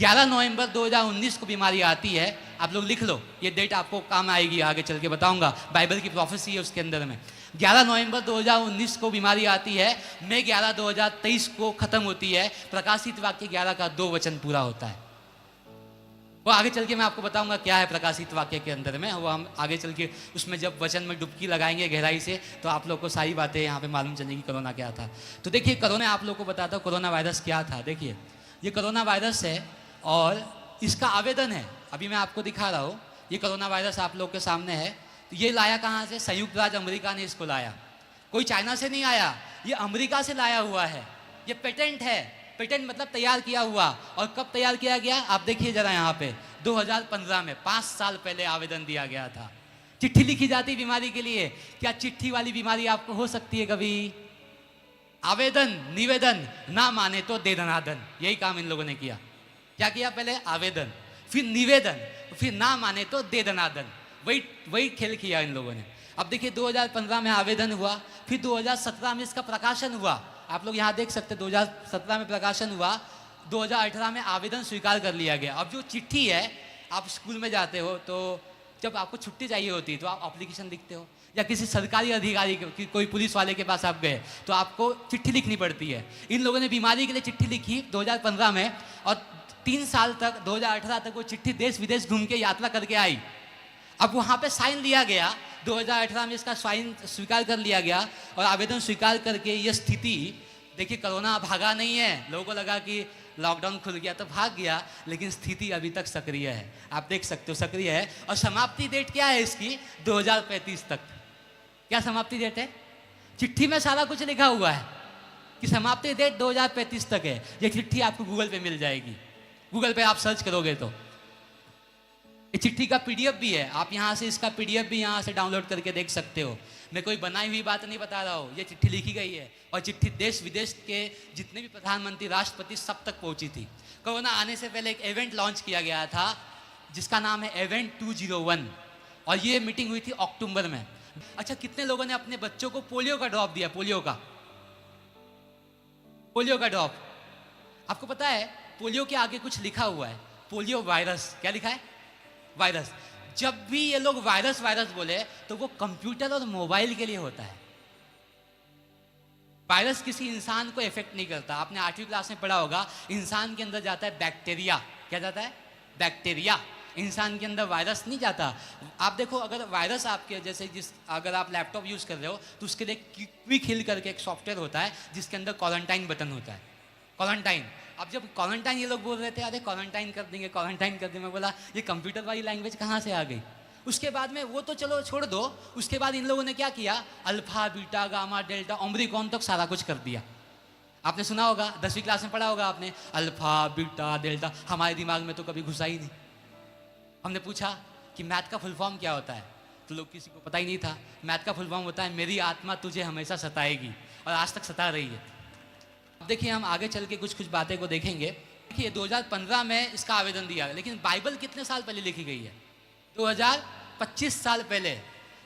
11 नवंबर 2019 को बीमारी आती है। आप लोग लिख लो, ये डेट आपको काम आएगी, आगे चल के बताऊंगा, बाइबल की प्रोफेसी है उसके अंदर में। 11 नवंबर 2019 को बीमारी आती है, मई 11 2023 को खत्म होती है। प्रकाशित वाक्य 11 का 2 वचन पूरा होता है। वो आगे चल के मैं आपको बताऊंगा क्या है प्रकाशित वाक्य के अंदर में, वो हम आगे चल के उसमें जब वचन में डुबकी लगाएंगे गहराई से तो आप लोग को सारी बातें यहाँ पे मालूम चलेगी कोरोना क्या था। तो देखिए कोरोना, आप लोग को बताता हूँ कोरोना वायरस क्या था। देखिए ये कोरोना वायरस है और इसका आवेदन है, अभी मैं आपको दिखा रहा हूँ। ये कोरोना वायरस आप लोग के सामने है। तो ये लाया कहाँ से? संयुक्त राज्य अमेरिका ने इसको लाया, कोई चाइना से नहीं आया, ये अमेरिका से लाया हुआ है। ये पेटेंट है, पेटेंट मतलब तैयार किया हुआ। और कब तैयार किया गया आप देखिए जरा यहाँ पे, 2015 में, 5 साल पहले आवेदन दिया गया था। चिट्ठी लिखी जाती बीमारी के लिए। क्या चिट्ठी वाली बीमारी आपको हो सकती है कभी? आवेदन, निवेदन, ना माने तो दे दनादन, यही काम इन लोगों ने किया। क्या किया? पहले आवेदन, फिर निवेदन, फिर ना माने तो दे दनादन, वही खेल किया इन लोगों ने। अब देखिए 2015 में आवेदन हुआ, फिर 2017 में इसका प्रकाशन हुआ। आप लोग यहाँ देख सकते हैं 2017 में प्रकाशन हुआ, 2018 में आवेदन स्वीकार कर लिया गया। अब जो चिट्ठी है, आप स्कूल में जाते हो तो जब आपको छुट्टी चाहिए होती है तो आप एप्लीकेशन लिखते हो, या किसी सरकारी अधिकारी के, कोई पुलिस वाले के पास आप गए तो आपको चिट्ठी लिखनी पड़ती है। इन लोगों ने बीमारी के लिए चिट्ठी लिखी 2015 में, और 3 साल तक 2018 तक वो चिट्ठी देश विदेश घूम के यात्रा करके आई। अब वहाँ पे साइन लिया गया, 2018 में इसका साइन स्वीकार कर लिया गया, और आवेदन स्वीकार करके ये स्थिति, देखिए कोरोना भागा नहीं है। लोगों को लगा कि लॉकडाउन खुल गया तो भाग गया, लेकिन स्थिति अभी तक सक्रिय है। आप देख सकते हो सक्रिय है। और समाप्ति डेट क्या है इसकी? 2035 तक। क्या समाप्ति डेट है? चिट्ठी में सारा कुछ लिखा हुआ है कि समाप्ति डेट 2035 तक है। ये चिट्ठी आपको गूगल पे मिल जाएगी, गूगल पे आप सर्च करोगे तो। इस चिट्ठी का पीडीएफ भी है, आप यहाँ से इसका पीडीएफ भी यहाँ से डाउनलोड करके देख सकते हो। मैं कोई बनाई हुई बात नहीं बता रहा हूँ, ये चिट्ठी लिखी गई है, और चिट्ठी देश विदेश के जितने भी प्रधानमंत्री, राष्ट्रपति, सब तक पहुँची थी। कोरोना आने से पहले एक इवेंट लॉन्च किया गया था जिसका नाम है इवेंट 201, और ये मीटिंग हुई थी अक्टूबर में। अच्छा, कितने लोगों ने अपने बच्चों को पोलियो का ड्रॉप दिया? पोलियो का ड्रॉप। आपको पता है पोलियो के आगे कुछ लिखा हुआ है, पोलियो वायरस। क्या लिखा है? वायरस। जब भी ये लोग वायरस वायरस बोले तो वो कंप्यूटर और मोबाइल के लिए होता है। वायरस किसी इंसान को इफेक्ट नहीं करता। आपने 8वीं क्लास में पढ़ा होगा, इंसान के अंदर जाता है बैक्टीरिया। क्या जाता है? बैक्टीरिया। इंसान के अंदर वायरस नहीं जाता। आप देखो, अगर वायरस आपके जैसे अगर आप लैपटॉप यूज कर रहे हो तो उसके लिए क्विक हिल करके एक सॉफ्टवेयर होता है जिसके अंदर क्वारंटाइन बटन होता है। क्वारंटाइन। अब जब क्वारंटाइन ये लोग बोल रहे थे, अरे क्वारंटाइन कर देंगे, क्वारंटाइन कर देंगे, मैं बोला ये कंप्यूटर वाली लैंग्वेज कहाँ से आ गई? उसके बाद में वो तो चलो छोड़ दो, उसके बाद इन लोगों ने क्या किया? Alpha, beta, gamma, delta, Omicron तक सारा कुछ कर दिया। आपने सुना होगा, 10वीं क्लास में पढ़ा होगा आपने, अल्फा, बीटा, डेल्टा। हमारे दिमाग में तो कभी घुसा ही नहीं। हमने पूछा कि मैथ का फुल फॉर्म क्या होता है, तो लोग किसी को पता ही नहीं था। मैथ का फुल फॉर्म होता है मेरी आत्मा तुझे हमेशा सताएगी, और आज तक सता रही है। देखिए हम आगे चल के कुछ कुछ बातें को देखेंगे। देखिए 2015 में इसका आवेदन दिया, लेकिन बाइबल कितने साल पहले लिखी गई है? 2025 साल पहले।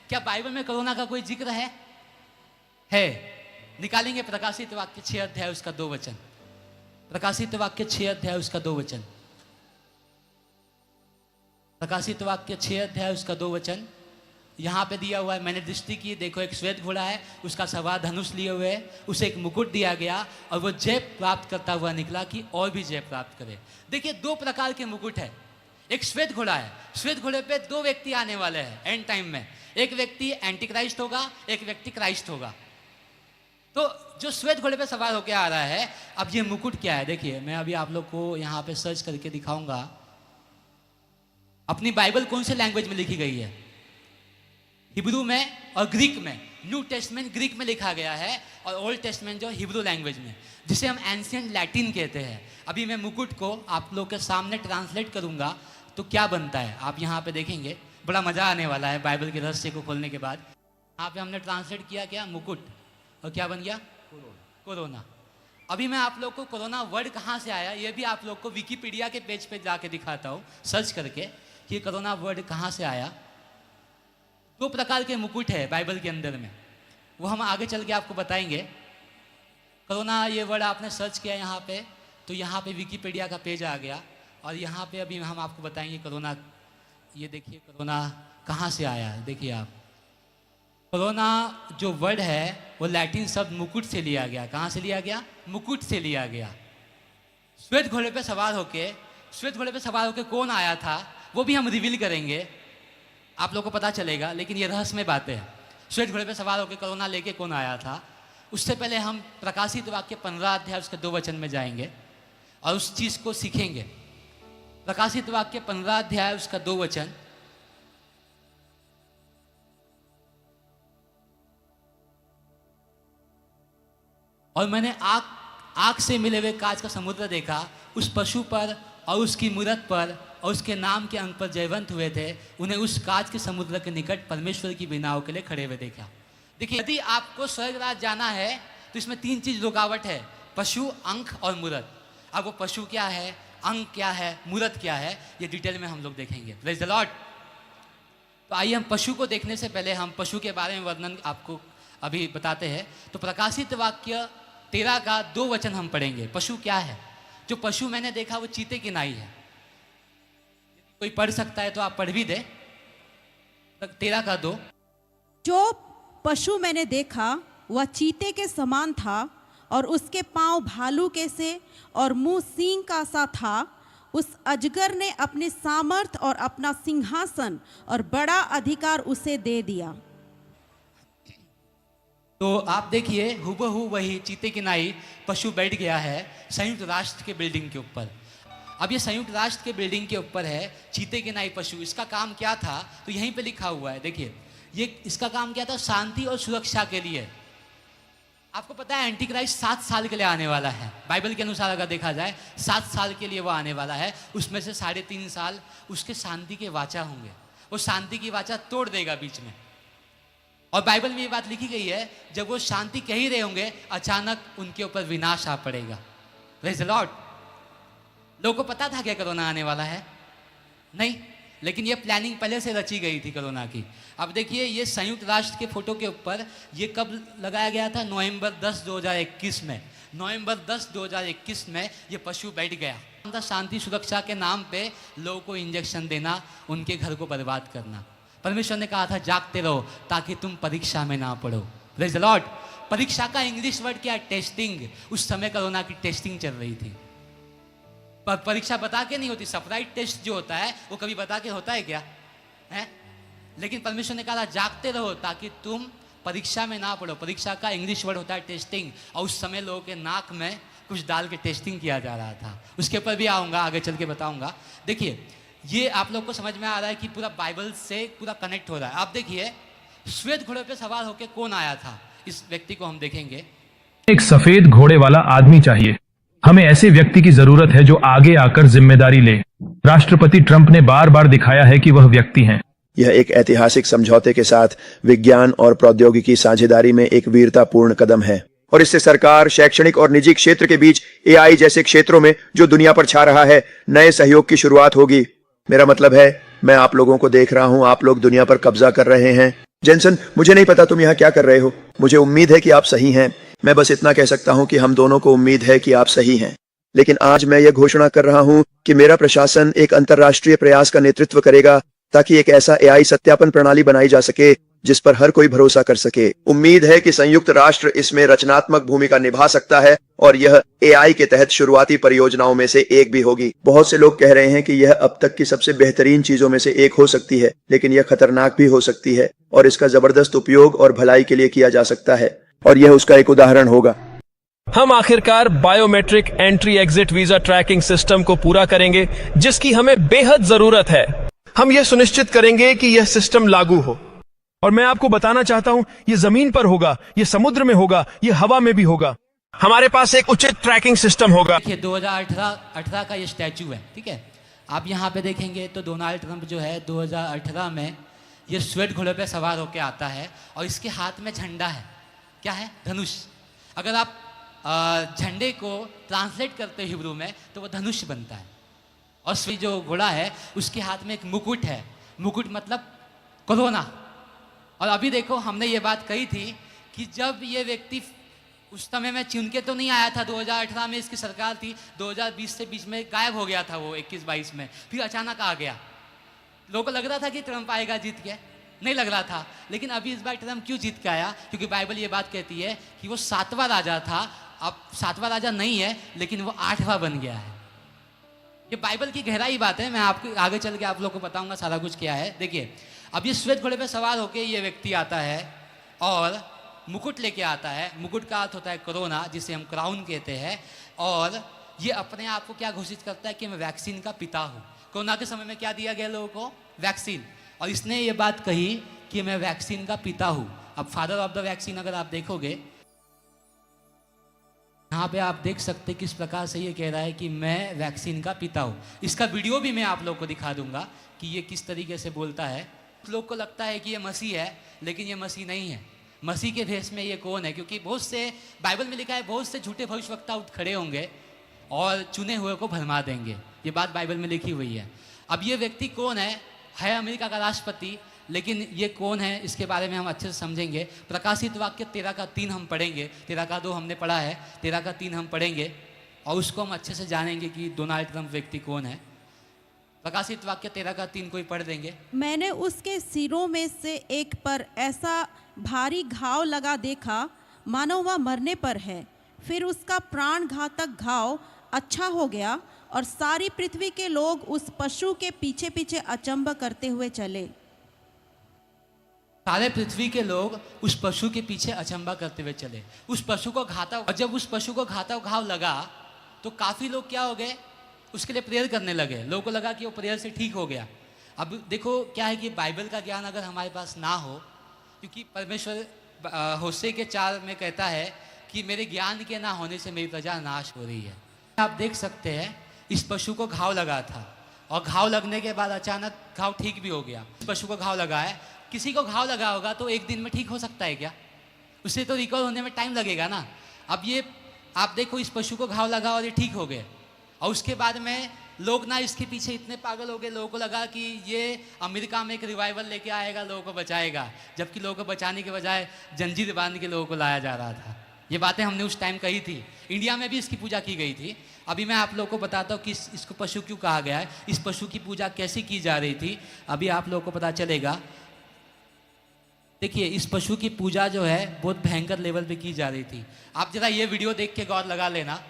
क्या बाइबल में कोरोना का कोई जिक्र है? निकालेंगे प्रकाशित वाक्य 6 अध्याय उसका 2 वचन। प्रकाशित वाक्य 6 अध्याय उसका 2 वचन। प्रकाशित वाक्य 6 अध्याय उसका 2 वचन यहाँ पे दिया हुआ है। मैंने दृष्टि की, देखो एक श्वेत घोड़ा है, उसका सवार धनुष लिए हुए है, उसे एक मुकुट दिया गया, और वो जय प्राप्त करता हुआ निकला कि और भी जय प्राप्त करे। देखिए 2 प्रकार के मुकुट है। एक श्वेत घोड़ा है, श्वेत घोड़े पे 2 व्यक्ति आने वाले हैं एंड टाइम में। एक व्यक्ति एंटी क्राइस्ट होगा, एक व्यक्ति क्राइस्ट होगा। तो जो श्वेत घोड़े पे सवार होकर आ रहा है, अब ये मुकुट क्या है? देखिए मैं अभी आप लोग को यहाँ पे सर्च करके दिखाऊंगा। अपनी बाइबल कौन से लैंग्वेज में लिखी गई है? हिब्रू में और ग्रीक में। न्यू टेस्टमेंट ग्रीक में लिखा गया है, और ओल्ड टेस्टमेंट जो हिब्रू लैंग्वेज में, जिसे हम एंशिएंट लैटिन कहते हैं। अभी मैं मुकुट को आप लोग के सामने ट्रांसलेट करूंगा तो क्या बनता है आप यहाँ पे देखेंगे। बड़ा मजा आने वाला है बाइबल के रहस्य को खोलने के बाद। यहाँ पे हमने ट्रांसलेट किया क्या? मुकुट, और क्या बन गया? कोरोना। अभी मैं आप लोग को कोरोना वर्ड कहाँ से आया ये भी आप लोग को विकिपीडिया के पेज पे जाके दिखाता हूँ सर्च करके कि कोरोना वर्ड कहाँ से आया। 2 प्रकार के मुकुट है बाइबल के अंदर में, वो हम आगे चल के आपको बताएंगे। कोरोना ये वर्ड आपने सर्च किया यहाँ पे, तो यहाँ पे विकिपीडिया का पेज आ गया, और यहाँ पे अभी हम आपको बताएंगे कोरोना। ये देखिए कोरोना कहाँ से आया है। देखिए आप, कोरोना जो वर्ड है वो लैटिन शब्द मुकुट से लिया गया। कहाँ से लिया गया? मुकुट से लिया गया। श्वेत घोड़े पे सवार होके कौन आया था वो भी हम रिवील करेंगे, आप लोगों को पता चलेगा, लेकिन ये रहस्यमय बातें हैं। श्वेत घोड़े पे सवार होकर कोरोना लेके कौन आया था। उससे पहले हम प्रकाशित वाक्य 15 अध्याय उसके 2 वचन में जाएंगे और उस चीज़ को सीखेंगे। प्रकाशित वाक्य 15 अध्याय उसका 2 वचन। और मैंने आग से मिले हुए कांच का समुद्र देखा, उस पशु पर और उसकी मूरत पर और उसके नाम के अंक पर जयवंत हुए थे, उन्हें उस कांच के समुद्र के निकट परमेश्वर की बीनाओं के लिए खड़े हुए देखा। देखिए, यदि आपको स्वर्ग राज जाना है तो इसमें 3 चीज रुकावट है, पशु, अंक और मूरत। अब वो पशु क्या है, अंक क्या है, मूरत क्या है, ये डिटेल में हम लोग देखेंगे। Praise the Lord. तो आइए हम पशु को देखने से पहले हम पशु के बारे में वर्णन आपको अभी बताते हैं। तो प्रकाशित वाक्य 13 का 2 वचन हम पढ़ेंगे। पशु क्या है? जो पशु मैंने देखा वो चीते की नाई है। कोई पढ़ सकता है तो आप पढ़ भी दे। 13 का 2। जो पशु मैंने देखा वह चीते के समान था और उसके पांव भालू के से और मुंह सींग का सा था। उस अजगर ने अपने सामर्थ और अपना सिंहासन और बड़ा अधिकार उसे दे दिया। तो आप देखिए, हुबहू वही चीते की नाई पशु बैठ गया है संयुक्त राष्ट्र के बिल्डिंग के ऊपर। अब ये संयुक्त राष्ट्र के बिल्डिंग के ऊपर है चीते की नाई पशु। इसका काम क्या था तो यहीं पे लिखा हुआ है। देखिए, ये इसका काम क्या था? शांति और सुरक्षा के लिए। आपको पता है एंटी क्राइस्ट 7 साल के लिए आने वाला है। बाइबल के अनुसार अगर देखा जाए 7 साल के लिए वो आने वाला है। उसमें से 3.5 साल उसके शांति के वाचा होंगे। वो शांति की वाचा तोड़ देगा बीच में। और बाइबल में ये बात लिखी गई है, जब वो शांति कह ही रहे होंगे अचानक उनके ऊपर विनाश आ पड़ेगा। Praise the Lord. लोगों को पता था क्या कोरोना आने वाला है? नहीं, लेकिन ये प्लानिंग पहले से रची गई थी कोरोना की। अब देखिए, ये संयुक्त राष्ट्र के फोटो के ऊपर ये कब लगाया गया था? नवंबर 10, 2021 में। नवंबर 10, 2021 में ये पशु बैठ गया। शांति सुरक्षा के नाम पे लोगों को इंजेक्शन देना, उनके घर को बर्बाद करना। परमेश्वर ने कहा था जागते रहो ताकि तुम परीक्षा में ना पढ़ो। Praise the Lord. परीक्षा का इंग्लिश वर्ड क्या है? टेस्टिंग। उस समय कोरोना की टेस्टिंग चल रही थी। पर परीक्षा बता के नहीं होती। सरप्राइज टेस्ट जो होता है वो कभी बता के होता है क्या है? लेकिन परमेश्वर ने कहा जागते रहो ताकि तुम परीक्षा में ना पढ़ो। परीक्षा का इंग्लिश वर्ड होता है टेस्टिंग। और उस समय लोगों के नाक में कुछ डाल के टेस्टिंग किया जा रहा था। उसके ऊपर भी आऊँगा, आगे चल के बताऊँगा। देखिए, ये आप लोग को समझ में आ रहा है कि पूरा बाइबल से पूरा कनेक्ट हो रहा है। आप देखिए, श्वेत घोड़े पे सवार होकर कौन आया था, इस व्यक्ति को हम देखेंगे। एक सफेद घोड़े वाला आदमी चाहिए। हमें ऐसे व्यक्ति की जरूरत है जो आगे आकर जिम्मेदारी ले। राष्ट्रपति ट्रंप ने बार बार दिखाया है कि वह व्यक्ति हैं। यह एक ऐतिहासिक समझौते के साथ विज्ञान और प्रौद्योगिकी साझेदारी में एक वीरतापूर्ण कदम है और इससे सरकार, शैक्षणिक और निजी क्षेत्र के बीच एआई जैसे क्षेत्रों में जो दुनिया पर छा रहा है, नए सहयोग की शुरुआत होगी। मेरा मतलब है, मैं आप लोगों को देख रहा हूं, आप लोग दुनिया पर कब्जा कर रहे हैं। जेनसन, मुझे नहीं पता तुम यहाँ क्या कर रहे हो। मुझे उम्मीद है कि आप सही हैं। मैं बस इतना कह सकता हूं कि हम दोनों को उम्मीद है कि आप सही हैं। लेकिन आज मैं यह घोषणा कर रहा हूं कि मेरा प्रशासन एक अंतर्राष्ट्रीय प्रयास का नेतृत्व करेगा ताकि एक ऐसा एआई सत्यापन प्रणाली बनाई जा सके जिस पर हर कोई भरोसा कर सके। उम्मीद है कि संयुक्त राष्ट्र इसमें रचनात्मक भूमिका निभा सकता है और यह एआई के तहत शुरुआती परियोजनाओं में से एक भी होगी। बहुत से लोग कह रहे हैं कि यह अब तक की सबसे बेहतरीन चीजों में से एक हो सकती है, लेकिन यह खतरनाक भी हो सकती है और इसका जबरदस्त उपयोग और भलाई के लिए किया जा सकता है और यह उसका एक उदाहरण होगा। हम आखिरकार biometric entry exit visa tracking system को पूरा करेंगे जिसकी हमें बेहद जरूरत है। हम यह सुनिश्चित करेंगे कि यह सिस्टम लागू हो। और मैं आपको बताना चाहता हूं, यह जमीन पर होगा, यह समुद्र में होगा, यह हवा में भी होगा। हमारे पास एक उचित ट्रैकिंग सिस्टम होगा। देखिए, 2018 का ये स्टैचू है, ठीक है। आप यहाँ पे देखेंगे तो डोनाल्ड ट्रंप जो है 2018 में ये श्वेत घोड़े पे सवार होके आता है और इसके हाथ में झंडा है। क्या है? धनुष। अगर आप झंडे को ट्रांसलेट करते हिब्रू में तो वो धनुष बनता है। और जो घोड़ा है उसके हाथ में एक मुकुट है। मुकुट मतलब कोरोना। और अभी देखो, हमने ये बात कही थी कि जब ये व्यक्ति उस समय मैं चुन के तो नहीं आया था, 2018 में इसकी सरकार थी, 2020 से बीच में गायब हो गया था वो 21-22 में, फिर अचानक आ गया। लोगों को लग रहा था कि ट्रंप आएगा जीत के, नहीं लग रहा था, लेकिन अभी इस बार ट्रंप क्यों जीत के आया? क्योंकि बाइबल ये बात कहती है कि वो 7वां राजा था, अब 7वां राजा नहीं है, लेकिन वो 8वां बन गया है। ये बाइबल की गहराई बात है, मैं आपको आगे चल के आप लोग को बताऊंगा सारा कुछ क्या है। देखिए, अब ये श्वेत घोड़े पे सवार होके ये व्यक्ति आता है और मुकुट लेके आता है। मुकुट का अर्थ होता है कोरोना, जिसे हम क्राउन कहते हैं, और ये अपने आप को क्या घोषित करता है कि मैं वैक्सीन का पिता हूँ। कोरोना के समय में क्या दिया गया लोगों को? वैक्सीन। और इसने ये बात कही कि मैं वैक्सीन का पिता हूँ। अब फादर ऑफ द वैक्सीन अगर आप देखोगे, यहाँ पे आप देख सकते किस प्रकार से ये कह रहा है कि मैं वैक्सीन का पिता हूँ। इसका वीडियो भी मैं आप लोग को दिखा दूंगा कि ये किस तरीके से बोलता है। लोग को लगता है कि ये मसीह है, लेकिन ये मसीह नहीं है। मसीह के भेष में ये कौन है? क्योंकि बहुत से बाइबल में लिखा है बहुत से झूठे भविष्यवक्ता उठ खड़े होंगे और चुने हुए को भरमा देंगे। ये बात बाइबल में लिखी हुई है। अब ये व्यक्ति कौन है अमेरिका का राष्ट्रपति, लेकिन ये कौन है इसके बारे में हम अच्छे से समझेंगे। प्रकाशित वाक्य 13:3 हम पढ़ेंगे, 13:2 हमने पढ़ा है, 13:3 हम पढ़ेंगे और उसको हम अच्छे से जानेंगे कि डोनाल्ड ट्रंप व्यक्ति कौन है। प्रकाशित वाक्य 13:3 कोई पढ़ देंगे। मैंने उसके सिरों में से एक पर ऐसा भारी घाव लगा देखा मानो वह मरने पर है। फिर उसका प्राण घातक घाव अच्छा हो गया और सारी पृथ्वी के लोग उस पशु के पीछे पीछे अचंभ करते हुए चले। सारे पृथ्वी के लोग उस पशु के पीछे अचंभा करते हुए चले। उस पशु को घातक, और जब उस पशु को घातक घाव लगा तो काफी लोग क्या हो गए? उसके लिए प्रेयर करने लगे। लोगों को लगा कि वो प्रेयर से ठीक हो गया। अब देखो क्या है कि बाइबल का ज्ञान अगर हमारे पास ना हो, क्योंकि परमेश्वर होशे के 4 में कहता है कि मेरे ज्ञान के ना होने से मेरी प्रजा नाश हो रही है। आप देख सकते हैं इस पशु को घाव लगा था और घाव लगने के बाद अचानक घाव ठीक भी हो गया। पशु को घाव लगा है, किसी को घाव लगा होगा तो एक दिन में ठीक हो सकता है क्या? उससे तो रिकवर होने में टाइम लगेगा ना। अब ये आप देखो, इस पशु को घाव लगा और ये ठीक हो गए, और उसके बाद में लोग ना इसके पीछे इतने पागल हो गए, लोगों को लगा कि ये अमेरिका में एक रिवाइवल लेके आएगा, लोगों को बचाएगा, जबकि लोगों को बचाने के बजाय जंजीर बांध के लोगों को लाया जा रहा था। ये बातें हमने उस टाइम कही थी। इंडिया में भी इसकी पूजा की गई थी। अभी मैं आप लोगों को बताता हूँ कि इसको पशु क्यों कहा गया है, इस पशु की पूजा कैसे की जा रही थी, अभी आप लोगों को पता चलेगा। देखिए, इस पशु की पूजा जो है बहुत भयंकर लेवल पे की जा रही थी। आप जरा ये वीडियो देख के गौर लगा लेना।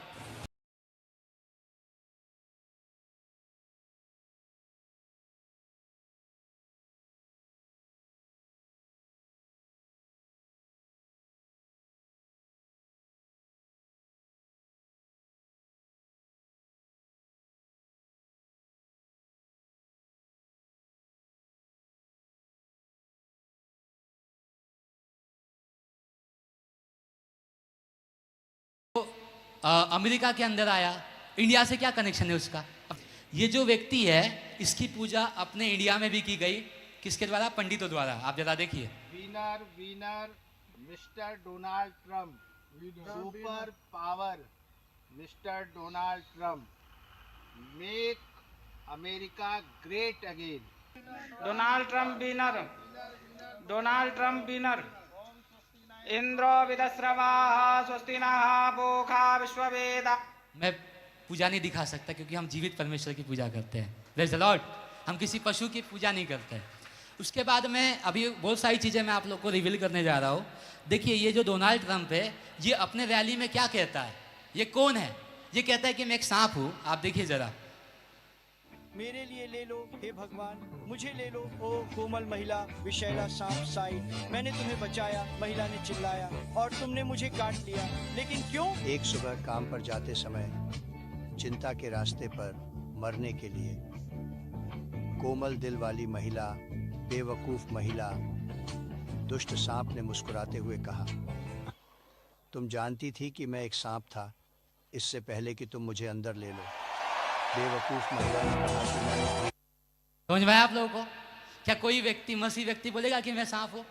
अमेरिका के अंदर आया, इंडिया से क्या कनेक्शन है उसका? ये जो व्यक्ति है इसकी पूजा अपने इंडिया में भी की गई, किसके द्वारा? पंडितों द्वारा। आप जरा देखिए। Winner mister Donald Trump, super power mister Donald Trump, make America great again. Donald Trump winner, Donald Trump winner. इंद्रो विदस्रवाः स्वस्ति नः पूषा विश्ववेदा। मैं पूजा नहीं दिखा सकता क्योंकि हम जीवित परमेश्वर की पूजा करते हैं। Praise the Lord. हम किसी पशु की पूजा नहीं करते। उसके बाद में अभी बहुत सारी चीज़ें मैं आप लोग को रिवील करने जा रहा हूँ। देखिए, ये जो डोनाल्ड ट्रंप है, ये अपने रैली में क्या कहता है? ये कौन है? ये कहता है कि मैं एक सांप हूँ। आप देखिए जरा। मेरे लिए ले लो हे भगवान, मुझे ले लो ओ कोमल महिला, विशैला सांप साइड। मैंने तुम्हें बचाया, महिला ने चिल्लाया, और तुमने मुझे काट लिया, लेकिन क्यों? एक सुबह काम पर जाते समय चिंता के रास्ते पर मरने के लिए कोमल दिल वाली महिला, बेवकूफ महिला, दुष्ट सांप ने मुस्कुराते हुए कहा, तुम जानती थी कि मैं एक सांप था इससे पहले कि तुम मुझे अंदर ले लो। बेवकूफ महिला ने कहा कि मैं। समझ में आया आप लोगों को? क्या कोई व्यक्ति, मसीह व्यक्ति बोलेगा कि मैं सांप हूँ?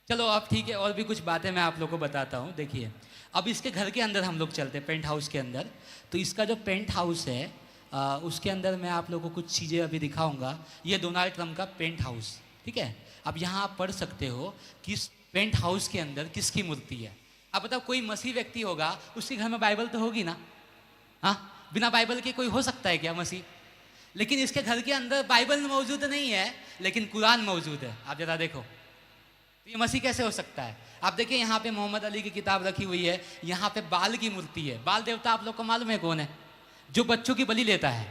चलो अब ठीक है, और भी कुछ बातें मैं आप लोगों को बताता हूँ। देखिए, अब इसके घर के अंदर हम लोग चलते हैं, पेंट हाउस के अंदर। तो इसका जो पेंट हाउस है उसके अंदर मैं आप लोगों को कुछ चीज़ें अभी दिखाऊंगा। ये डोनाल्ड ट्रंप का पेंट हाउस, ठीक है। अब यहाँ आप पढ़ सकते हो कि इस पेंट हाउस के अंदर किसकी मूर्ति है। अब बताओ कोई मसीह व्यक्ति होगा, उसके घर में बाइबल तो होगी ना? हाँ, बिना बाइबल के कोई हो सकता है क्या मसीह? लेकिन इसके घर के अंदर बाइबल मौजूद नहीं है, लेकिन कुरान मौजूद है। आप जरा देखो, तो ये मसीह कैसे हो सकता है? आप देखिए यहाँ पे मोहम्मद अली की किताब रखी हुई है, यहाँ पे बाल की मूर्ति है। बाल देवता आप लोग को मालूम है कौन है? जो बच्चों की बलि लेता है।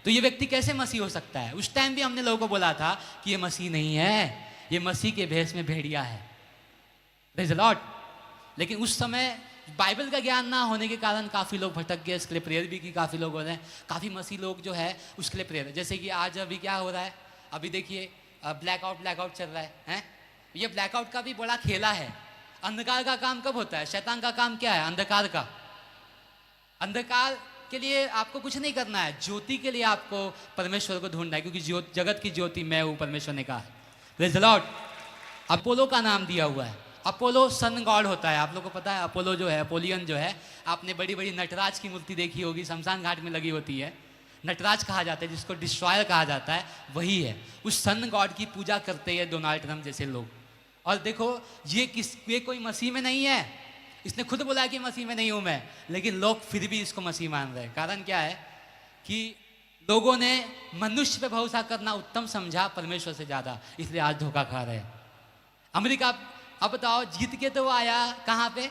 तो ये व्यक्ति कैसे मसीह हो सकता है? उस टाइम भी हमने लोगों को बोला था कि ये मसीह नहीं है, ये मसीह के भेष में भेड़िया है। Praise the Lord. लेकिन उस समय बाइबल का ज्ञान ना होने के कारण काफ़ी लोग भटक गए, इसके लिए प्रेयर भी की काफ़ी लोगों ने। काफ़ी मसीह लोग जो है उसके लिए प्रेयर, जैसे कि आज अभी क्या हो रहा है, अभी देखिए ब्लैकआउट चल रहा है? ये ब्लैकआउट का भी बड़ा खेला है। अंधकार का काम कब होता है? शैतान का काम क्या है? अंधकार का। अंधकार के लिए आपको कुछ नहीं करना है, ज्योति के लिए आपको परमेश्वर को ढूंढना है, क्योंकि जगत की ज्योति मैं हूँ, परमेश्वर ने कहा। Praise the Lord. अपोलो का नाम दिया हुआ है। अपोलो सन गॉड होता है। आप लोगों को पता है अपोलो जो है, अपोलियन जो है, आपने बड़ी बड़ी नटराज की मूर्ति देखी होगी, शमशान घाट में लगी होती है। नटराज कहा जाता है, जिसको डिस्ट्रॉयर कहा जाता है, वही है। उस सन गॉड की पूजा करते हैं डोनाल्ड ट्रम्प जैसे लोग। और देखो ये कोई मसीह में नहीं है, इसने खुद बोला कि मसीह में नहीं हूं मैं, लेकिन लोग फिर भी इसको मसीह मान रहे हैं। कारण क्या है कि लोगों ने मनुष्य पे भरोसा करना उत्तम समझा परमेश्वर से ज्यादा, इसलिए आज धोखा खा रहे हैं। अमेरिका, अब बताओ, जीत के तो वो आया कहाँ पे?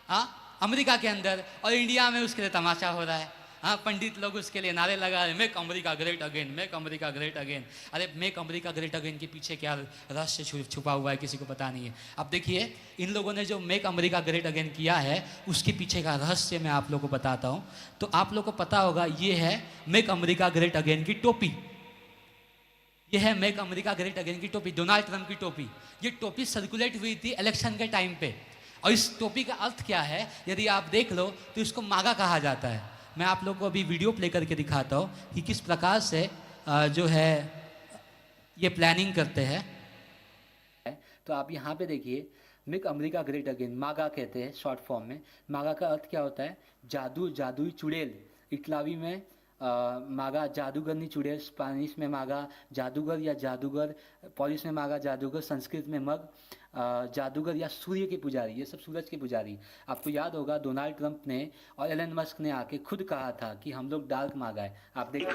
हाँ, अमेरिका के अंदर, और इंडिया में उसके लिए तमाशा हो रहा है। हाँ, पंडित लोग उसके लिए नारे लगा रहे, make America great again, make America great again. अरे मेक अमेरिका ग्रेट अगेन के पीछे क्या रहस्य छुपा हुआ है, किसी को पता नहीं है। अब देखिए, इन लोगों ने जो मेक अमेरिका ग्रेट अगेन किया है, उसके पीछे का रहस्य मैं आप लोगों को बताता हूँ। तो आप लोगों को पता होगा, ये है मेक अमेरिका ग्रेट अगेन की टोपी। ये है मेक अमेरिका ग्रेट अगेन की टोपी, डोनाल्ड ट्रंप की टोपी। ये टोपी सर्कुलेट हुई थी इलेक्शन के टाइम पे। और इस टोपी का अर्थ क्या है, यदि आप देख लो तो इसको मागा कहा जाता है। मैं आप लोगों को अभी वीडियो प्ले करके दिखाता हूँ कि किस प्रकार से जो है ये प्लानिंग करते हैं। तो आप यहाँ पे देखिए, मेक अमेरिका ग्रेट अगेन, मागा कहते हैं शॉर्ट फॉर्म में। मागा का अर्थ क्या होता है? जादू, जादुई चुड़ैल। इटलावी में मागा जादूगरनी चुड़ैल, स्पेनिश में मागा जादूगर या जादूगर, पोलिश में मागा जादूगर, संस्कृत में मग जादूगर या सूर्य के पुजारी, ये सब सूरज के पुजारी। आपको याद होगा डोनाल्ड ट्रंप ने और एलन मस्क ने आके खुद कहा था कि हम लोग डार्क मागा है। आप देखिए,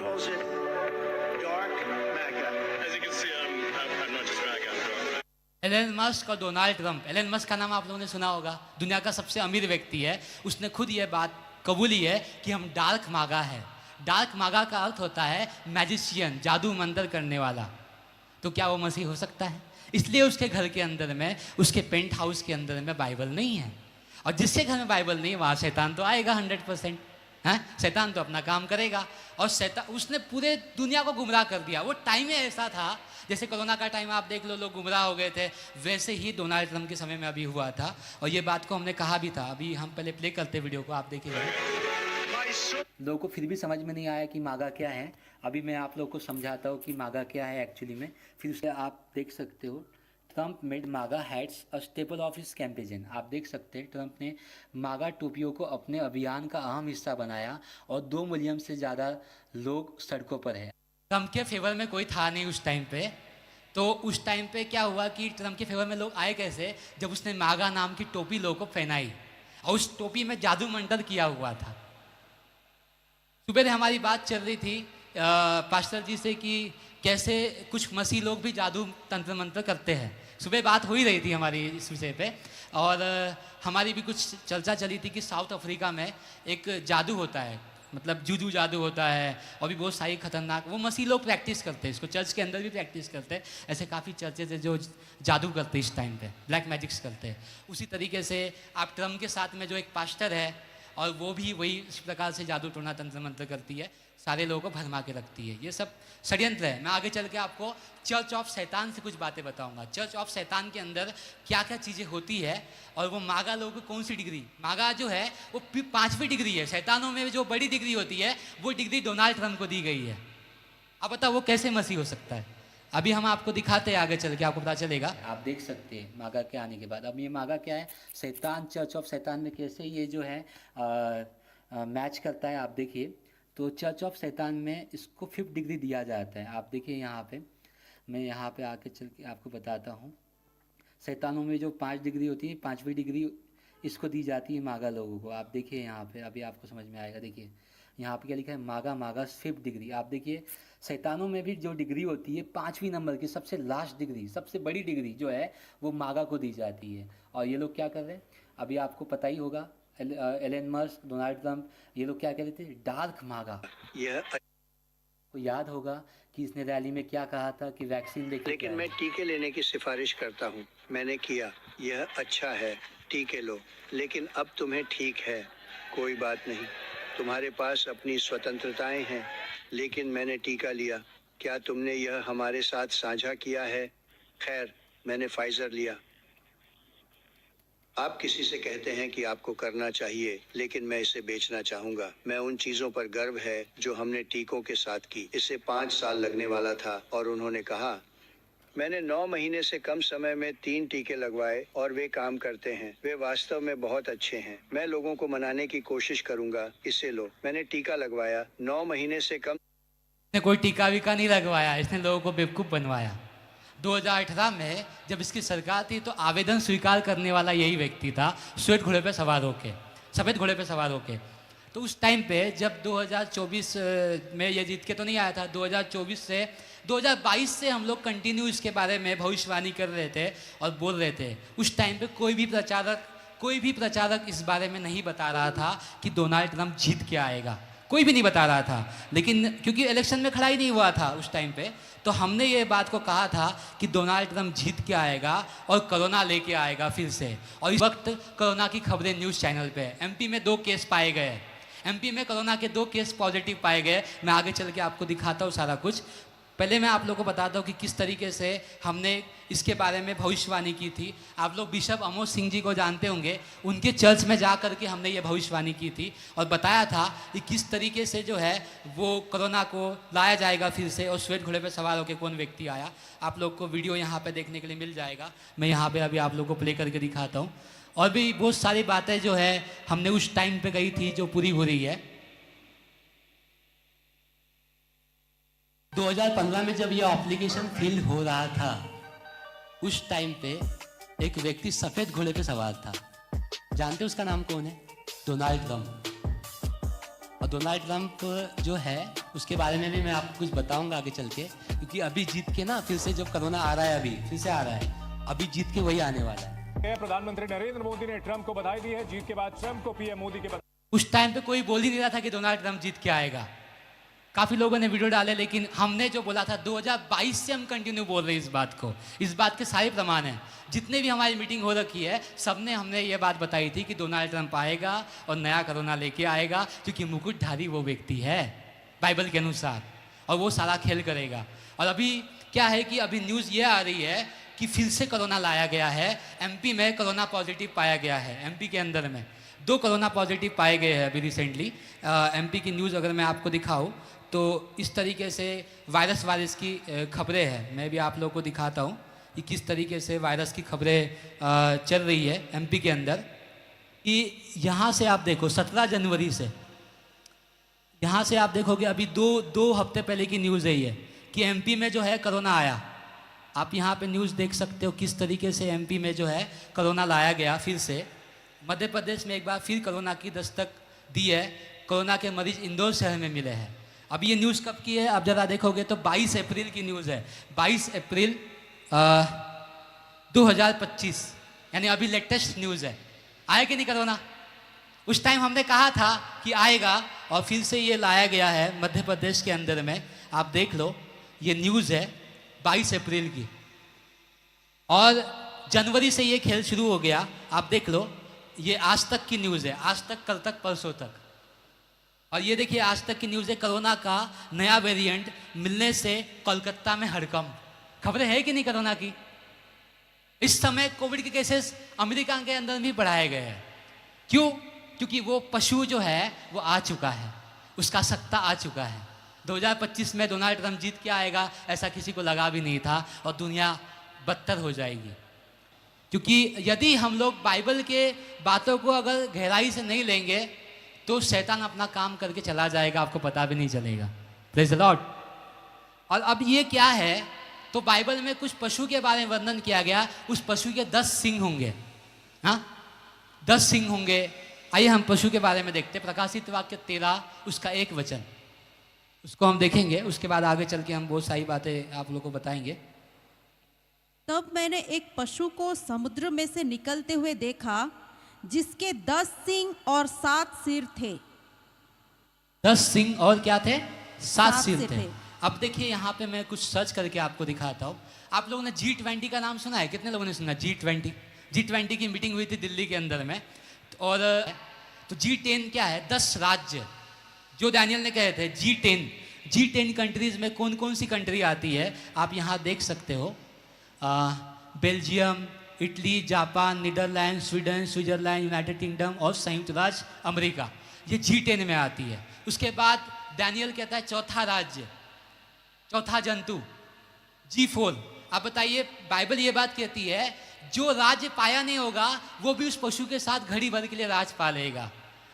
एलन मस्क और डोनाल्ड ट्रंप। एलन मस्क का नाम आप लोगों ने सुना होगा, दुनिया का सबसे अमीर व्यक्ति है। उसने खुद ये बात कबूली है कि हम डार्क मागा है। डार्क मागा का अर्थ होता है मैजिशियन, जादू मंतर करने वाला। तो क्या वो मसीह हो सकता है? इसलिए उसके घर के अंदर में, उसके पेंट हाउस के अंदर में बाइबल नहीं है। और जिसके घर में बाइबल नहीं है, वहाँ शैतान तो आएगा 100%। हैं, शैतान तो अपना काम करेगा। और शैतान, उसने पूरे दुनिया को गुमराह कर दिया। वो टाइम में ऐसा था, जैसे कोरोना का टाइम आप देख लो, लोग गुमराह हो गए थे, वैसे ही डोनाल्ड ट्रंप के समय में अभी हुआ था। और ये बात को हमने कहा भी था। अभी हम पहले प्ले करते वीडियो को, आप देखिए। लोगों को फिर भी समझ में नहीं आया कि मागा क्या है। अभी मैं आप लोगों को समझाता हूँ कि मागा क्या है एक्चुअली में। फिर उसे आप देख सकते हो, ट्रंप मेड मागा hats a staple of his campaign. आप देख सकते हैं ट्रंप ने मागा टोपियों को अपने अभियान का अहम हिस्सा बनाया और 2 मिलियन से ज़्यादा लोग सड़कों पर है। ट्रंप के फेवर में कोई था नहीं उस टाइम पे। तो उस टाइम पे क्या हुआ कि ट्रंप के फेवर में लोग आए कैसे? जब उसने मागा नाम की टोपी लोगों को पहनाई और उस टोपी में जादू मंत्र किया हुआ था। सुबह हमारी बात चल रही थी पास्टर जी से कि कैसे कुछ मसीह लोग भी जादू तंत्र मंत्र करते हैं। सुबह बात हो ही रही थी हमारी इस विषय पे। और हमारी भी कुछ चर्चा चली थी कि साउथ अफ्रीका में एक जादू होता है, मतलब जूजू जादू होता है, और भी बहुत सारी खतरनाक, वो मसीह लोग प्रैक्टिस करते हैं इसको, चर्च के अंदर भी प्रैक्टिस करते हैं। ऐसे काफ़ी चर्चेज है जो जादू करते हैं इस टाइम पे, ब्लैक मैजिक्स करते हैं। उसी तरीके से आप ट्रम्प के साथ में जो एक पास्टर है, और वो भी वही इस प्रकार से जादू टोना तंत्र मंत्र करती है, सारे लोगों को भरमा के रखती है। ये सब षड्यंत्र है। मैं आगे चल के आपको चर्च ऑफ शैतान से कुछ बातें बताऊंगा। चर्च ऑफ शैतान के अंदर क्या क्या चीज़ें होती है, और वो मागा लोगों को कौन सी डिग्री, मागा जो है वो 5वीं डिग्री है। शैतानों में जो बड़ी डिग्री होती है, वो डिग्री डोनाल्ड ट्रंप को दी गई है। अब बताओ वो कैसे मसीह हो सकता है? अभी हम आपको दिखाते हैं, आगे चल के आपको पता चलेगा। आप देख सकते हैं मागा के आने के बाद। अब ये मागा क्या है, शैतान, चर्च ऑफ शैतान में कैसे ये जो है मैच करता है। आप देखिए, तो चर्च ऑफ शैतान में इसको 5th डिग्री दिया जाता है। आप देखिए यहाँ पे, मैं यहाँ पे आके चल के आपको बताता हूँ। शैतानों में जो 5 डिग्री होती है, 5वीं डिग्री इसको दी जाती है मागा लोगों को। आप देखिए यहाँ पे, अभी आपको समझ में आएगा। देखिए यहाँ पे क्या लिखा है, मागा मागा 5th डिग्री। आप देखिए शैतानों में भी जो डिग्री होती है 5वीं नंबर की, सबसे लास्ट डिग्री, सबसे बड़ी डिग्री जो है वो मागा को दी जाती है। और ये लोग क्या कर रहे हैं, अभी आपको पता ही होगा, एलन मस्क, डोनाल्ड ट्रंप, ये लोग क्या कह रहे थे, डार्क मागा। यह को याद होगा कि इसने रैली में क्या कहा था कि वैक्सीन लेके लेकिन मैं टीके लेने की सिफारिश करता हूँ। मैंने किया, यह अच्छा है, टीके लो। लेकिन अब तुम्हें ठीक है, कोई बात नहीं, तुम्हारे पास अपनी स्वतंत्रताएं हैं। लेकिन मैंने टीका लिया। क्या तुमने यह हमारे साथ साझा किया है? खैर, मैंने फाइजर लिया। आप किसी से कहते हैं कि आपको करना चाहिए, लेकिन मैं इसे बेचना चाहूंगा। मैं उन चीजों पर गर्व है जो हमने टीकों के साथ की। इसे 5 साल लगने वाला था और उन्होंने कहा, मैंने 9 महीने से कम समय में 3 टीके लगवाए और वे काम करते हैं। वे वास्तव में बहुत अच्छे हैं। मैं लोगों को मनाने की कोशिश करूंगा, इसे लो। मैंने टीका लगवाया, 9 महीने से कम। इसने कोई टीका वीका नहीं लगवाया, इसने लोगों को बेवकूफ़ बनवाया। 2018 में जब इसकी सरकार थी तो आवेदन स्वीकार करने वाला यही व्यक्ति था, श्वेत घोड़े पे सवार होके, सफ़ेद घोड़े पे सवार होके। तो उस टाइम पे जब 2024 में ये जीत के तो नहीं आया था, 2024 से 2022 से हम लोग कंटिन्यू इसके बारे में भविष्यवाणी कर रहे थे और बोल रहे थे। उस टाइम पे कोई भी प्रचारक इस बारे में नहीं बता रहा था कि डोनाल्ड ट्रंप जीत के आएगा, कोई भी नहीं बता रहा था। लेकिन क्योंकि इलेक्शन में खड़ा ही नहीं हुआ था उस टाइम पे, तो हमने ये बात को कहा था कि डोनाल्ड ट्रंप जीत के आएगा और कोरोना लेके आएगा फिर से। और इस वक्त कोरोना की खबरें न्यूज़ चैनल पे, एमपी में 2 केस पाए गए, एमपी में कोरोना के 2 केस पॉजिटिव पाए गए। मैं आगे चल के आपको दिखाता हूँ सारा कुछ। पहले मैं आप लोगों को बताता हूँ कि किस तरीके से हमने इसके बारे में भविष्यवाणी की थी। आप लोग बिशप अमोस सिंह जी को जानते होंगे, उनके चर्च में जा कर के हमने ये भविष्यवाणी की थी और बताया था कि किस तरीके से जो है वो कोरोना को लाया जाएगा फिर से, और श्वेत घोड़े पे सवार होकर कौन व्यक्ति आया। आप लोग को वीडियो यहाँ पे देखने के लिए मिल जाएगा। मैं यहाँ पे अभी आप लोग को प्ले करके दिखाता हूँ। और भी बहुत सारी बातें जो है हमने उस टाइम पे कही थी जो पूरी हो रही है। 2015 में जब यह एप्लीकेशन फिल हो रहा था, उस टाइम पे एक व्यक्ति सफ़ेद घोड़े पे सवार था। जानते हैं उसका नाम कौन है? Donald Trump. और डोनाल्ड ट्रंप जो है उसके बारे में भी मैं आपको कुछ बताऊंगा आगे चल के, क्योंकि अभी जीत के ना फिर से जब कोरोना आ रहा है, अभी फिर से आ रहा है, अभी जीत के वही आने वाला है। प्रधानमंत्री नरेंद्र मोदी ने ट्रंप को बधाई दी है। जीत के बाद ट्रंप को पीएम मोदी के उस टाइम पे कोई बोल ही नहीं रहा था कि डोनाल्ड ट्रंप जीत के आएगा। काफ़ी लोगों ने वीडियो डाले, लेकिन हमने जो बोला था 2022 से हम कंटिन्यू बोल रहे हैं इस बात को। इस बात के सारे प्रमाण हैं, जितने भी हमारी मीटिंग हो रखी है सबने हमने ये बात बताई थी कि डोनाल्ड ट्रंप आएगा और नया कोरोना लेके आएगा, क्योंकि मुकुटधारी वो व्यक्ति है बाइबल के अनुसार, और वो सारा खेल करेगा। और अभी क्या है कि अभी न्यूज़ ये आ रही है कि फिर से कोरोना लाया गया है। एमपी में कोरोना पॉजिटिव पाया गया है। एमपी के अंदर में 2 कोरोना पॉजिटिव पाए गए हैं अभी रिसेंटली। एमपी की न्यूज़ अगर मैं आपको दिखाऊँ तो इस तरीके से वायरस की खबरें हैं। मैं भी आप लोगों को दिखाता हूँ कि किस तरीके से वायरस की खबरें चल रही है एमपी के अंदर। कि यहाँ से आप देखो 17 जनवरी से, यहाँ से आप देखोगे अभी दो हफ्ते पहले की न्यूज़ है ये, कि एमपी में जो है कोरोना आया। आप यहाँ पे न्यूज़ देख सकते हो किस तरीके से एमपी में जो है कोरोना लाया गया फिर से। मध्य प्रदेश में एक बार फिर कोरोना की दस्तक दी है। कोरोना के मरीज इंदौर शहर में मिले हैं। अब ये न्यूज़ कब की है, आप ज़रा देखोगे तो 22 अप्रैल की न्यूज़ है। 22 अप्रैल 2025, यानी अभी लेटेस्ट न्यूज़ है। आया कि नहीं कोरोना? उस टाइम हमने कहा था कि आएगा और फिर से ये लाया गया है मध्य प्रदेश के अंदर में। आप देख लो, ये न्यूज़ है 22 अप्रैल की, और जनवरी से ये खेल शुरू हो गया। आप देख लो, ये आज तक की न्यूज़ है, आज तक, कल तक, परसों तक। और ये देखिए आज तक की न्यूज़ है, कोरोना का नया वेरिएंट मिलने से कोलकाता में हड़कंप। खबरें है कि नहीं कोरोना की? इस समय कोविड के केसेस अमेरिका के अंदर भी बढ़ाए गए हैं। क्यों? क्योंकि वो पशु जो है वो आ चुका है, उसका सत्ता आ चुका है। 2025 में डोनाल्ड ट्रंप जीत के आएगा ऐसा किसी को लगा भी नहीं था, और दुनिया बदतर हो जाएगी। क्योंकि यदि हम लोग बाइबल के बातों को अगर गहराई से नहीं लेंगे तो शैतान अपना काम करके चला जाएगा, आपको पता भी नहीं चलेगा। Praise the Lord. और अब ये क्या है, तो बाइबल में कुछ पशु के बारे में वर्णन किया गया। उस पशु के 10 सिंग होंगे। हाँ, 10 सिंह होंगे। आइए हम पशु के बारे में देखते हैं। प्रकाशित वाक्य 13 उसका 1 वचन, उसको हम देखेंगे। उसके बाद आगे चल के हम बहुत सारी बातें आप लोगों को बताएंगे। तब मैंने एक पशु को समुद्र में से निकलते हुए देखा, जिसके 10 सिंग और 7 सिर थे। 10 सिंह और क्या थे? 7 सिर सिर थे। थे। अब देखिए यहाँ पे मैं कुछ सर्च करके आपको दिखाता हूँ। आप लोगों ने G20 का नाम सुना है? कितने लोगों ने सुना? G20 की मीटिंग हुई थी दिल्ली के अंदर में। और तो G10 क्या है? 10 राज्य जो डैनियल ने कहे थे। G10 कंट्रीज में कौन कौन सी कंट्री आती है आप यहाँ देख सकते हो। Belgium, Italy, Japan, Netherlands, Sweden, Switzerland, United Kingdom और संयुक्त राज्य अमेरिका, ये G10 में आती है। उसके बाद डैनियल कहता है चौथा राज्य, चौथा जंतु G4। अब बताइए, बाइबल ये बात कहती है जो राज्य पाया नहीं होगा वो भी उस पशु के साथ घड़ी भर के लिए राज पालेगा।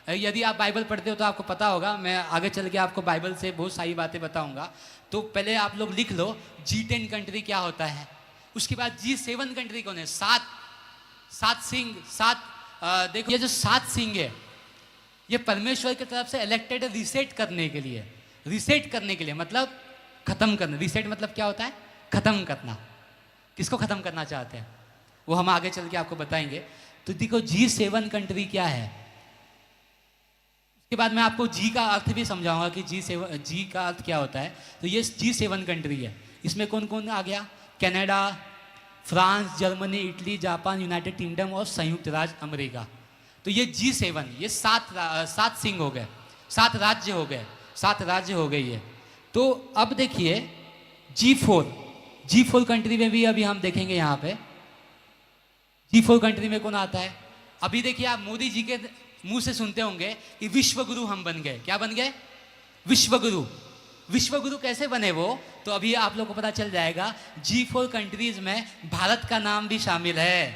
यदि आप बाइबल पढ़ते हो तो आपको पता होगा। मैं आगे चल के आपको बाइबल से बहुत सारी बातें बताऊंगा। तो पहले आप लोग लिख लो G10 कंट्री क्या होता है। उसके बाद G7 कंट्री कौन है? 7 सिंह, 7 देखो ये जो 7 सिंह है ये परमेश्वर की तरफ से इलेक्टेड है रिसेट करने के लिए। रिसेट करने के लिए मतलब खत्म करना। रिसेट मतलब क्या होता है? खत्म करना। किसको खत्म करना चाहते हैं वो हम आगे चल के आपको बताएंगे। तो देखो G7 कंट्री क्या है। उसके बाद मैं आपको G का अर्थ भी समझाऊंगा कि G का अर्थ क्या होता है। तो ये G7 कंट्री है। इसमें कौन कौन आ गया? Canada, France, Germany, Italy, Japan, United Kingdom और संयुक्त राज्य अमेरिका। तो ये G7, ये 7 सिंह हो गए, 7 राज्य हो गए, 7 राज्य हो गई है। तो अब देखिए G4 कंट्री में भी अभी हम देखेंगे। यहाँ पे G4 कंट्री में कौन आता है? अभी देखिए आप मोदी जी के मुंह से सुनते होंगे कि विश्व गुरु हम बन गए। क्या बन गए? विश्व गुरु। विश्व गुरु कैसे बने वो? तो अभी आप लोगों को पता चल जाएगा। G4 कंट्रीज में भारत का नाम भी शामिल है।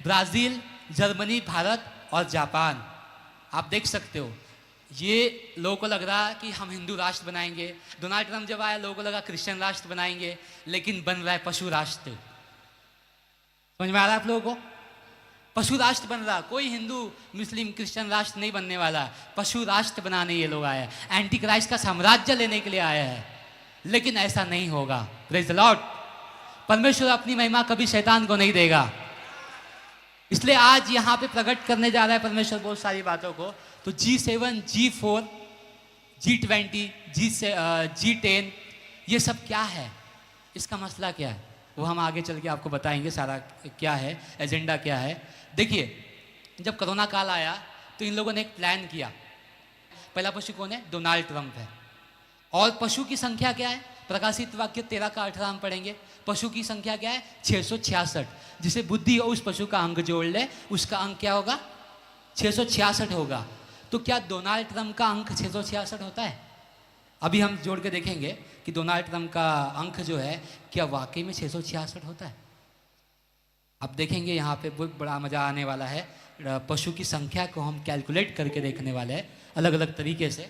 ब्राजील, जर्मनी, भारत और जापान। आप देख सकते हो। ये लोगों को लग रहा है कि हम हिंदू राष्ट्र बनाएंगे। डोनाल्ड ट्रंप जब आया लोगों को लगा क्रिश्चियन राष्ट्र बनाएंगे, लेकिन बन रहा है पशु राष्ट्र। समझ में आ रहा है आप लोगों को? पशु राष्ट्र बन रहा। कोई हिंदू, मुस्लिम, क्रिश्चियन राष्ट्र नहीं बनने वाला। पशु राष्ट्र बनाने ये लोग आए हैं। एंटी क्राइस्ट का साम्राज्य लेने के लिए आया है। लेकिन ऐसा नहीं होगा। Praise the Lord. परमेश्वर अपनी महिमा कभी शैतान को नहीं देगा। इसलिए आज यहाँ पे प्रकट करने जा रहा है परमेश्वर बहुत सारी बातों को। तो G7, G4, G20, G10 ये सब क्या है? इसका मसला क्या है वो हम आगे चल के आपको बताएंगे। सारा क्या है, एजेंडा क्या है। देखिए जब कोरोना काल आया तो इन लोगों ने एक प्लान किया। पहला पशु कौन है? डोनाल्ड ट्रंप है। और पशु की संख्या क्या है? प्रकाशित वाक्य 13 का 18 हम पढ़ेंगे। पशु की संख्या क्या है? 666। जिसे बुद्धि हो उस पशु का अंक जोड़ ले, उसका अंक क्या होगा? 666 होगा। तो क्या डोनाल्ड ट्रंप का अंक 666 होता है? अभी हम जोड़ के देखेंगे कि डोनाल्ड ट्रंप का अंक जो है क्या वाकई में 666 होता है। अब देखेंगे यहाँ पे बहुत बड़ा मजा आने वाला है। पशु की संख्या को हम कैलकुलेट करके देखने वाले हैं अलग अलग तरीके से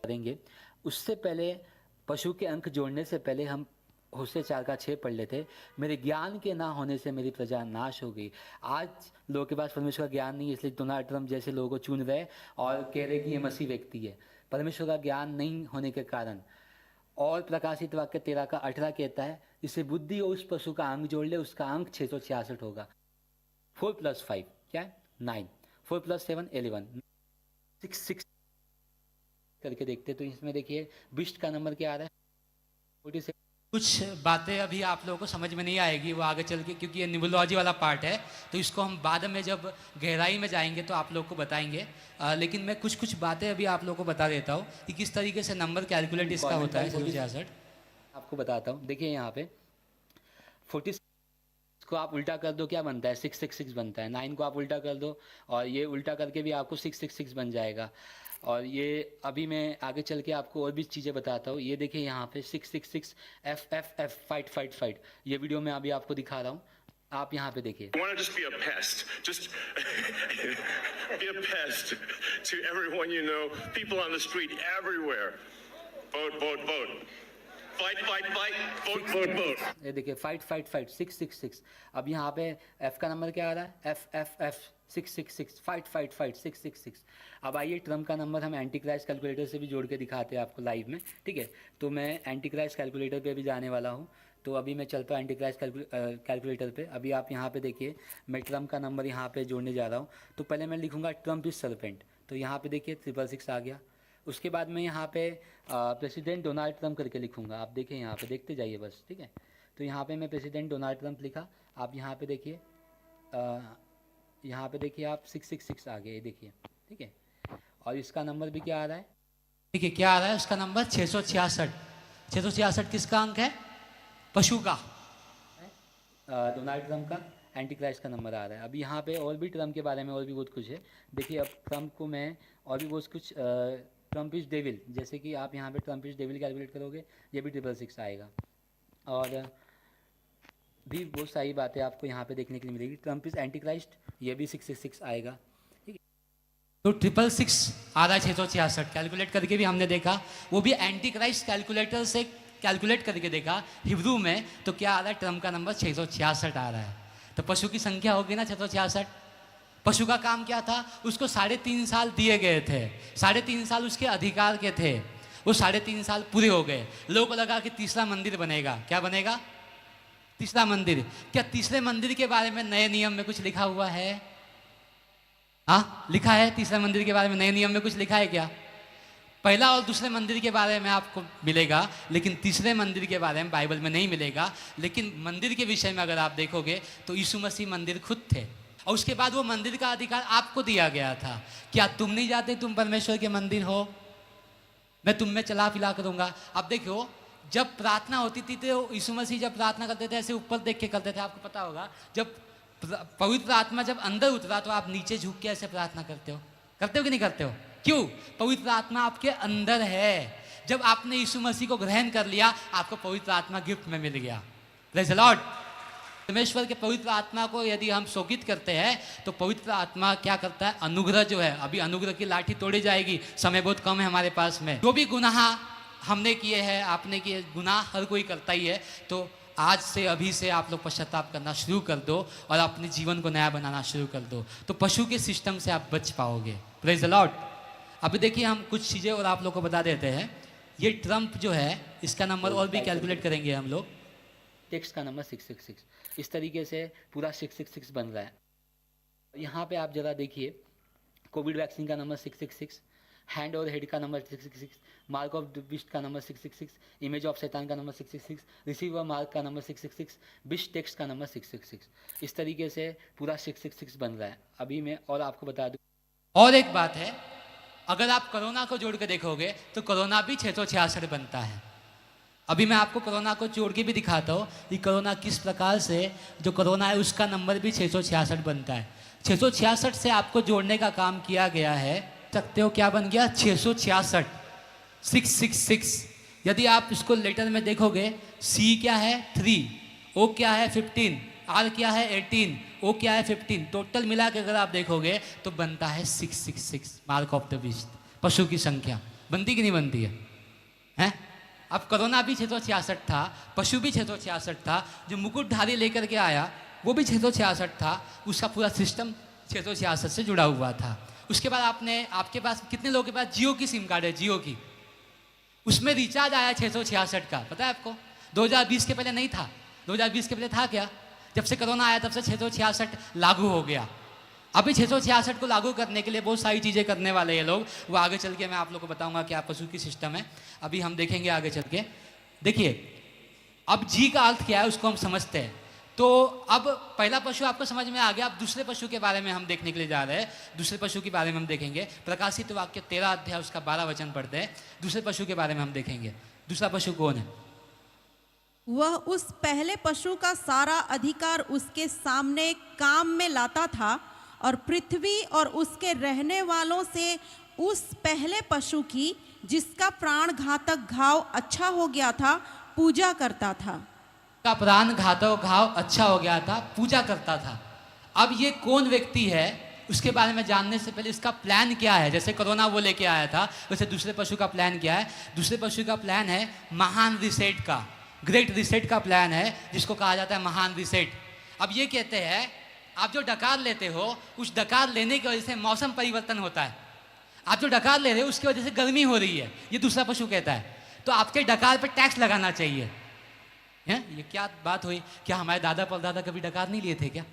करेंगे। उससे पहले पशु के अंक जोड़ने से पहले हम होशे 4 का 6 पढ़ लेते। मेरे ज्ञान के ना होने से मेरी प्रजा नाश हो गई। आज लोगों के पास परमेश्वर का ज्ञान नहीं है, इसलिए डोनाल्ड ट्रंप जैसे लोगों को चुन रहे और कह रहे कि ये मसीह व्यक्ति है। परमेश्वर का ज्ञान नहीं होने के कारण। और प्रकाशित वाक्य 13 का 18 कहता है जिससे बुद्धि हो उस पशु का अंक जोड़ ले, उसका अंक 666 होगा। 4 + 5 क्या है? 9। 4 + 7 11। 6 करके देखते तो इसमें देखिए बिस्ट का नंबर क्या आ रहा है? 47। कुछ बातें अभी आप लोगों को समझ में नहीं आएगी वो आगे चल के, क्योंकि ये न्यूमरोलॉजी वाला पार्ट है। तो इसको हम बाद में जब गहराई में जाएंगे तो आप लोग को बताएंगे। लेकिन मैं कुछ बातें अभी आप लोग को बता देता हूँ कि किस तरीके से नंबर कैलकुलेट इसका होता है। 666 आपको बताता हूँ। देखिए यहाँ पे 46 को आप उल्टा कर दो, क्या बनता है? 666 बनता है। 9 को आप उल्टा कर दो और ये उल्टा करके भी आपको 666 बन जाएगा। और ये अभी मैं आगे चल के आपको और भी चीज़ें बताता हूँ। ये देखिए यहाँ पे 666 F फाइट फाइट फाइट। ये वीडियो मैं अभी आपको दिखा रहा हूँ। आप यहाँ पे देखिए। You want to just be a pest. Just be a pest to everyone you know, people on the street, everywhere. Vote, vote, vote. Fight, fight, fight. Vote, vote, vote. ये देखिए फाइट फाइट फाइट 666। अब यहाँ पे F का number क्या आ रहा है? F F F 666। Fight fight fight 666। अब आइए ट्रम्प का नंबर हम एंटी क्राइस्ट कैलकुलेटर से भी जोड़ के दिखाते हैं आपको लाइव में, ठीक है? तो मैं एंटी क्राइस्ट कैलकुलेटर पे भी जाने वाला हूँ, तो अभी मैं चलता हूँ एंटी क्राइस्ट कैलकुलेटर पे। अभी आप यहाँ पे देखिए मैं ट्रम्प का नंबर यहाँ पे जोड़ने जा रहा हूँ। तो पहले मैं लिखूँगा ट्रम्प इज सर्पेंट, तो यहाँ पे देखिए 666 आ गया। उसके बाद मैं यहाँ पे प्रेसिडेंट डोनाल्ड ट्रम्प करके लिखूँगा। आप देखिए यहाँ पे देखते जाइए बस, ठीक है? तो यहाँ पे मैं प्रेसिडेंट डोनाल्ड ट्रम्प लिखा। आप यहाँ पे देखिए आप 666 आ गए, देखिए, ठीक है? और इसका नंबर भी क्या आ रहा है? देखिए क्या आ रहा है उसका नंबर 666। 666 किसका अंक है? पशु का। डोनाल्ड ट्रम्प का एंटी क्राइस्ट का नंबर आ रहा है। अब यहाँ पे और भी ट्रम्प के बारे में और भी बहुत कुछ है। देखिए अब ट्रम्प को मैं और भी बहुत कुछ ट्रम्प इज डेविल, जैसे कि आप यहाँ पे ट्रम्प इज डेविल कैलकुलेट करोगे, ये भी 666 आएगा। और भी बहुत सारी बातें आपको यहाँ पे देखने के लिए मिलेगी। ट्रम्प इज एंटी क्राइस्ट, ये भी 666 आएगा, ठीक है? तो 666 आ रहा है 666 कैलकुलेट करके भी हमने देखा, वो भी एंटी क्राइस्ट कैलकुलेटर से कैलकुलेट करके देखा हिब्रू में, तो क्या आ रहा है? ट्रम्प का नंबर 666 आ रहा है। तो पशु की संख्या होगी ना 666। पशु का काम क्या था? उसको 3.5 साल दिए गए थे, 3.5 साल उसके अधिकार के थे, वो 3.5 साल पूरे हो गए। लोगों को लगा कि तीसरा मंदिर बनेगा। क्या बनेगा? तीसरा मंदिर। क्या तीसरे मंदिर के बारे में नए नियम में कुछ लिखा हुआ है? हाँ, लिखा है तीसरे मंदिर के बारे में नए नियम में कुछ लिखा है क्या? पहला और दूसरे मंदिर के बारे में आपको मिलेगा, लेकिन तीसरे मंदिर के बारे में बाइबल में नहीं मिलेगा। लेकिन मंदिर के विषय में अगर आप देखोगे तो यीशु मसीह मंदिर खुद थे, और उसके बाद वो मंदिर का अधिकार आपको दिया गया था। क्या तुम नहीं जाते तुम परमेश्वर के मंदिर हो? मैं तुम में चला फिला करूंगा। अब देखो जब प्रार्थना होती थी तो यीशु मसीह जब प्रार्थना करते थे ऐसे ऊपर देख के करते थे, आपको पता होगा। जब पवित्र आत्मा जब अंदर उतरा तो आप नीचे झुक के ऐसे प्रार्थना करते हो कि नहीं करते हो? क्यों? पवित्र आत्मा आपके अंदर है। जब आपने यीशु मसीह को ग्रहण कर लिया, आपको पवित्र आत्मा गिफ्ट में मिल गया। Praise the Lord. परमेश्वर के पवित्र आत्मा को यदि हम शोकित करते हैं तो पवित्र आत्मा क्या करता है? अनुग्रह जो है, अभी अनुग्रह की लाठी तोड़ी जाएगी, समय बहुत कम है हमारे पास में। जो भी गुनाह हमने किए हैं, आपने किए, गुनाह हर कोई करता ही है, तो आज से अभी से आप लोग पश्चाताप करना शुरू कर दो और अपने जीवन को नया बनाना शुरू कर दो, तो पशु के सिस्टम से आप बच पाओगे। Praise the Lord. अभी देखिए हम कुछ चीज़ें और आप लोग को बता देते हैं। ये ट्रम्प जो है इसका नंबर और भी कैलकुलेट करेंगे हम लोग। टेक्स्ट का नंबर 666, इस तरीके से पूरा 666 बन रहा है। यहाँ पे आप जरा देखिए, कोविड वैक्सीन का नंबर 666, हैंड और हेड का number 666, mark of the beast का नंबर 666, इमेज ऑफ शैतान का नंबर 666, रिसीवर मार्क का नंबर 666, बिस्ट टेक्स्ट का नंबर 666। इस तरीके से पूरा 666 बन रहा है। अभी मैं और आपको बता दूँ, और एक बात है, अगर आप कोरोना को जोड़ के देखोगे तो कोरोना भी 666 बनता है। अभी मैं आपको कोरोना को जोड़ के भी दिखाता हूँ कि कोरोना किस प्रकार से, जो कोरोना है उसका नंबर भी 666 बनता है। 666 से आपको जोड़ने का काम किया गया है। सकते हो क्या बन गया? 666, 666। यदि आप इसको लेटर में देखोगे, सी क्या है 3, ओ क्या है 15, आर क्या है 18, ओ क्या है 15, टोटल मिला के अगर आप देखोगे तो बनता है 666, मार्क ऑफ द बीस्ट। पशु की संख्या बनती कि नहीं बनती है? हैं? अब कोरोना भी 666 था, पशु भी 666 था, जो मुकुटधारी लेकर के आया वो भी 666 था, उसका पूरा सिस्टम 666 से जुड़ा हुआ था। उसके बाद आपके पास कितने लोगों के पास जियो की सिम कार्ड है? जियो की, उसमें रिचार्ज आया 666 का, पता है आपको? 2020 के पहले नहीं था। 2020 के पहले था क्या? जब से कोरोना आया तब से 666 लागू हो गया। अभी 666 को लागू करने के लिए बहुत सारी चीज़ें करने वाले हैं लोग, वो आगे चल के मैं आप लोग को बताऊंगा क्या पशु की सिस्टम है, अभी हम देखेंगे आगे चल के। देखिए अब जी का अर्थ क्या है उसको हम समझते हैं। तो अब पहला पशु आपको समझ में आ गया। अब दूसरे पशु के बारे में हम देखने के लिए जा रहे हैं। दूसरे पशु के बारे में हम देखेंगे, प्रकाशित वाक्य 13 अध्याय उसका 12 वचन पढ़ते हैं। दूसरे पशु के बारे में हम देखेंगे। दूसरा पशु कौन है? वह उस पहले पशु का सारा अधिकार उसके सामने काम में लाता था और पृथ्वी और उसके रहने वालों से उस पहले पशु की, जिसका प्राण घातक घाव अच्छा हो गया था, पूजा करता था। का प्राण घातक घाव अच्छा हो गया था, पूजा करता था। अब ये कौन व्यक्ति है उसके बारे में जानने से पहले इसका प्लान क्या है। जैसे कोरोना वो लेके आया था, वैसे दूसरे पशु का प्लान क्या है? दूसरे पशु का प्लान है महान रिसेट का, ग्रेट रिसेट का प्लान है, जिसको कहा जाता है महान रिसेट। अब ये कहते हैं आप जो डकार लेते हो, उस डकार लेने की वजह से मौसम परिवर्तन होता है। आप जो डकार ले रहे हो उसकी वजह से गर्मी हो रही है, ये दूसरा पशु कहता है। तो आपके डकार पर टैक्स लगाना चाहिए। ये क्या बात हुई? क्या हमारे दादा परदादा कभी डकार नहीं लिए थे क्या?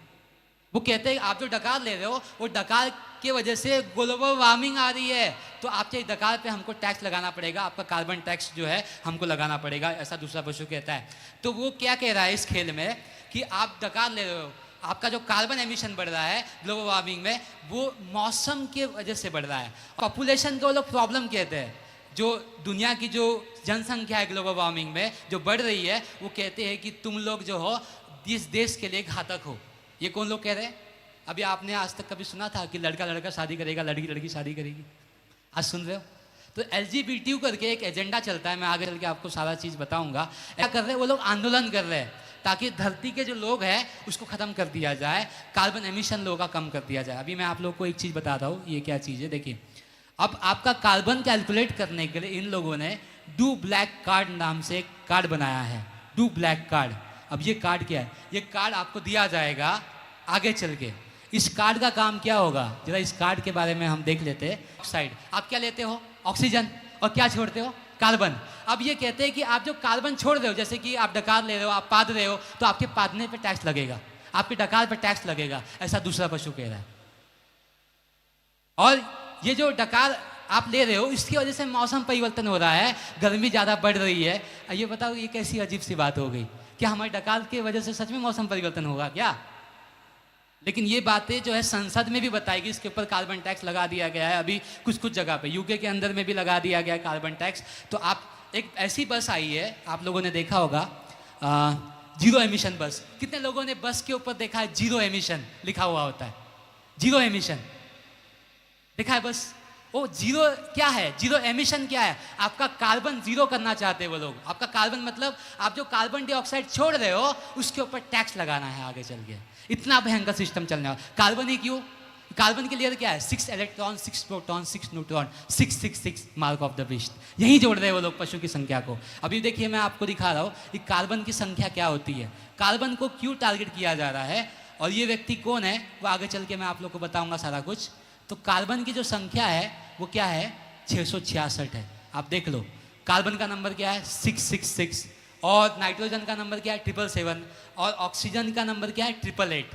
वो कहते हैं आप जो डकार ले रहे हो वो डकार की वजह से ग्लोबल वार्मिंग आ रही है, तो आपके डकार पे हमको टैक्स लगाना पड़ेगा, आपका कार्बन टैक्स जो है हमको लगाना पड़ेगा, ऐसा दूसरा पशु कहता है। तो वो क्या कह रहा है इस खेल में कि आप डकार ले रहे हो, आपका जो कार्बन एमिशन बढ़ रहा है ग्लोबल वार्मिंग में, वो मौसम की वजह से बढ़ रहा है। पॉपुलेशन को लोग प्रॉब्लम कहते हैं। जो दुनिया की जो जनसंख्या है ग्लोबल वार्मिंग में जो बढ़ रही है, वो कहते हैं कि तुम लोग जो हो इस देश के लिए घातक हो। ये कौन लोग कह रहे हैं? अभी आपने आज तक कभी सुना था कि लड़का लड़का शादी करेगा, लड़की लड़की शादी करेगी? आज सुन रहे हो? तो LGBT करके एक एजेंडा चलता है, मैं आगे चल के आपको सारा चीज़ बताऊंगा। क्या कर रहे हैं वो लोग? आंदोलन कर रहे हैं ताकि धरती के जो लोग हैं उसको ख़त्म कर दिया जाए, कार्बन एमिशन लोगों का कम कर दिया जाए। अभी मैं आप लोग को एक चीज़ बताता हूँ, ये क्या चीज़ है देखिए। अब आपका कार्बन कैलकुलेट करने के लिए इन लोगों ने डू ब्लैक कार्ड नाम से एक कार्ड बनाया है, डू ब्लैक कार्ड। अब ये कार्ड क्या है? ये कार्ड आपको दिया जाएगा आगे चल के। इस कार्ड का काम क्या होगा, जरा इस कार्ड के बारे में हम देख लेते हैं। ऑक्साइड, आप क्या लेते हो? ऑक्सीजन। और क्या छोड़ते हो? कार्बन। अब ये कहते हैं कि आप जो कार्बन छोड़ रहे हो, जैसे कि आप डकार ले रहे हो, आप पाद रहे हो, तो आपके पादने पे टैक्स लगेगा, आपके डकार पे टैक्स लगेगा, ऐसा दूसरा पशु कह रहा है। और ये जो डकार आप ले रहे हो इसकी वजह से मौसम परिवर्तन हो रहा है, गर्मी ज़्यादा बढ़ रही है। ये बताओ ये कैसी अजीब सी बात हो गई? क्या हमारे डकार की वजह से सच में मौसम परिवर्तन होगा क्या? लेकिन ये बातें जो है संसद में भी बताएगी, इसके ऊपर कार्बन टैक्स लगा दिया गया है। अभी कुछ कुछ जगह पे यूके के अंदर में भी लगा दिया गया है कार्बन टैक्स। तो आप एक ऐसी बस आई है, आप लोगों ने देखा होगा, जीरो एमिशन बस। कितने लोगों ने बस के ऊपर देखा है जीरो एमिशन लिखा हुआ होता है? जीरो एमिशन देखा है बस? वो जीरो क्या है? जीरो एमिशन क्या है? आपका कार्बन जीरो करना चाहते हैं वो लोग। आपका कार्बन मतलब आप जो कार्बन डाइऑक्साइड छोड़ रहे हो उसके ऊपर टैक्स लगाना है आगे चल के। इतना भयंकर सिस्टम चलने वाला। कार्बन ही क्यों? कार्बन के लिए क्या है? 6 electron, 6 proton, 6 neutron, 666 mark of the beast. यही जोड़ रहे हैं वो लोग पशु की संख्या को। अभी देखिए मैं आपको दिखा रहा हूँ कि कार्बन की संख्या क्या होती है, कार्बन को क्यों टारगेट किया जा रहा है, और ये व्यक्ति कौन है वो आगे चल के मैं आप लोग को बताऊंगा सारा कुछ। तो कार्बन की जो संख्या है वो क्या है? 666 है। आप देख लो, कार्बन का नंबर क्या है? 666, और नाइट्रोजन का नंबर क्या है? 777, और ऑक्सीजन का नंबर क्या है? 888।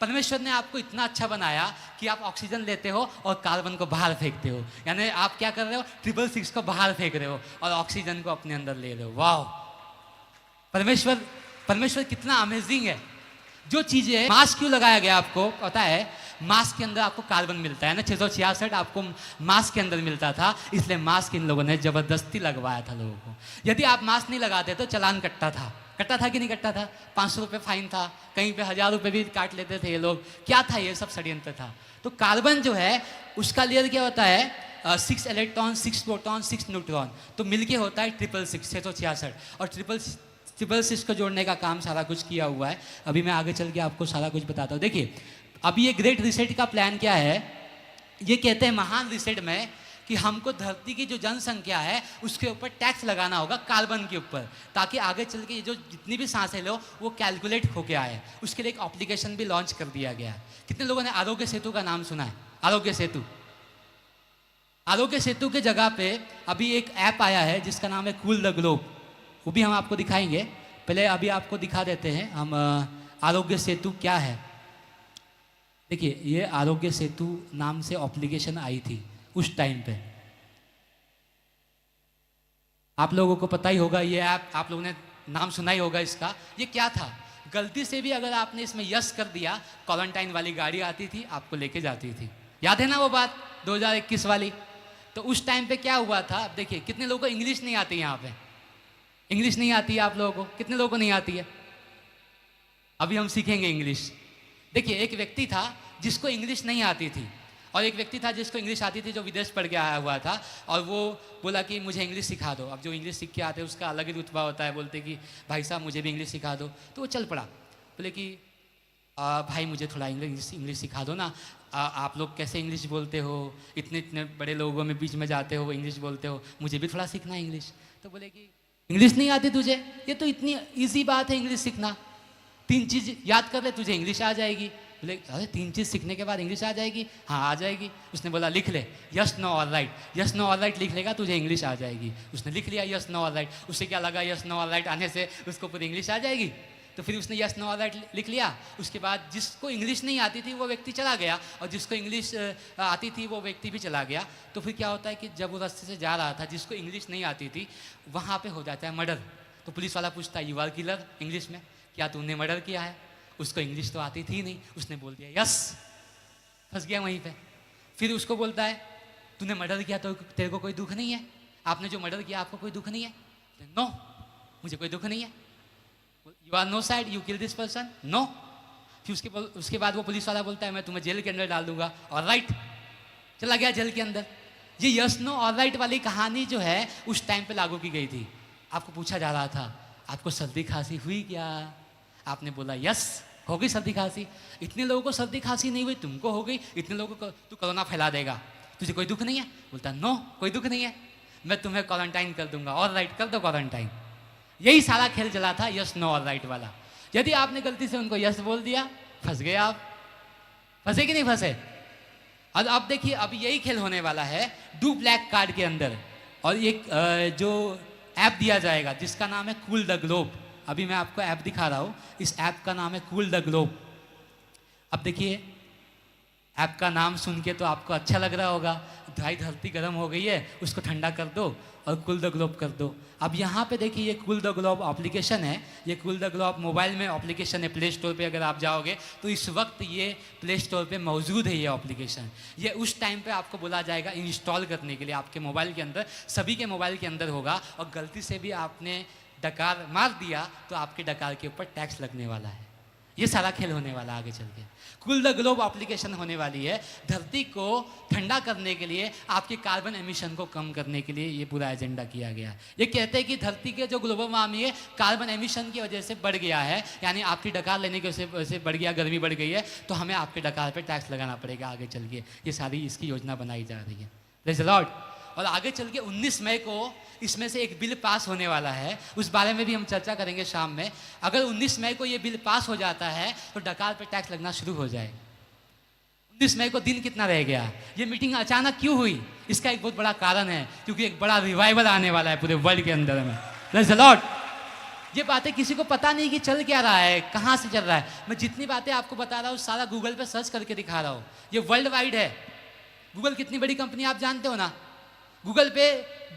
परमेश्वर ने आपको इतना अच्छा बनाया कि आप ऑक्सीजन लेते हो और कार्बन को बाहर फेंकते हो। यानी आप क्या कर रहे हो? 666 को बाहर फेंक रहे हो और ऑक्सीजन को अपने अंदर ले रहे हो। वाह! परमेश्वर कितना अमेजिंग है। जो चीज़ें मास्क क्यों लगाया गया आपको पता है? मास्क के अंदर आपको कार्बन मिलता है ना, 666 आपको मास्क के अंदर मिलता था, इसलिए मास्क इन लोगों ने जबरदस्ती लगवाया था लोगों को। यदि आप मास्क नहीं लगाते तो चालान कटता था कि नहीं कटता था? 500 रुपये फाइन था, कहीं पे 1000 रुपये भी काट लेते थे ये लोग। क्या था? ये सब षड्यंत्र था। तो कार्बन जो है उसका लेयर क्या होता है? 6 इलेक्ट्रॉन, 6 प्रोटॉन, 6 न्यूट्रॉन, तो मिलके होता है 666, और 666 को जोड़ने का काम सारा कुछ किया हुआ है। अभी मैं आगे चल के आपको सारा कुछ बताता हूँ। देखिए अभी ये ग्रेट रिसेट का प्लान क्या है? ये कहते हैं महान रिसेट में कि हमको धरती की जो जनसंख्या है उसके ऊपर टैक्स लगाना होगा कार्बन के ऊपर, ताकि आगे चल के जो जितनी भी सांसें लो वो कैलकुलेट होके आए। उसके लिए एक एप्लीकेशन भी लॉन्च कर दिया गया है। कितने लोगों ने आरोग्य सेतु का नाम सुना है? आरोग्य सेतु के जगह पे अभी एक ऐप आया है जिसका नाम है कूल द ग्लोब, वो भी हम आपको दिखाएंगे। पहले अभी आपको दिखा देते हैं हम आरोग्य सेतु क्या है। देखिए ये आरोग्य सेतु नाम से एप्लीकेशन आई थी उस टाइम पे, आप लोगों को पता ही होगा। ये ऐप आप लोगों ने नाम सुना ही होगा इसका। ये क्या था? गलती से भी अगर आपने इसमें यस कर दिया, क्वारंटाइन वाली गाड़ी आती थी आपको लेके जाती थी। याद है ना वो बात 2021 वाली? तो उस टाइम पे क्या हुआ था? अब देखिए कितने लोगों को इंग्लिश नहीं आती, यहाँ पे इंग्लिश नहीं आती है आप लोगों को? कितने लोगों को नहीं आती है? अभी हम सीखेंगे इंग्लिश। देखिए एक व्यक्ति था जिसको इंग्लिश नहीं आती थी, और एक व्यक्ति था जिसको इंग्लिश आती थी जो विदेश पढ़ के आया हुआ था, और वो बोला कि मुझे इंग्लिश सिखा दो। अब जो इंग्लिश सीख के आते हैं उसका अलग ही रुतबा होता है, बोलते कि भाई साहब मुझे भी इंग्लिश सिखा दो। तो वो चल पड़ा, बोले कि भाई मुझे थोड़ा इंग्लिश सिखा दो ना। आप लोग कैसे इंग्लिश बोलते हो, इतने इतने बड़े लोगों में बीच में जाते हो, इंग्लिश बोलते हो, मुझे भी थोड़ा सीखना है इंग्लिश। तो बोले कि इंग्लिश नहीं आती तुझे, ये तो इतनी ईजी बात है इंग्लिश सीखना, 3 चीज़ याद कर ले तुझे इंग्लिश आ जाएगी। बोले अरे 3 चीज़ सीखने के बाद इंग्लिश आ जाएगी? हाँ आ जाएगी। उसने बोला लिख ले yes know all right, yes know all right लिख लेगा तुझे इंग्लिश आ जाएगी। उसने लिख लिया यस नो ऑल राइट। उसे क्या लगा यस नो ऑल राइट आने से उसको पूरी इंग्लिश आ जाएगी, तो फिर उसने यस नो ऑल राइट लिख लिया। उसके बाद जिसको इंग्लिश नहीं आती थी वो व्यक्ति चला गया, और जिसको इंग्लिश आती थी वो व्यक्ति भी चला गया। तो फिर क्या होता है कि जब वो रास्ते से जा रहा था, जिसको इंग्लिश नहीं आती थी वहाँ पे हो जाता है मर्डर। तो पुलिस वाला पूछता है यू आर किलर, इंग्लिश में, क्या तूने मर्डर किया है? उसको इंग्लिश तो आती थी नहीं, उसने बोल दिया यस, फंस गया वहीं पे। फिर उसको बोलता है तूने मर्डर किया तो तेरे को कोई दुख नहीं है? आपने जो मर्डर किया आपको कोई दुख नहीं है? नो, मुझे कोई दुख नहीं है। You are no side, you kill this person, no. फिर उसके बाद वो पुलिस वाला बोलता है मैं तुम्हें जेल के अंदर डाल दूंगा, और राइट चला गया जेल के अंदर। ये यस नो और राइट वाली कहानी जो है उस टाइम पे लागू की गई थी। आपको पूछा जा रहा था आपको सर्दी खांसी हुई क्या? आपने बोला यस, हो गई सर्दी खांसी। इतने लोगों को सर्दी खांसी नहीं हुई, तुमको हो गई। इतने लोगों को तू कोरोना फैला देगा, तुझे कोई दुख नहीं है? बोलता नो, कोई दुख नहीं है, मैं तुम्हें क्वारंटाइन कर दूंगा, और राइट कर दो क्वारंटाइन। यही सारा खेल चला था यस नो और राइट वाला। यदि आपने गलती से उनको यस बोल दिया, फंस गए आप। फंसे कि नहीं फंसे? और अब देखिए अब यही खेल होने वाला है डू ब्लैक कार्ड के अंदर। और एक जो ऐप दिया जाएगा जिसका नाम है कूल द ग्लोब। अभी मैं आपको ऐप दिखा रहा हूँ, इस ऐप का नाम है कूल द ग्लोब। अब देखिए ऐप का नाम सुन के तो आपको अच्छा लग रहा होगा, भाई धरती गर्म हो गई है उसको ठंडा कर दो और कूल द ग्लोब कर दो। अब यहाँ पे देखिए ये कूल द ग्लोब एप्लीकेशन है, ये कूल द ग्लोब मोबाइल में एप्लीकेशन है। प्ले स्टोर पे अगर आप जाओगे तो इस वक्त ये प्ले स्टोर पे मौजूद है ये एप्लीकेशन। ये उस टाइम पे आपको बोला जाएगा इंस्टॉल करने के लिए, आपके मोबाइल के अंदर, सभी के मोबाइल के अंदर होगा। और गलती से भी आपने डकार मार दिया तो आपके डकार के ऊपर टैक्स लगने वाला है। ये सारा खेल होने वाला आगे चल के। कूल द ग्लोब एप्लीकेशन होने वाली है धरती को ठंडा करने के लिए, आपके कार्बन एमिशन को कम करने के लिए ये पूरा एजेंडा किया गया। ये कहते हैं कि धरती के जो ग्लोबल वार्मिंग है कार्बन एमिशन की वजह से बढ़ गया है, यानी आपकी डकार लेने की वजह से बढ़ गया, गर्मी बढ़ गई है, तो हमें आपके डकार पे टैक्स लगाना पड़ेगा आगे चल के। ये सारी इसकी योजना बनाई जा रही है। Praise the Lord. और आगे चल के 19 मई को इसमें से एक बिल पास होने वाला है, उस बारे में भी हम चर्चा करेंगे शाम में। अगर 19 मई को ये बिल पास हो जाता है तो डकार पे टैक्स लगना शुरू हो जाए। 19 मई को दिन कितना रह गया? ये मीटिंग अचानक क्यों हुई? इसका एक बहुत बड़ा कारण है, क्योंकि एक बड़ा रिवाइवल आने वाला है पूरे वर्ल्ड के अंदर में। Praise the Lord. ये बातें किसी को पता नहीं कि चल क्या रहा है, कहाँ से चल रहा है। मैं जितनी बातें आपको बता रहा हूँ सारा गूगल पे सर्च करके दिखा रहा हूँ। ये वर्ल्ड वाइड है। गूगल कितनी बड़ी कंपनी आप जानते हो ना? गूगल पे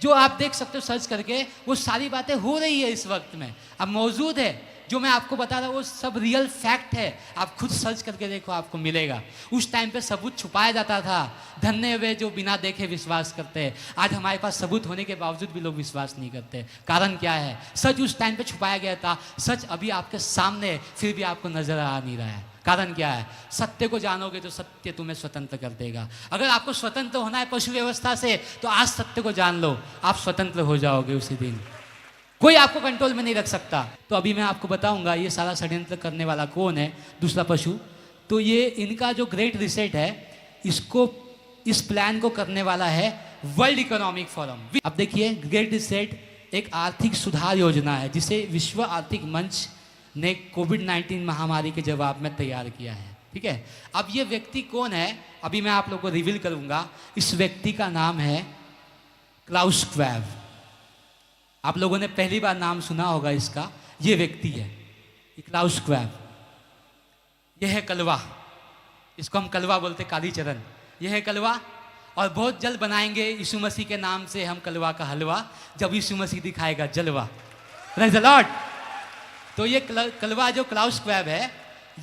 जो आप देख सकते हो सर्च करके, वो सारी बातें हो रही है इस वक्त में, अब मौजूद है। जो मैं आपको बता रहा हूँ वो सब रियल फैक्ट है, आप खुद सर्च करके देखो आपको मिलेगा। उस टाइम पे सबूत छुपाया जाता था, धन्य वे जो बिना देखे विश्वास करते हैं। आज हमारे पास सबूत होने के बावजूद भी लोग विश्वास नहीं करते। कारण क्या है? सच उस टाइम पे छुपाया गया था, सच अभी आपके सामने है, फिर भी आपको नजर आ नहीं रहा है। कारण क्या है? सत्य को जानोगे तो सत्य तुम्हें स्वतंत्र कर देगा। अगर आपको स्वतंत्र होना है पशु व्यवस्था से तो आज सत्य को जान लो, आप स्वतंत्र हो जाओगे उसी दिन। कोई आपको कंट्रोल में नहीं रख सकता। तो अभी मैं आपको बताऊंगा ये सारा षड्यंत्र करने वाला कौन है, दूसरा पशु। तो ये इनका जो ग्रेट रिसेट है, इसको, इस प्लान को करने वाला है वर्ल्ड इकोनॉमिक फोरम। अब देखिए ग्रेट रिसेट एक आर्थिक सुधार योजना है जिसे विश्व आर्थिक मंच ने कोविड-19 महामारी के जवाब में तैयार किया है। ठीक है, अब ये व्यक्ति कौन है अभी मैं आप लोगों को रिवील करूंगा। इस व्यक्ति का नाम है क्लाउस श्वाब। आप लोगों ने पहली बार नाम सुना होगा इसका। ये व्यक्ति है क्लाउस श्वाब। यह है कलवा, इसको हम कलवा बोलते, काली चरण। यह है कलवा, और बहुत जल्द बनाएंगे यीशु मसीह के नाम से हम कलवा का हलवा, जब यीशु मसीह दिखाएगा जलवा। Praise the Lord. तो ये कलवा जो क्लाउस श्वाब है,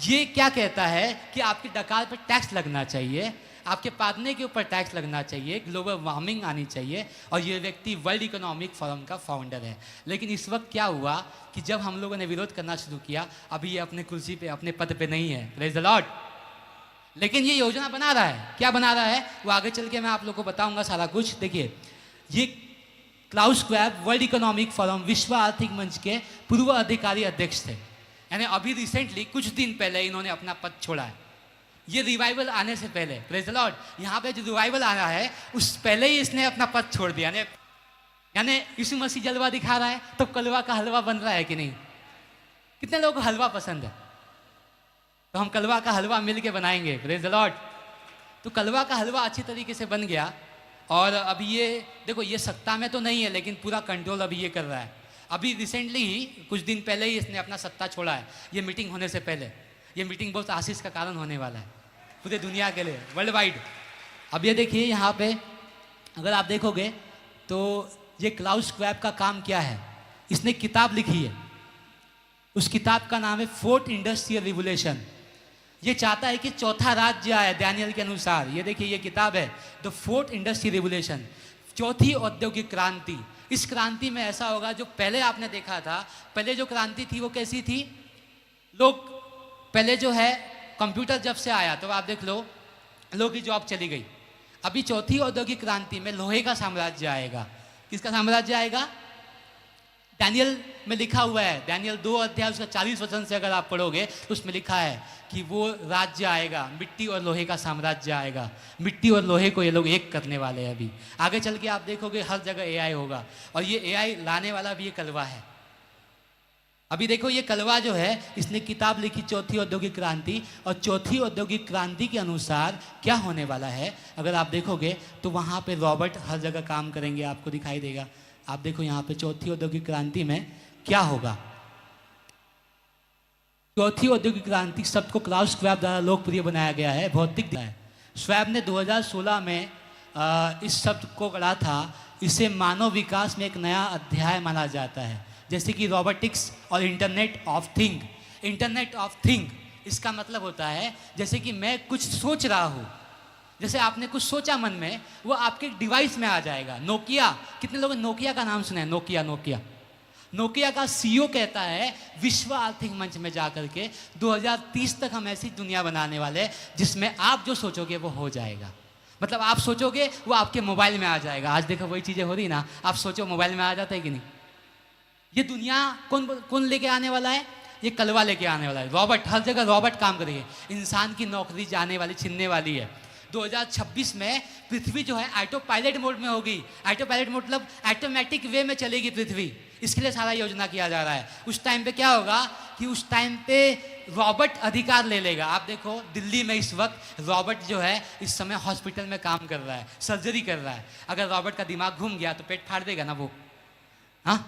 ये क्या कहता है कि आपकी डकार पर टैक्स लगना चाहिए, आपके पादने के ऊपर टैक्स लगना चाहिए, ग्लोबल वार्मिंग आनी चाहिए। और ये व्यक्ति वर्ल्ड इकोनॉमिक फोरम का फाउंडर है। लेकिन इस वक्त क्या हुआ कि जब हम लोगों ने विरोध करना शुरू किया, अभी ये अपने कुर्सी पे, अपने पद पे नहीं है। Praise the Lord. लेकिन ये योजना बना रहा है। क्या बना रहा है वो आगे चल के मैं आप लोगों को बताऊंगा सारा कुछ। देखिए, ये Klaus Schwab World Economic Forum, विश्व आर्थिक मंच के पूर्व अधिकारी अध्यक्ष थे। यानी अभी रिसेंटली कुछ दिन पहले इन्होंने अपना पद छोड़ा है। ये रिवाइवल आने से पहले, प्रेज द लॉर्ड, यहाँ पे जो रिवाइवल आ रहा है उस पहले ही इसने अपना पद छोड़ दिया। यानी यीशु मसीह जलवा दिखा रहा है तो कलवा का हलवा बन रहा है कि नहीं? कितने लोगों को हलवा पसंद है? तो हम कलवा का हलवा मिल के बनाएंगे, प्रेज द लॉर्ड। तो कलवा का हलवा अच्छी तरीके से बन गया और अभी ये देखो, ये सत्ता में तो नहीं है लेकिन पूरा कंट्रोल अभी ये कर रहा है। अभी रिसेंटली ही कुछ दिन पहले ही इसने अपना सत्ता छोड़ा है। ये मीटिंग होने से पहले, ये मीटिंग बहुत आशीष का कारण होने वाला है पूरे दुनिया के लिए, वर्ल्ड वाइड। अब ये देखिए यहाँ पे अगर आप देखोगे तो ये क्लाउस स्क्वैब का काम क्या है, इसने किताब लिखी है। उस किताब का नाम है फोर्थ इंडस्ट्रियल रिवोल्यूशन। ये चाहता है कि चौथा राज्य आए डैनियल के अनुसार। ये देखिए ये किताब है द फोर्थ इंडस्ट्रियल रिवोल्यूशन, चौथी औद्योगिक क्रांति। इस क्रांति में ऐसा होगा जो पहले आपने देखा था, पहले जो क्रांति थी वो कैसी थी? लोग पहले जो है कंप्यूटर जब से आया तो आप देख लो लोगों की जॉब चली गई। अभी चौथी औद्योगिक क्रांति में लोहे का साम्राज्य आएगा। किसका साम्राज्य आएगा? डैनियल में लिखा हुआ है, डैनियल 2 अध्याय उसका 40 वचन से अगर आप पढ़ोगे तो उसमें लिखा है कि वो राज्य आएगा, मिट्टी और लोहे का साम्राज्य आएगा। मिट्टी और लोहे को ये लोग एक करने वाले हैं। अभी आगे चल के आप देखोगे हर जगह एआई होगा और ये एआई लाने वाला भी ये कलवा है। अभी देखो ये कलवा जो है इसने किताब लिखी चौथी औद्योगिक क्रांति, और चौथी औद्योगिक क्रांति के अनुसार क्या होने वाला है अगर आप देखोगे तो वहाँ पे रॉबर्ट हर जगह काम करेंगे, आपको दिखाई देगा। आप देखो यहाँ पे चौथी औद्योगिक क्रांति में क्या होगा। चौथी औद्योगिक क्रांति शब्द को क्लाउस स्क्वैब द्वारा लोकप्रिय बनाया गया है, भौतिक है। स्क्वैब ने 2016 में इस शब्द को गढ़ा था। इसे मानव विकास में एक नया अध्याय माना जाता है, जैसे कि रोबोटिक्स और internet of thing. Internet of thing इसका मतलब होता है जैसे कि मैं कुछ सोच रहा हूँ, जैसे आपने कुछ सोचा मन में, वो आपके डिवाइस में आ जाएगा। नोकिया, कितने लोगों ने नोकिया का नाम सुना है? नोकिया का सीईओ कहता है विश्व आर्थिक मंच में जाकर के 2030 तक हम ऐसी दुनिया बनाने वाले हैं जिसमें आप जो सोचोगे वो हो जाएगा। मतलब आप सोचोगे वो आपके मोबाइल में आ जाएगा। आज देखो वही चीज़ें हो रही ना, आप सोचो मोबाइल में आ जाता है कि नहीं। ये दुनिया कौन लेके आने वाला है? ये कलवा लेके आने वाला है। रॉबर्ट, हर जगह रॉबर्ट काम करेंगे। इंसान की नौकरी जाने वाली, छिनने वाली है। 2026 में पृथ्वी जो है ऑटो पायलट मोड में होगी। ऑटो पायलट मतलब ऑटोमेटिक वे में चलेगी पृथ्वी। इसके लिए सारा योजना किया जा रहा है। उस टाइम पे क्या होगा कि उस टाइम पे रॉबर्ट अधिकार ले लेगा। आप देखो दिल्ली में इस वक्त रॉबर्ट जो है इस समय हॉस्पिटल में काम कर रहा है, सर्जरी कर रहा है। अगर रॉबर्ट का दिमाग घूम गया तो पेट फाड़ देगा ना वो। हाँ,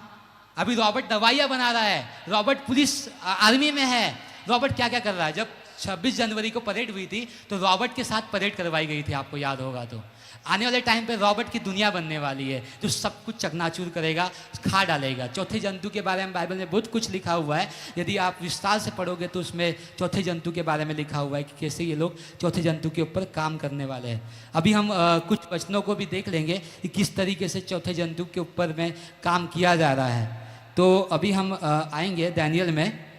अभी रॉबर्ट दवाइयाँ बना रहा है, रॉबर्ट पुलिस आर्मी में है। रॉबर्ट क्या क्या कर रहा है? जब 26 जनवरी को परेड हुई थी तो रॉबर्ट के साथ परेड करवाई गई थी, आपको याद होगा। तो आने वाले टाइम पे रॉबर्ट की दुनिया बनने वाली है जो सब कुछ चकनाचूर करेगा, खा डालेगा। चौथे जंतु के बारे में बाइबल में बहुत कुछ लिखा हुआ है। यदि आप विस्तार से पढ़ोगे तो उसमें चौथे जंतु के बारे में लिखा हुआ है कि कैसे ये लोग चौथे जंतु के ऊपर काम करने वाले हैं। अभी हम कुछ वचनों को भी देख लेंगे कि किस तरीके से चौथे जंतु के ऊपर में काम किया जा रहा है। तो अभी हम आएंगे डैनियल में।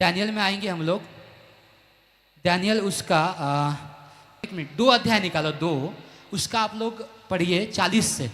डैनियल में आएंगे हम लोग। डैनियल उसका 1 मिनट 2 अध्याय निकालो, 2 उसका आप लोग पढ़िए 40 से।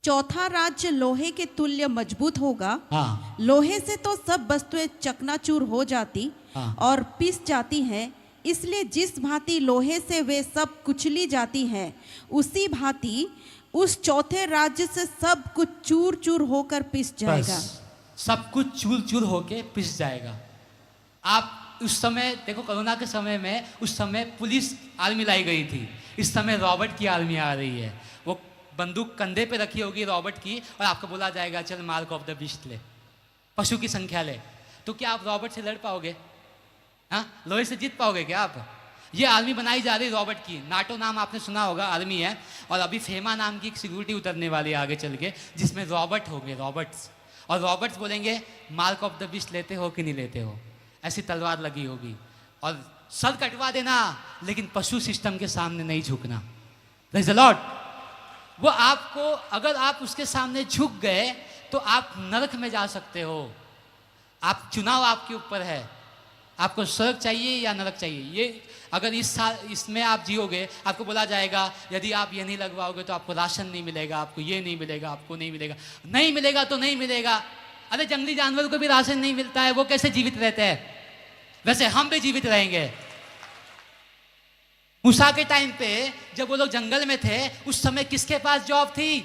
चौथा राज्य लोहे के तुल्य मजबूत होगा। हाँ। लोहे से तो सब वस्तुएं चकनाचूर हो जाती और पिस जाती हैं, इसलिए जिस भांति लोहे से वे सब कुचली जाती हैं, उसी भांति उस चौथे राज्य से सब कुछ चूर चूर होकर पिस जाएगा। सब कुछ चूर चूर होके पिस जाएगा। आप उस समय देखो, कोरोना के समय में उस समय पुलिस आर्मी लाई गई थी, इस समय रॉबर्ट की आर्मी आ रही है। वो बंदूक कंधे पे रखी होगी रॉबर्ट की और आपको बोला जाएगा चल मार्क ऑफ द बीस्ट ले, पशु की संख्या ले। तो क्या आप रॉबर्ट से लड़ पाओगे? हाँ, लोहे से जीत पाओगे क्या आप? ये आर्मी बनाई जा रही रॉबर्ट की। नाटो नाम आपने सुना होगा, आर्मी है। और अभी फेमा नाम की एक सिक्योरिटी उतरने वाली है आगे चल के, जिसमें रॉबर्ट होंगे, रॉबर्ट्स। और रॉबर्ट्स बोलेंगे मार्क ऑफ द बीस्ट लेते हो कि नहीं लेते हो। ऐसी तलवार लगी होगी और सर कटवा देना, लेकिन पशु सिस्टम के सामने नहीं झुकना। Praise the Lord. वो आपको, अगर आप उसके सामने झुक गए तो आप नरक में जा सकते हो। आप चुनाव आपके ऊपर है, आपको स्वर्ग चाहिए या नरक चाहिए। ये अगर इस साल इसमें आप जियोगे, आपको बोला जाएगा यदि आप ये नहीं लगवाओगे तो आपको राशन नहीं मिलेगा, आपको ये नहीं मिलेगा, आपको नहीं मिलेगा। नहीं मिलेगा तो नहीं मिलेगा। अरे जंगली जानवर को भी राशन नहीं मिलता है, वो कैसे जीवित रहते हैं? वैसे हम भी जीवित रहेंगे। मूसा के टाइम पे जब वो लोग जंगल में थे, उस समय किसके पास जॉब थी?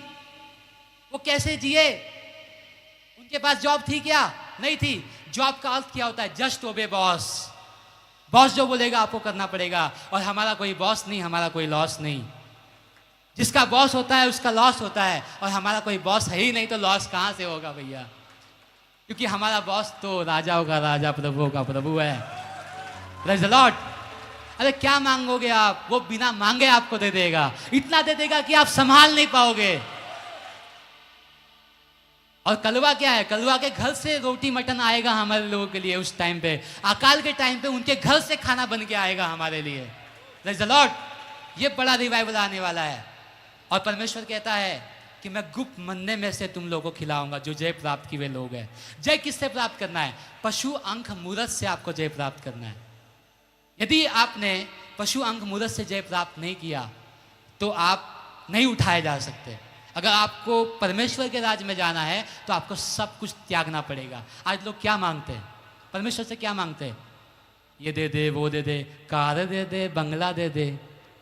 वो कैसे जिए? उनके पास जॉब थी क्या? नहीं थी। जॉब का अर्थ क्या होता है? जस्ट ओबे बॉस। बॉस जो बोलेगा आपको करना पड़ेगा। और हमारा कोई बॉस नहीं, हमारा कोई लॉस नहीं। जिसका बॉस होता है उसका लॉस होता है, और हमारा कोई बॉस है ही नहीं, तो लॉस कहां से होगा भैया? क्योंकि हमारा बॉस तो राजाओं का राजा, प्रभुओं का प्रभु है। Praise the Lord. अरे क्या मांगोगे आप, वो बिना मांगे आपको दे देगा। इतना दे देगा कि आप संभाल नहीं पाओगे। और कलवा क्या है? कलवा के घर से रोटी मटन आएगा हमारे लोगों के लिए। उस टाइम पे, अकाल के टाइम पे, उनके घर से खाना बन के आएगा हमारे लिए। Praise the Lord. ये बड़ा रिवाइवल आने वाला है। और परमेश्वर कहता है कि मैं गुप्त मन्ने में से तुम लोगों को खिलाऊंगा, जो जय प्राप्त किए लोग हैं। जय किससे प्राप्त करना है? पशु अंक मूरत से आपको जय प्राप्त करना है। यदि आपने पशु अंक मूरत से जय प्राप्त नहीं किया तो आप नहीं उठाए जा सकते। अगर आपको परमेश्वर के राज में जाना है तो आपको सब कुछ त्यागना पड़ेगा। आज लोग क्या मांगते हैं? परमेश्वर से क्या मांगते हैं? ये दे दे, वो दे दे, कार दे दे, बंगला दे दे,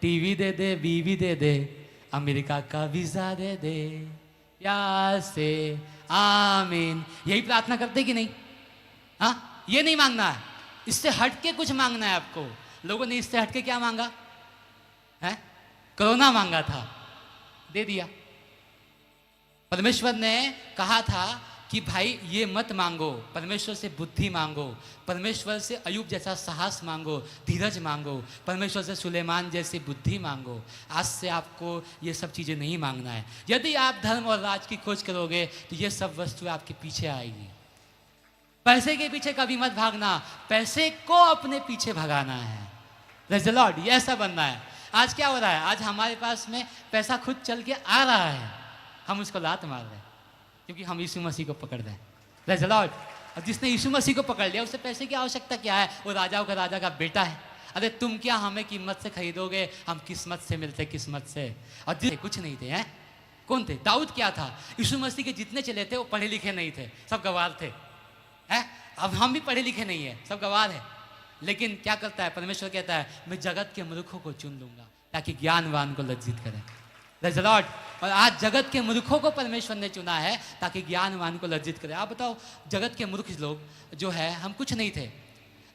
टीवी दे दे, बीवी दे दे, अमेरिका का वीजा दे दे, प्यार से आमीन। यही प्रार्थना करते कि नहीं? हाँ, ये नहीं मांगना है। इससे हट के कुछ मांगना है आपको। लोगों ने इससे हट के क्या मांगा है? कोरोना मांगा था, दे दिया। परमेश्वर ने कहा था कि भाई ये मत मांगो, परमेश्वर से बुद्धि मांगो, परमेश्वर से अयूब जैसा साहस मांगो, धीरज मांगो, परमेश्वर से सुलेमान जैसी बुद्धि मांगो। आज से आपको ये सब चीज़ें नहीं मांगना है। यदि आप धर्म और राज की खोज करोगे तो ये सब वस्तुएं आपके पीछे आएगी। पैसे के पीछे कभी मत भागना, पैसे को अपने पीछे भगाना है। Praise the Lord. ये ऐसा बनना है। आज क्या हो रहा है? आज हमारे पास में पैसा खुद चल के आ रहा है, हम उसको लात मार रहे हैं क्योंकि हम यीशु मसीह को पकड़ रहे हैं। Praise the Lord. और जिसने यीशु मसीह को पकड़ लिया उसे पैसे की आवश्यकता क्या है? वो राजाओं का राजा का बेटा है। अरे तुम क्या हमें कीमत से खरीदोगे? हम किस्मत से मिलते, किस्मत से। और जिसने कुछ नहीं थे, हैं कौन थे? दाऊद क्या था? यीशु मसीह के जितने चले थे वो पढ़े लिखे नहीं थे, सब गवार थे। है? अब हम भी पढ़े लिखे नहीं है, सब गवार है। लेकिन क्या करता है? परमेश्वर कहता है मैं जगत के मूर्खों को चुन लूंगा ताकि ज्ञानवान को लज्जित करें। Praise the Lord. और आज जगत के मूर्खों को परमेश्वर ने चुना है ताकि ज्ञानवान को लज्जित करें। आप बताओ, जगत के मूर्ख लोग जो है, हम कुछ नहीं थे।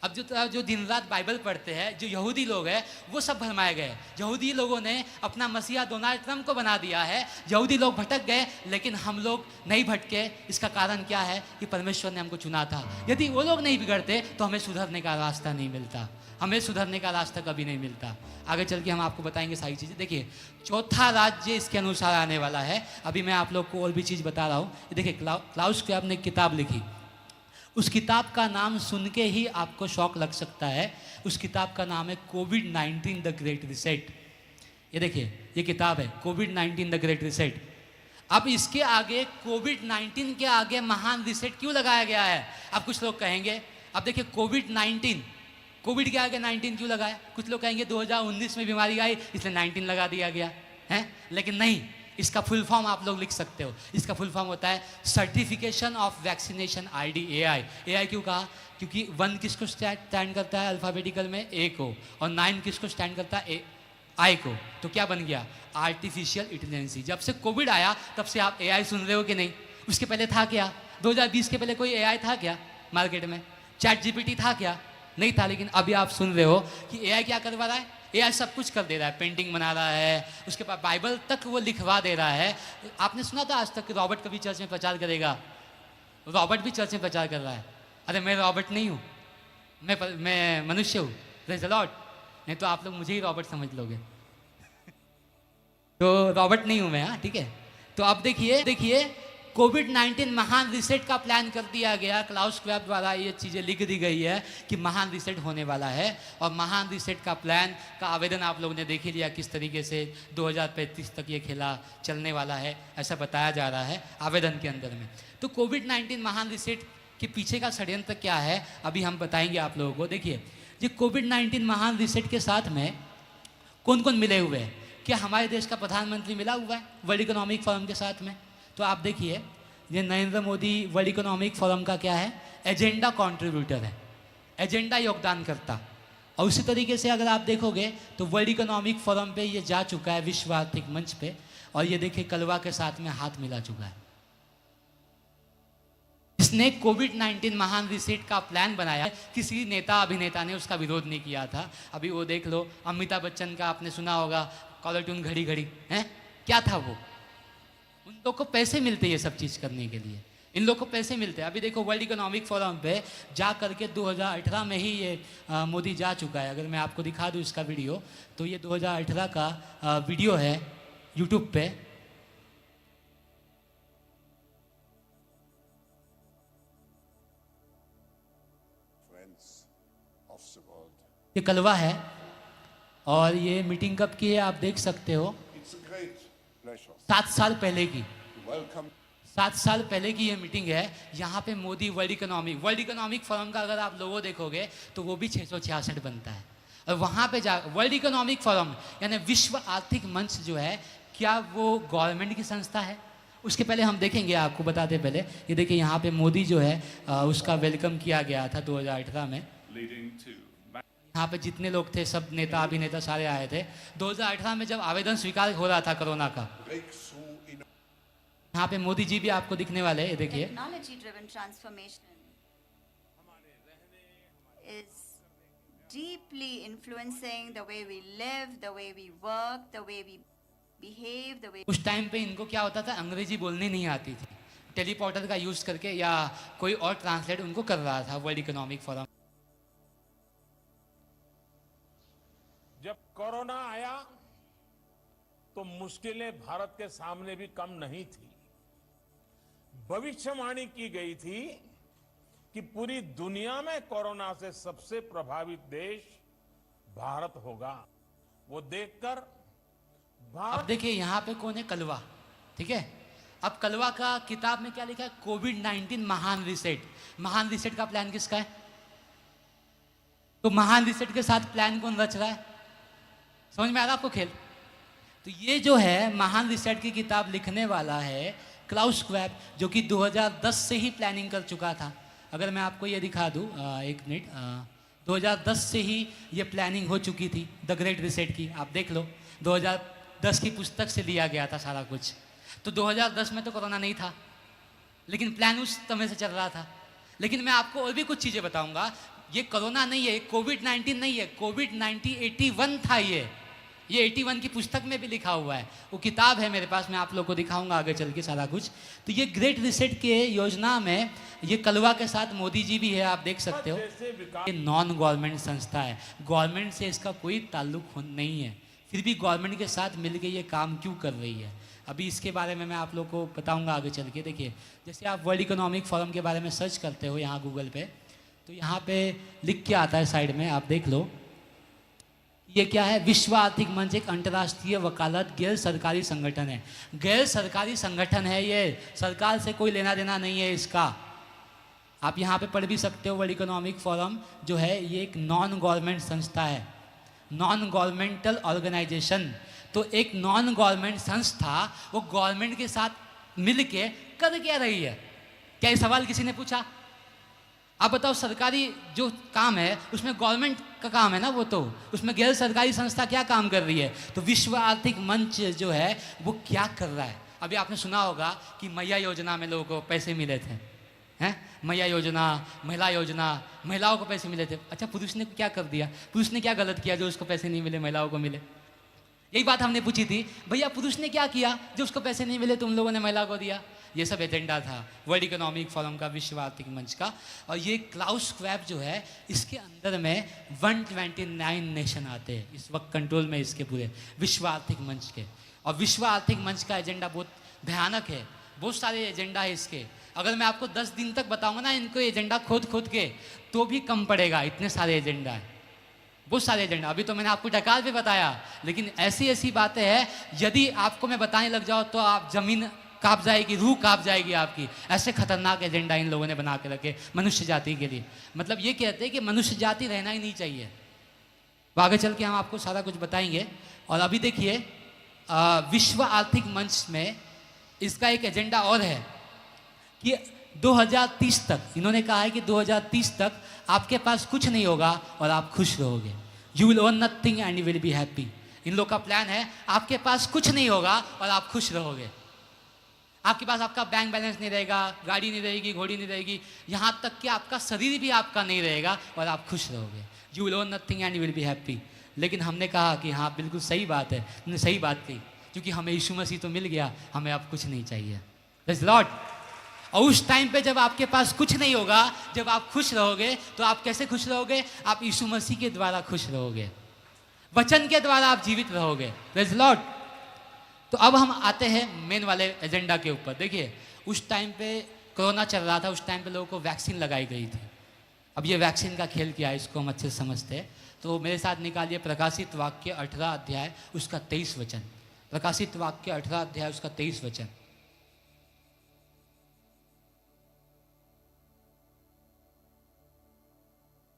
अब जो दिन रात बाइबल पढ़ते हैं, जो यहूदी लोग हैं, वो सब भरमाए गए। यहूदी लोगों ने अपना मसीहा डोनाल्ड ट्रंप को बना दिया है। यहूदी लोग भटक गए, लेकिन हम लोग नहीं भटके। इसका कारण क्या है? कि परमेश्वर ने हमको चुना था। यदि वो लोग नहीं बिगड़ते तो हमें सुधरने का रास्ता नहीं मिलता। हमें सुधरने का रास्ता कभी नहीं मिलता। आगे चल के हम आपको बताएंगे सारी चीज़ें। देखिए, चौथा राज्य इसके अनुसार आने वाला है। अभी मैं आप लोग को और भी चीज़ बता रहा हूँ। देखिए, क्लाउस क्वेब ने एक किताब लिखी। उस किताब का नाम सुन के ही आपको शौक लग सकता है। उस किताब का नाम है कोविड-19 द ग्रेट रिसेट। ये देखिए, ये किताब है कोविड-19 द ग्रेट रिसेट। अब इसके आगे, कोविड-19 के आगे महान रिसेट क्यों लगाया गया है? अब कुछ लोग कहेंगे, अब देखिए कोविड-19, कोविड के आगे 19 क्यों लगाया? कुछ लोग कहेंगे 2019 में बीमारी आई इसलिए 19 लगा दिया गया है। लेकिन नहीं, इसका फुल फॉर्म आप लोग लिख सकते हो। इसका फुल फॉर्म होता है certification of vaccination ID, AI. AI क्यों कहा? क्योंकि 1 किसको स्टैंड करता है अल्फाबेटिकल में? ए को। और 9 किसको स्टैंड करता है? आई को। तो क्या बन गया? Artificial intelligence. जब से कोविड आया तब से आप एआई सुन रहे हो कि नहीं? उसके पहले था क्या? 2020 के पहले कोई एआई था क्या मार्केट में? चैट जीपीटी था क्या? नहीं था। लेकिन अभी आप सुन रहे हो कि एआई क्या करवा रहा है? एआई सब कुछ कर दे रहा है, पेंटिंग बना रहा है, उसके बाद बाइबल तक वो लिखवा दे रहा है। आपने सुना था आज तक कि रॉबर्ट कभी चर्च में प्रचार करेगा? रॉबर्ट भी चर्च में प्रचार कर रहा है। अरे मैं रॉबर्ट नहीं हूँ, मैं मनुष्य हूँ। Praise the Lord. नहीं तो आप लोग मुझे ही रॉबर्ट समझ लोगे। तो रॉबर्ट नहीं हूँ मैं, हाँ ठीक है। तो अब देखिए कोविड-19 महान रिसेट का प्लान कर दिया गया। क्लाउस क्वेब द्वारा ये चीज़ें लिख दी गई है कि महान रिसेट होने वाला है। और महान रिसेट का प्लान का आवेदन आप लोगों ने देख ही लिया किस तरीके से 2035 तक ये खेला चलने वाला है, ऐसा बताया जा रहा है आवेदन के अंदर में। तो कोविड-19 महान रिसेट कि पीछे का षड्यंत्र क्या है, अभी हम बताएंगे आप लोगों को। देखिए, ये कोविड-19 महान रीसेट के साथ में कौन कौन मिले हुए हैं? क्या हमारे देश का प्रधानमंत्री मिला हुआ है वर्ल्ड इकोनॉमिक फोरम के साथ में? तो आप देखिए, ये Narendra Modi world Economic forum का क्या है? एजेंडा कॉन्ट्रीब्यूटर है, एजेंडा योगदानकर्ता। और उसी तरीके से अगर आप देखोगे तो वर्ल्ड इकोनॉमिक फोरम पे ये जा चुका है, विश्व आर्थिक मंच पे, और ये देखिए कलवा के साथ में हाथ मिला चुका है। इसने कोविड-19 महान रीसेट का प्लान बनाया, किसी नेता अभिनेता ने उसका विरोध नहीं किया था। अभी वो देख लो, अमिताभ बच्चन का आपने सुना होगा कॉलर ट्यून घड़ी घड़ी, हैं क्या था वो? उन लोग को पैसे मिलते हैं ये सब चीज़ करने के लिए, इन लोग को पैसे मिलते हैं। अभी देखो वर्ल्ड इकोनॉमिक फोरम पे जा करके 2018 में ही ये मोदी जा चुका है। अगर मैं आपको दिखा दूँ इसका वीडियो, तो ये 2018 का वीडियो है यूट्यूब पे। ये कलवा है और ये मीटिंग कब की है आप देख सकते हो, 7 साल पहले की। 7 साल पहले की ये मीटिंग है। यहाँ पे मोदी वर्ल्ड इकोनॉमिक फोरम का अगर आप लोगो देखोगे तो वो भी 666 बनता है। और वहाँ पे जा वर्ल्ड इकोनॉमिक फोरम यानी विश्व आर्थिक मंच जो है, क्या वो गवर्नमेंट की संस्था है? उसके पहले हम देखेंगे, आपको बताते पहले ये देखिए यहाँ पे मोदी जो है उसका वेलकम किया गया था 2018 में। यहाँ पे जितने लोग थे सब नेता अभिनेता सारे आए थे 2018 में जब आवेदन स्वीकार हो रहा था कोरोना का। यहाँ पे मोदी जी भी आपको दिखने वाले हैं, देखिए। Technology driven transformation is deeply influencing the way we live, the way we work, the way we behave, the way। उस टाइम पे इनको क्या होता था, अंग्रेजी बोलनी नहीं आती थी, टेलीपोर्टर का यूज करके या कोई और ट्रांसलेट उनको कर रहा था वर्ल्ड इकोनॉमिक फोरम। जब कोरोना आया तो मुश्किलें भारत के सामने भी कम नहीं थी। भविष्यवाणी की गई थी कि पूरी दुनिया में कोरोना से सबसे प्रभावित देश भारत होगा। वो देखकर अब देखिए यहाँ पे कौन है, कलवा, ठीक है। अब कलवा का किताब में क्या लिखा है, कोविड-19 महान रीसेट। महान रीसेट का प्लान किसका है? तो महान रीसेट के साथ प्लान कौन रच रहा है? समझ में आ रहा आपको खेल? तो ये जो है महान रीसेट की किताब लिखने वाला है क्लाउस श्वाब, जो कि 2010 से ही प्लानिंग कर चुका था। अगर मैं आपको ये दिखा दूँ, एक मिनट, 2010 से ही ये प्लानिंग हो चुकी थी द ग्रेट रीसेट की। आप देख लो, 2010 की पुस्तक से लिया गया था सारा कुछ। तो 2010 में तो कोरोना नहीं था, लेकिन प्लान उस समय से चल रहा था। लेकिन मैं आपको और भी कुछ चीज़ें बताऊंगा। ये कोरोना नहीं है, कोविड-19 नहीं है, कोविड-19 81 था। ये 81 की पुस्तक में भी लिखा हुआ है। वो किताब है मेरे पास, मैं आप लोगों को दिखाऊंगा आगे चल के सारा कुछ। तो ये ग्रेट रीसेट के योजना में ये कलवा के साथ मोदी जी भी है, आप देख सकते हो। ये नॉन गवर्नमेंट संस्था है, गवर्नमेंट से इसका कोई ताल्लुक नहीं है, फिर भी गवर्नमेंट के साथ मिलकर ये काम क्यों कर रही है, अभी इसके बारे में मैं आप लोग को बताऊंगा आगे चल के। देखिए, जैसे आप वर्ल्ड इकोनॉमिक फोरम के बारे में सर्च करते हो यहाँ गूगल पे, तो यहाँ पे लिख के आता है साइड में, आप देख लो। ये क्या है, विश्व आर्थिक मंच एक अंतर्राष्ट्रीय वकालत गैर सरकारी संगठन है। गैर सरकारी संगठन है, ये सरकार से कोई लेना देना नहीं है इसका। आप यहाँ पे पढ़ भी सकते हो, वर्ल्ड इकोनॉमिक फोरम जो है ये एक नॉन गवर्नमेंट संस्था है, नॉन गवर्नमेंटल ऑर्गेनाइजेशन। तो एक नॉन गवर्नमेंट संस्था वो गवर्नमेंट के साथ मिल के कर क्या रही है? क्या ये सवाल किसी ने पूछा? आप बताओ, सरकारी जो काम है उसमें गवर्नमेंट का काम है ना, वो तो उसमें गैर सरकारी संस्था क्या काम कर रही है? तो विश्व आर्थिक मंच जो है वो क्या कर रहा है? अभी आपने सुना होगा कि मैया योजना में लोगों को पैसे मिले थे, हैं? मैया योजना, महिला योजना, महिलाओं को पैसे मिले थे। अच्छा, पुरुष ने क्या कर दिया? पुरुष ने क्या गलत किया जो उसको पैसे नहीं मिले, महिलाओं को मिले? यही बात हमने पूछी थी, भैया पुरुष ने क्या किया जो उसको पैसे नहीं मिले, तुम लोगों ने महिला को दिया? ये सब एजेंडा था वर्ल्ड इकोनॉमिक फोरम का, विश्व आर्थिक मंच का। और ये क्लाउस श्वाब जो है, इसके अंदर में 129 नेशन आते हैं इस वक्त कंट्रोल में इसके पूरे विश्व आर्थिक मंच के। और विश्व आर्थिक मंच का एजेंडा बहुत भयानक है, बहुत सारे एजेंडा है इसके। अगर मैं आपको 10 दिन तक बताऊंगा ना इनको एजेंडा खोद के, तो भी कम पड़ेगा, इतने सारे एजेंडा है, बहुत सारे एजेंडा। अभी तो मैंने आपको टकाल भी बताया, लेकिन ऐसी ऐसी बातें हैं, यदि आपको मैं बताने लग जाऊँ तो आप जमीन कांप जाएगी, रूह कांप जाएगी आपकी। ऐसे खतरनाक एजेंडा इन लोगों ने बना के रखे मनुष्य जाति के लिए। मतलब ये कहते हैं कि मनुष्य जाति रहना ही नहीं चाहिए। तो आगे चल के हम आपको सारा कुछ बताएंगे। और अभी देखिए विश्व आर्थिक मंच में इसका एक एजेंडा और है कि 2030 तक इन्होंने कहा है कि 2030 तक आपके पास कुछ नहीं होगा और आप खुश रहोगे। You will own nothing and you will be happy. इन लोग का प्लान है आपके पास कुछ नहीं होगा और आप खुश रहोगे। आपके पास आपका बैंक बैलेंस नहीं रहेगा, गाड़ी नहीं रहेगी, घोड़ी नहीं रहेगी, यहाँ तक कि आपका शरीर भी आपका नहीं रहेगा और आप खुश रहोगे। You will own nothing and you will be happy. लेकिन हमने कहा कि हाँ बिल्कुल सही बात है, तुमने सही बात कही, क्योंकि हमें यीशु मसीह तो मिल गया, हमें अब कुछ नहीं चाहिए। Praise the Lord. और उस टाइम पे जब आपके पास कुछ नहीं होगा, जब आप खुश रहोगे, तो आप कैसे खुश रहोगे? आप यीशु मसीह के द्वारा खुश रहोगे, वचन के द्वारा आप जीवित रहोगे। Praise the Lord. तो अब हम आते हैं मेन वाले एजेंडा के ऊपर। देखिए उस टाइम पे कोरोना चल रहा था, उस टाइम पे लोगों को वैक्सीन लगाई गई थी। अब ये वैक्सीन का खेल क्या है इसको हम अच्छे से समझते हैं। तो मेरे साथ निकालिए प्रकाशित वाक्य 18 अध्याय उसका 23 वचन। प्रकाशित वाक्य 18 अध्याय उसका 23 वचन।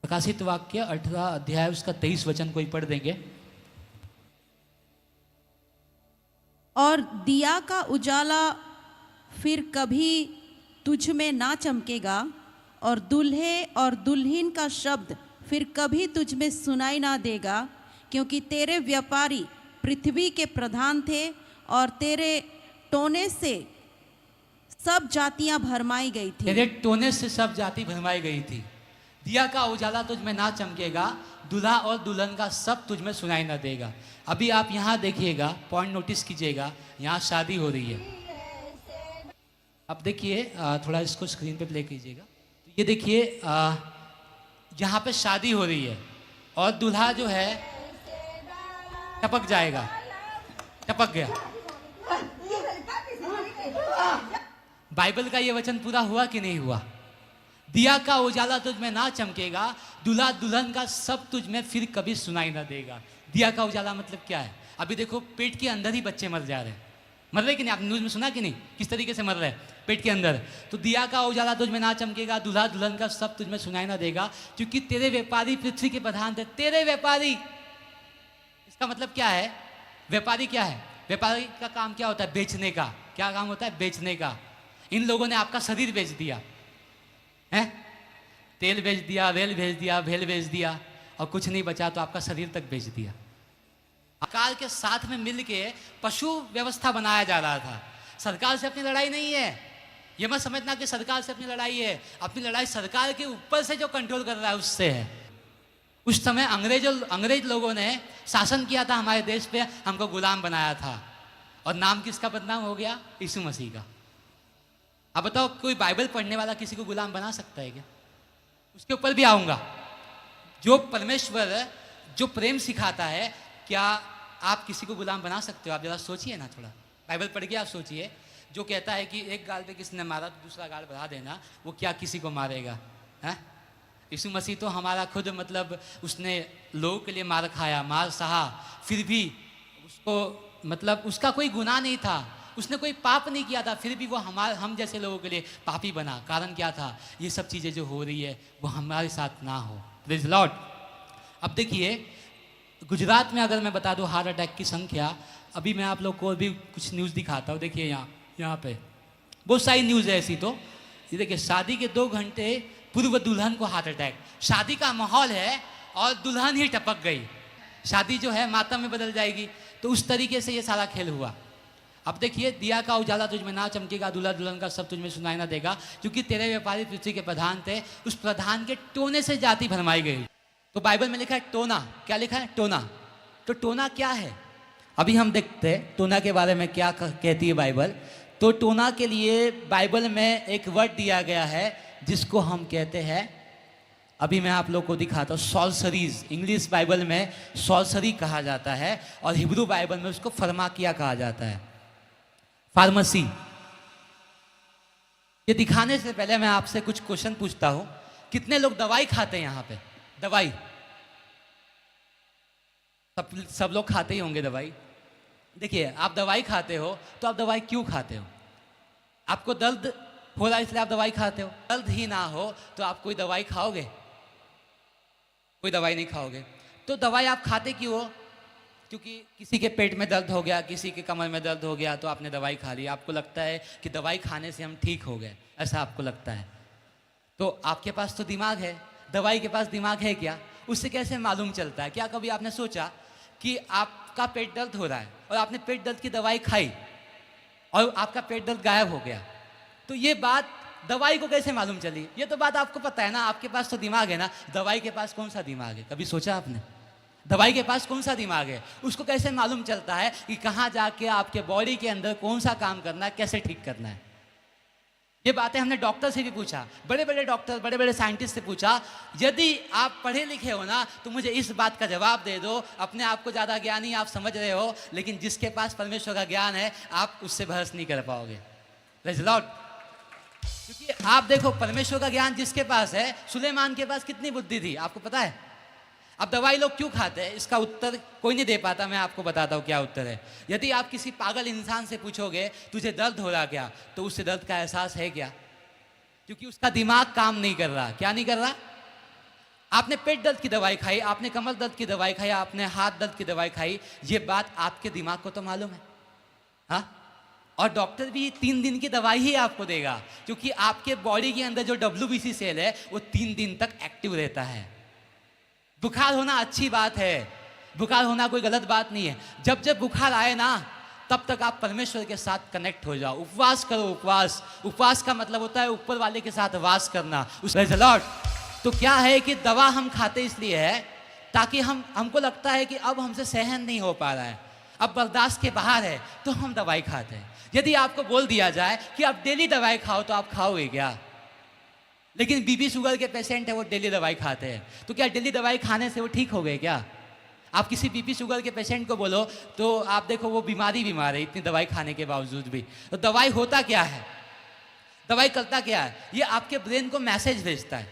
प्रकाशित वाक्य 18 अध्याय उसका 23 वचन कोई पढ़ देंगे। और दिया का उजाला फिर कभी तुझ में ना चमकेगा, और दूल्हे और दुल्हन का शब्द फिर कभी तुझ में सुनाई ना देगा, क्योंकि तेरे व्यापारी पृथ्वी के प्रधान थे, और तेरे टोने से सब जातियां भरमाई गई थी। तेरे टोने से सब जाति भरमाई गई थी। दिया का उजाला तुझ में ना चमकेगा, दूल्हा और दुल्हन का सब तुझ में सुनाई ना देगा। अभी आप यहाँ देखिएगा, पॉइंट नोटिस कीजिएगा, यहाँ शादी हो रही है। अब देखिए थोड़ा इसको स्क्रीन पे प्ले कीजिएगा। तो ये देखिए यहाँ पे शादी हो रही है और दूल्हा जो है टपक जाएगा, टपक गया। बाइबल का ये वचन पूरा हुआ कि नहीं हुआ? दिया का उजाला तुझ में ना चमकेगा, दूल्हा दुल्हन का सब तुझ में फिर कभी सुनाई ना देगा। दिया का उजाला मतलब क्या है? अभी देखो पेट के अंदर ही बच्चे मर जा रहे हैं, मर रहे कि नहीं? आपने न्यूज़ में सुना कि नहीं किस तरीके से मर रहे हैं पेट के अंदर? तो दिया का उजाला तुझ में ना चमकेगा, दूल्हा दुल्हन का सब तुझ में सुनाई ना देगा, क्योंकि तेरे व्यापारी पृथ्वी के प्रधान थे। तेरे व्यापारी, इसका मतलब क्या है? व्यापारी क्या है? व्यापारी का काम क्या होता है? बेचने का। क्या काम होता है? बेचने का। इन लोगों ने आपका शरीर बेच दिया है, तेल बेच दिया, रेल बेच दिया, भेल बेच दिया, और कुछ नहीं बचा तो आपका शरीर तक बेच दिया। सरकार के साथ में मिलके पशु व्यवस्था बनाया जा रहा था। सरकार से अपनी लड़ाई नहीं है, ये मत समझना कि सरकार से अपनी लड़ाई है। अपनी लड़ाई सरकार के ऊपर से जो कंट्रोल कर रहा है उससे है। उस समय अंग्रेज लोगों ने शासन किया था हमारे देश पे, हमको गुलाम बनाया था, और नाम किसका बदनाम हो गया? यीशु मसीह का। अब बताओ कोई बाइबल पढ़ने वाला किसी को गुलाम बना सकता है क्या? उसके ऊपर भी आऊँगा। जो परमेश्वर जो प्रेम सिखाता है, क्या आप किसी को गुलाम बना सकते हो? आप जरा सोचिए ना, थोड़ा बाइबल पढ़ के आप सोचिए। जो कहता है कि एक गाल पे किसी ने मारा तो दूसरा गाल बढ़ा देना, वो क्या किसी को मारेगा? है यीशु मसीह तो हमारा खुद, मतलब उसने लोगों के लिए मार खाया, मार सहा, फिर भी उसको मतलब उसका कोई गुनाह नहीं था, उसने कोई पाप नहीं किया था, फिर भी वो हम जैसे लोगों के लिए पापी बना। कारण क्या था? ये सब चीज़ें जो हो रही है वो हमारे साथ ना हो। Praise the Lord. अब देखिए गुजरात में अगर मैं बता दूं हार्ट अटैक की संख्या, अभी मैं आप लोग को भी कुछ न्यूज़ दिखाता हूँ। देखिए यहाँ पे बहुत सारी न्यूज़ है ऐसी। तो ये देखिए, शादी के 2 घंटे पूर्व दुल्हन को हार्ट अटैक। शादी का माहौल है और दुल्हन ही टपक गई। शादी जो है मातम में बदल जाएगी। तो उस तरीके से ये सारा खेल हुआ। अब देखिए, दिया का उजाला तुझ में ना चमकेगा, दूल्हा दुल्हन का सब तुझ में सुनाई ना देगा, क्योंकि तेरे व्यापारी पृथ्वी के प्रधान थे, उस प्रधान के टोने से जाति भरमाई गई। तो बाइबल में लिखा है टोना। क्या लिखा है? टोना। तो टोना क्या है? अभी हम देखते हैं टोना के बारे में क्या कहती है बाइबल। तो टोना के लिए बाइबल में एक वर्ड दिया गया है जिसको हम कहते हैं, अभी मैं आप लोग को दिखाता हूँ, सॉर्सरीज। इंग्लिश बाइबल में सॉर्सरी कहा जाता है और हिब्रू बाइबल में उसको फर्माकिया कहा जाता है, फार्मेसी। ये दिखाने से पहले मैं आपसे कुछ क्वेश्चन पूछता हूँ। कितने लोग दवाई खाते हैं यहाँ पे? दवाई सब लोग खाते ही होंगे दवाई। देखिए, आप दवाई खाते हो तो आप दवाई क्यों खाते हो? आपको दर्द हो रहा है इसलिए आप दवाई खाते हो। दर्द ही ना हो तो आप कोई दवाई खाओगे? कोई दवाई नहीं खाओगे। तो दवाई आप खाते क्यों हो? क्योंकि किसी के पेट में दर्द हो गया, किसी के कमर में दर्द हो गया, तो आपने दवाई खा ली। आपको लगता है कि दवाई खाने से हम ठीक हो गए, ऐसा आपको लगता है। तो आपके पास तो दिमाग है, दवाई के पास दिमाग है क्या? उससे कैसे मालूम चलता है? क्या कभी आपने सोचा कि आपका पेट दर्द हो रहा है और आपने पेट दर्द की दवाई खाई और आपका पेट दर्द गायब हो गया, तो ये बात दवाई को कैसे मालूम चली? ये तो बात आपको पता है ना, आपके पास तो दिमाग है ना। दवाई के पास कौन सा दिमाग है? कभी सोचा आपने? दवाई के पास कौन सा दिमाग है? उसको कैसे मालूम चलता है कि कहाँ जाके आपके बॉडी के अंदर कौन सा काम करना है, कैसे ठीक करना है? ये बातें हमने डॉक्टर से भी पूछा, बड़े बड़े डॉक्टर, बड़े बड़े साइंटिस्ट से पूछा, यदि आप पढ़े लिखे हो ना तो मुझे इस बात का जवाब दे दो। अपने आप को ज़्यादा ज्ञानी आप समझ रहे हो, लेकिन जिसके पास परमेश्वर का ज्ञान है आप उससे बहस नहीं कर पाओगे। Praise the Lord. क्योंकि आप देखो, परमेश्वर का ज्ञान जिसके पास है, सुलेमान के पास कितनी बुद्धि थी आपको पता है? अब दवाई लोग क्यों खाते हैं, इसका उत्तर कोई नहीं दे पाता। मैं आपको बताता हूँ क्या उत्तर है। यदि आप किसी पागल इंसान से पूछोगे तुझे दर्द हो रहा क्या, तो उससे दर्द का एहसास है क्या? क्योंकि उसका दिमाग काम नहीं कर रहा। क्या नहीं कर रहा? आपने पेट दर्द की दवाई खाई, आपने कमर दर्द की दवाई खाई, आपने हाथ दर्द की दवाई खाई, ये बात आपके दिमाग को तो मालूम है, हाँ? और डॉक्टर भी 3 दिन की दवाई ही आपको देगा, क्योंकि आपके बॉडी के अंदर जो WBC सेल है वो 3 दिन तक एक्टिव रहता है। बुखार होना अच्छी बात है, बुखार होना कोई गलत बात नहीं है। जब जब बुखार आए ना, तब तक आप परमेश्वर के साथ कनेक्ट हो जाओ, उपवास करो। उपवास, उपवास का मतलब होता है ऊपर वाले के साथ वास करना। Praise the Lord. तो क्या है कि दवा हम खाते इसलिए है ताकि हमको लगता है कि अब हमसे सहन नहीं हो पा रहा है, अब बर्दाश्त के बाहर है, तो हम दवाई खाते हैं। यदि आपको बोल दिया जाए कि आप डेली दवाई खाओ, तो आप खाओगे क्या? लेकिन बीपी शुगर के पेशेंट है, वो डेली दवाई खाते हैं, तो क्या डेली दवाई खाने से वो ठीक हो गए क्या? आप किसी बीपी शुगर के पेशेंट को बोलो तो आप देखो वो बीमार है इतनी दवाई खाने के बावजूद भी। तो दवाई होता क्या है? दवाई करता क्या है? ये आपके ब्रेन को मैसेज भेजता है,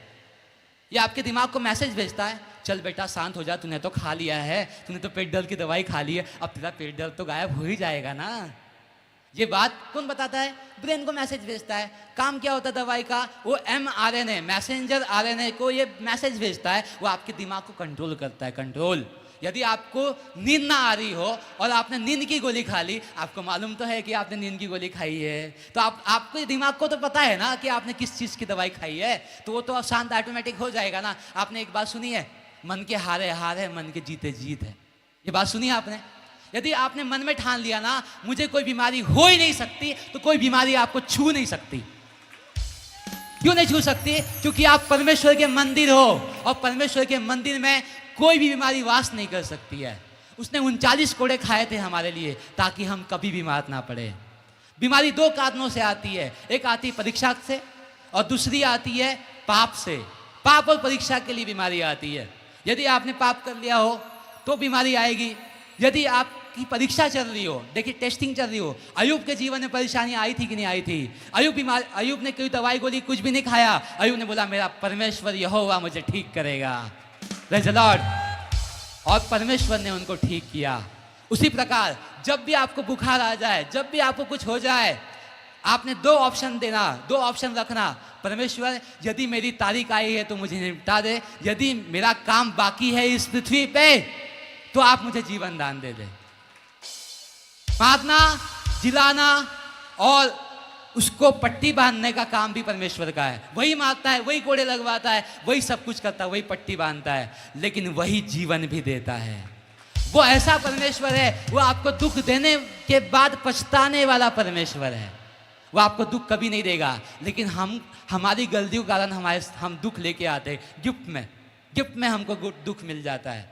ये आपके दिमाग को मैसेज भेजता है, चल बेटा शांत हो जा, तूने तो खा लिया है, तूने तो पेट दर्द की दवाई खा ली है, अब तेरा पेट दर्द तो गायब हो ही जाएगा ना। ये बात कौन बताता है? ब्रेन को मैसेज भेजता है। काम क्या होता है दवाई का? वो mRNA, मैसेंजर RNA को ये मैसेज भेजता है, वो आपके दिमाग को कंट्रोल करता है। कंट्रोल। यदि आपको नींद ना आ रही हो और आपने नींद की गोली खा ली, आपको मालूम तो है कि आपने नींद की गोली खाई है, तो आपके दिमाग को तो पता है ना कि आपने किस चीज़ की दवाई खाई है, तो वो तो शांत ऑटोमेटिक हो जाएगा ना। आपने एक बात सुनी है, मन के हारे हार है, मन के जीते जीत है। ये बात सुनी आपने? यदि आपने मन में ठान लिया ना मुझे कोई बीमारी हो ही नहीं सकती, तो कोई बीमारी आपको छू नहीं सकती। क्यों नहीं छू सकती? क्योंकि आप परमेश्वर के मंदिर हो, और परमेश्वर के मंदिर में कोई भी बीमारी वास नहीं कर सकती है। उसने 39 कोड़े खाए थे हमारे लिए, ताकि हम कभी बीमार ना पड़े। बीमारी 2 कारणों से आती है, एक आती है परीक्षा से और दूसरी आती है पाप से। पाप और परीक्षा के लिए बीमारी आती है। यदि आपने पाप कर लिया हो तो बीमारी आएगी। यदि आपकी परीक्षा चल रही हो, देखिए टेस्टिंग चल रही हो, अयूब के जीवन में परेशानी आई थी कि नहीं आई थी? अयूब ने कोई दवाई गोली कुछ भी नहीं खाया। अयूब ने बोला मेरा परमेश्वर यहोवा मुझे ठीक करेगा। Praise the Lord. और परमेश्वर ने उनको ठीक किया। उसी प्रकार जब भी आपको बुखार आ जाए, जब भी आपको कुछ हो जाए, आपने 2 ऑप्शन देना, 2 ऑप्शन रखना। परमेश्वर यदि मेरी तारीख आई है तो मुझे निपटा दे, यदि मेरा काम बाकी है इस पृथ्वी पे तो आप मुझे जीवन दान दे दे। मारना, जिलाना और उसको पट्टी बांधने का काम भी परमेश्वर का है। वही मारता है, वही कोड़े लगवाता है, वही सब कुछ करता है, वही पट्टी बांधता है, लेकिन वही जीवन भी देता है। वो ऐसा परमेश्वर है, वो आपको दुख देने के बाद पछताने वाला परमेश्वर है। वो आपको दुख कभी नहीं देगा, लेकिन हमारी गलतियों के कारण हम दुख लेके आते हैं। गिफ्ट में हमको दुख मिल जाता है।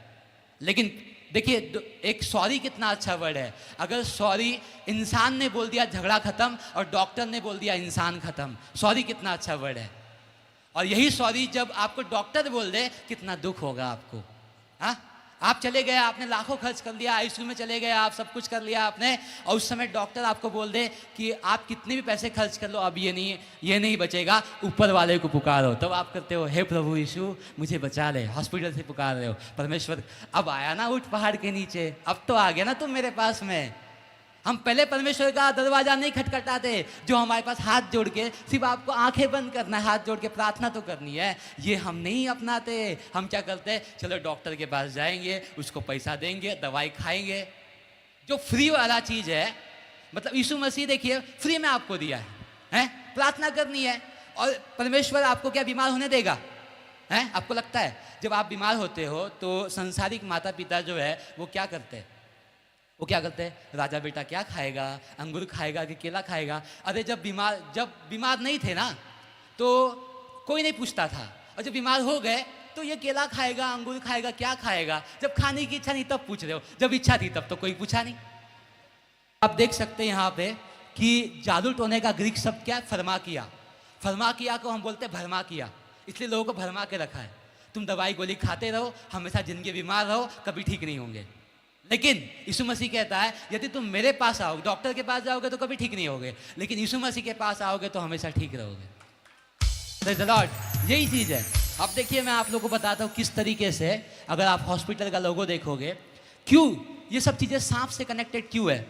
लेकिन देखिए, एक सॉरी कितना अच्छा वर्ड है। अगर सॉरी इंसान ने बोल दिया झगड़ा खत्म, और डॉक्टर ने बोल दिया इंसान खत्म। सॉरी कितना अच्छा वर्ड है। और यही सॉरी जब आपको डॉक्टर बोल दे, कितना दुख होगा आपको। हाँ, आप चले गए, आपने लाखों खर्च कर लिया, आईसीयू में चले गए, आप सब कुछ कर लिया आपने, और उस समय डॉक्टर आपको बोल दे कि आप कितने भी पैसे खर्च कर लो, अब ये नहीं बचेगा, ऊपर वाले को पुकारो। तब आप करते हो, हे प्रभु यीशु मुझे बचा ले। हॉस्पिटल से पुकार रहे हो, परमेश्वर अब आया ना उठ पहाड़ के नीचे, अब तो आ गया ना तुम मेरे पास में। हम पहले परमेश्वर का दरवाजा नहीं खटखटाते, जो हमारे पास हाथ जोड़ के सिर्फ आपको आंखें बंद करना है, हाथ जोड़ के प्रार्थना तो करनी है, ये हम नहीं अपनाते। हम क्या करते हैं, चलो डॉक्टर के पास जाएंगे, उसको पैसा देंगे, दवाई खाएंगे। जो फ्री वाला चीज है, मतलब यीशु मसीह देखिए फ्री में आपको दिया है? प्रार्थना करनी है, और परमेश्वर आपको क्या बीमार होने देगा? आपको लगता है जब आप बीमार होते हो तो संसारिक माता पिता जो है वो क्या करते हैं? वो क्या करते हैं, राजा बेटा क्या खाएगा, अंगूर खाएगा कि केला खाएगा? अरे जब बीमार नहीं थे ना तो कोई नहीं पूछता था, और जब बीमार हो गए तो ये केला खाएगा, अंगूर खाएगा, क्या खाएगा? जब खाने की इच्छा नहीं तब पूछ रहे हो, जब इच्छा थी तब तो कोई पूछा नहीं। आप देख सकते हैं यहाँ पे कि जादू टोने का ग्रीक शब्द क्या है? फर्माकिया। फर्माकिया को हम बोलते हैं भरमाकिया, इसलिए लोगों को भरमा के रखा है। तुम दवाई गोली खाते रहो, हमेशा जिंदगी बीमार रहो, कभी ठीक नहीं होंगे। लेकिन यीशु मसीह कहता है यदि तुम मेरे पास आओगे, डॉक्टर के पास जाओगे तो कभी ठीक नहीं होगे, लेकिन यीशु मसीह के पास आओगे तो हमेशा ठीक रहोगे। प्रेज़ द लॉर्ड, यही चीज है। अब देखिए मैं आप लोगों को बताता हूँ किस तरीके से, अगर आप हॉस्पिटल का लोगो देखोगे, क्यों ये सब चीजें सांप से कनेक्टेड क्यों है,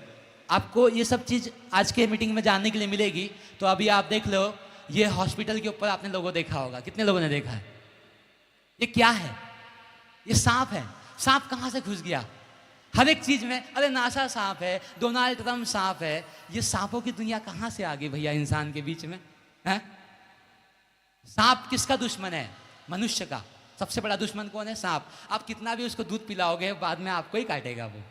आपको ये सब चीज आज के मीटिंग में जानने के लिए मिलेगी। तो अभी आप देख लो, ये हॉस्पिटल के ऊपर आपने लोगो देखा होगा, कितने लोगों ने देखा है? ये क्या है? ये सांप है। सांप कहाँ से घुस गया? हर एक चीज में। अरे नासा सांप है, डोनाल्ड ट्रम्प सांप है, ये सांपों की दुनिया कहाँ से आ गई भैया इंसान के बीच में? हैं? सांप किसका दुश्मन है? मनुष्य का। सबसे बड़ा दुश्मन कौन है? सांप। आप कितना भी उसको दूध पिलाओगे बाद में आपको ही काटेगा वो।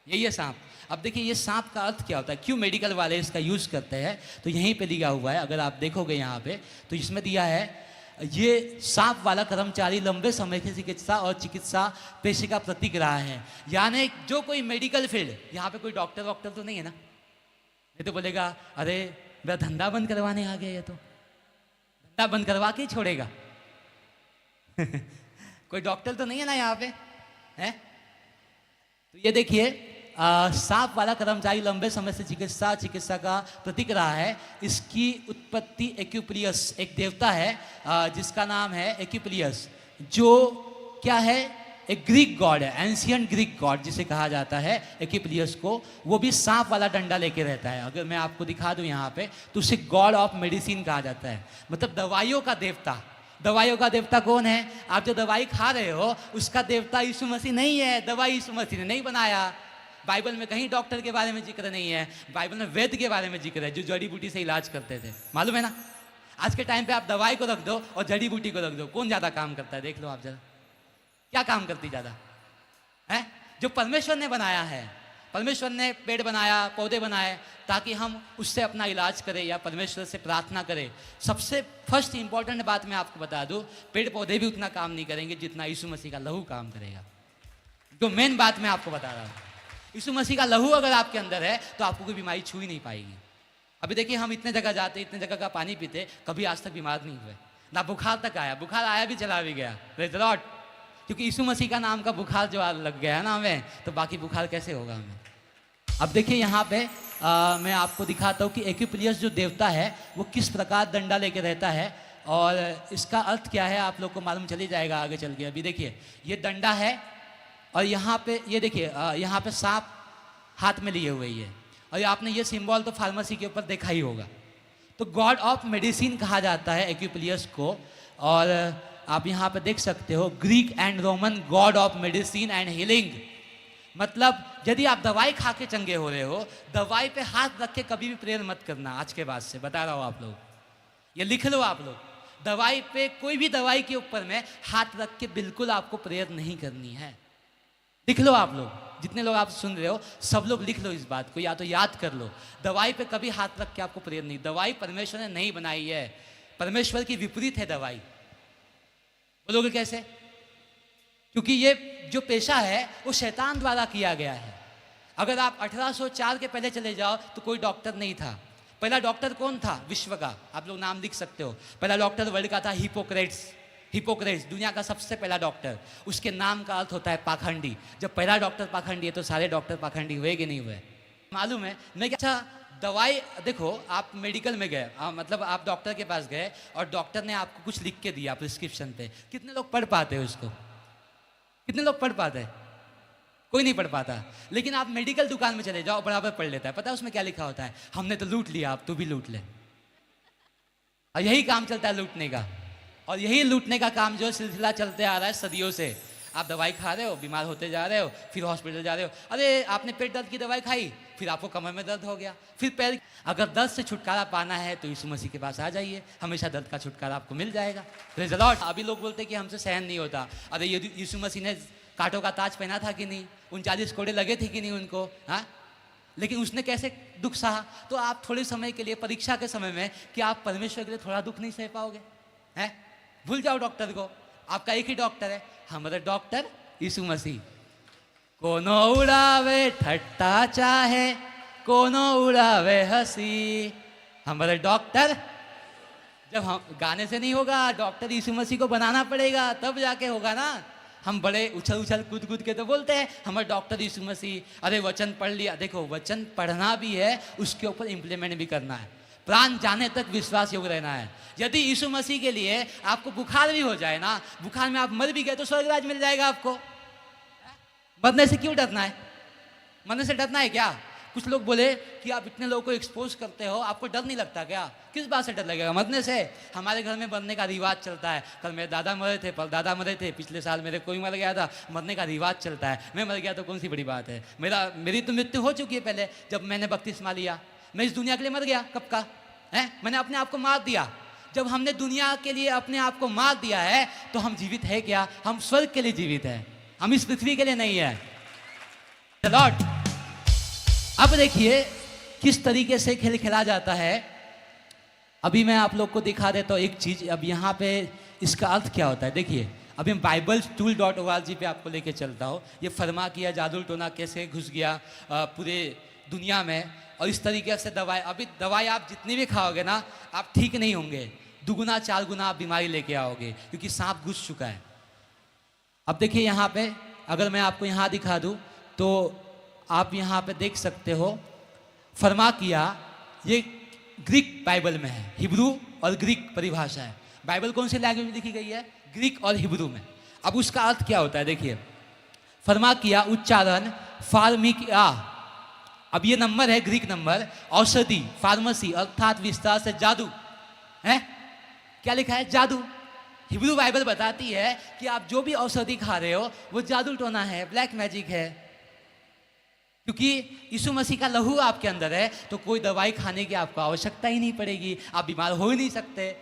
यही है सांप। अब देखिए ये सांप का अर्थ क्या होता है, क्यों मेडिकल वाले इसका यूज करते हैं, तो यहीं पे दिया हुआ है। अगर आप देखोगे यहाँ पे तो इसमें दिया है, ये सांप वाला कर्मचारी लंबे समय की चिकित्सा और चिकित्सा पेशे का प्रतीक रहा है। यानी जो कोई मेडिकल फील्ड, यहाँ पे कोई डॉक्टर वॉक्टर तो नहीं है ना, ये तो बोलेगा अरे मेरा धंधा बंद करवाने आ गया, ये तो धंधा बंद करवा के ही छोड़ेगा। कोई डॉक्टर तो नहीं है ना यहाँ पे, है? तो ये देखिए सांप वाला कर्मचारी लंबे समय से चिकित्सा का प्रतीक रहा है। इसकी उत्पत्ति एक्यूप्लियस, एक देवता है जिसका नाम है एक्यूप्लियस, जो क्या है, एक ग्रीक गॉड है, एंशियंट ग्रीक गॉड जिसे कहा जाता है एक्यूप्लियस को। वो भी सांप वाला डंडा लेके रहता है। अगर मैं आपको दिखा दूं यहाँ पे तो उसे गॉड ऑफ मेडिसिन कहा जाता है, मतलब दवाइयों का देवता। दवाइयों का देवता कौन है? आप जो दवाई खा रहे हो उसका देवता यीशु मसीह नहीं है, दवाई यीशु मसीह ने नहीं बनाया। बाइबल में कहीं डॉक्टर के बारे में जिक्र नहीं है, बाइबल में वैद्य के बारे में जिक्र है, जो जड़ी बूटी से इलाज करते थे। मालूम है ना, आज के टाइम पे आप दवाई को रख दो और जड़ी बूटी को रख दो, कौन ज्यादा काम करता है? देख लो आप जरा, क्या काम करती ज्यादा है? जो परमेश्वर ने बनाया है, परमेश्वर ने पेड़ बनाया, पौधे बनाए ताकि हम उससे अपना इलाज करें या परमेश्वर से प्रार्थना करें। सबसे फर्स्ट इंपॉर्टेंट बात मैं आपको बता दूं, पेड़ पौधे भी उतना काम नहीं करेंगे जितना यीशु मसीह का लहू काम करेगा। जो मेन बात मैं आपको बता रहा हूं, यीशु मसीह का लहू अगर आपके अंदर है तो आपको कोई बीमारी छू ही नहीं पाएगी। अभी देखिए हम इतने जगह जाते, इतने जगह का पानी पीते, कभी आज तक बीमार नहीं हुए, ना बुखार तक आया। बुखार आया भी चला भी गया, प्रेज़ द लॉर्ड, क्योंकि यीशु मसीह का नाम का बुखार जो लग गया है ना हमें, तो बाकी बुखार कैसे होगा हमें? अब देखिए यहाँ पे मैं आपको दिखाता हूँ कि एक्यूप्लियस जो देवता है वो किस प्रकार डंडा लेके रहता है, और इसका अर्थ क्या है आप लोग को मालूम चली जाएगा आगे चल के। अभी देखिए ये डंडा है, और यहाँ पे ये देखिए यहाँ पे सांप हाथ में लिए हुए ही है, और आपने ये सिंबल तो फार्मेसी के ऊपर देखा ही होगा। तो गॉड ऑफ मेडिसिन कहा जाता है एक्यूप्लियस को। और आप यहाँ पे देख सकते हो, Greek and Roman God of medicine and healing. मतलब यदि आप दवाई खा के चंगे हो रहे हो, दवाई पे हाथ रख के कभी भी प्रेयर मत करना। आज के बाद से बता रहा हूँ आप लोग, ये लिख लो आप लोग, दवाई पे, कोई भी दवाई के ऊपर में हाथ रख के बिल्कुल आपको प्रेयर नहीं करनी है। लिख लो आप लोग, जितने लोग आप सुन रहे हो सब लोग लिख लो इस बात को, या तो याद कर लो, दवाई पे कभी हाथ रख के आपको प्रेयर नहीं। दवाई परमेश्वर ने नहीं बनाई है, परमेश्वर की विपरीत है दवाई। बोलोगे कैसे? क्योंकि ये जो पेशा है वो शैतान द्वारा किया गया है। अगर आप 1804 के पहले चले जाओ तो कोई डॉक्टर नहीं था। पहला डॉक्टर कौन था विश्व का? आप लोग नाम लिख सकते हो। पहला डॉक्टर वर्ल्ड का था हिपोक्रेट्स। हिपोक्रेट्स दुनिया का सबसे पहला डॉक्टर। उसके नाम का अर्थ होता है पाखंडी। जब पहला डॉक्टर पाखंडी है तो सारे डॉक्टर पाखंडी हुए कि नहीं हुए? मालूम है मैं क्या? दवाई देखो, आप मेडिकल में गए, मतलब आप डॉक्टर के पास गए और डॉक्टर ने आपको कुछ लिख के दिया प्रिस्क्रिप्शन पे, कितने लोग पढ़ पाते हैं उसको? कितने लोग पढ़ पाते हैं? कोई नहीं पढ़ पाता। लेकिन आप मेडिकल दुकान में चले जाओ, बराबर पढ़ लेता है। पता है उसमें क्या लिखा होता है? हमने तो लूट लिया, अब तू भी लूट ले। और यही काम चलता है लूटने का। और यही लूटने का काम जो सिलसिला चलते आ रहा है सदियों से। आप दवाई खा रहे हो, बीमार होते जा रहे हो, फिर हॉस्पिटल जा रहे हो, अरे आपने पेट दर्द की दवाई खाई, फिर आपको कमर में दर्द हो गया, फिर पैर। अगर दर्द से छुटकारा पाना है तो यीशु मसीह के पास आ जाइए, हमेशा दर्द का छुटकारा आपको मिल जाएगा। Praise the Lord. अभी लोग बोलते हैं कि हमसे सहन नहीं होता। अरे यीशु मसीह ने कांटों का ताज पहना था कि नहीं? 39 कोड़े लगे थे कि नहीं उनको? हाँ, लेकिन उसने कैसे दुख सहा? तो आप थोड़े समय के लिए, परीक्षा के समय में, कि आप परमेश्वर के लिए थोड़ा दुख नहीं सह पाओगे? हैं? भूल जाओ डॉक्टर को, आपका एक ही डॉक्टर है, हमारे डॉक्टर यीशु मसीह। कोनो उड़ावे ठट्टा चाहे, कोनो उड़ावे हंसी, हमारे डॉक्टर। जब हम गाने से नहीं होगा, डॉक्टर यीशु मसीह को बनाना पड़ेगा, तब जाके होगा ना। हम बड़े उछल उछल कूद कूद के तो बोलते हैं हमारे डॉक्टर यीशु मसीह। अरे वचन पढ़ लिया। देखो, वचन पढ़ना भी है, उसके ऊपर इम्प्लीमेंट भी करना है। प्राण जाने तक विश्वास योग्य रहना है। यदि यीशु मसीह के लिए आपको बुखार भी हो जाए ना, बुखार में आप मर भी गए तो स्वर्गराज मिल जाएगा आपको। मरने से क्यों डरना है? मरने से डरना है क्या? कुछ लोग बोले कि आप इतने लोगों को एक्सपोज करते हो, आपको डर नहीं लगता क्या? किस बात से डर लगेगा? मरने से। हमारे घर में मरने का रिवाज चलता है। कल मेरे दादा मरे थे, परदादा मरे थे, पिछले साल मेरे कोई मर गया था। मरने का रिवाज चलता है। मैं मर गया तो कौन सी बड़ी बात है? मेरी तो मृत्यु हो चुकी है पहले, जब मैंने बपतिस्मा लिया। मैं इस दुनिया के लिए मर गया कब का है? मैंने अपने आप को मार दिया। जब हमने दुनिया के लिए अपने आप को मार दिया है तो हम जीवित है क्या? हम स्वर्ग के लिए जीवित है, हम इस पृथ्वी के लिए नहीं है। लॉर्ड, अब देखिए किस तरीके से खेल खेला जाता है। अभी मैं आप लोग को दिखा देता हूँ एक चीज। अब यहाँ पे इसका अर्थ क्या होता है देखिए। अभी मैं BibleTool.org पे आपको लेके चलता हूँ। ये फरमा किया जादू टोना कैसे घुस गया पूरे दुनिया में, और इस तरीके से दवाई। अभी दवाई आप जितनी भी खाओगे ना, आप ठीक नहीं होंगे। दुगुना चार गुना आप बीमारी लेके आओगे, क्योंकि सांप घुस चुका है। अब देखिए यहाँ पे, अगर मैं आपको यहाँ दिखा दूँ तो आप यहाँ पे देख सकते हो, फरमा किया। ये ग्रीक बाइबल में है, हिब्रू और ग्रीक परिभाषा है। बाइबल कौन सी लैंग्वेज में लिखी गई है? ग्रीक और हिब्रू में। अब उसका अर्थ क्या होता है देखिए। फरमा किया उच्चारण फार्मिकिया। अब ये नंबर है ग्रीक नंबर, औषधि, फार्मेसी, अर्थात विस्तार से जादू है। क्या लिखा है? जादू। हिब्रू बाइबल बताती है कि आप जो भी औषधि खा रहे हो वो जादू टोना है, ब्लैक मैजिक है। क्योंकि यीशु मसीह का लहू आपके अंदर है तो कोई दवाई खाने की आपको आवश्यकता ही नहीं पड़ेगी, आप बीमार हो ही नहीं सकते।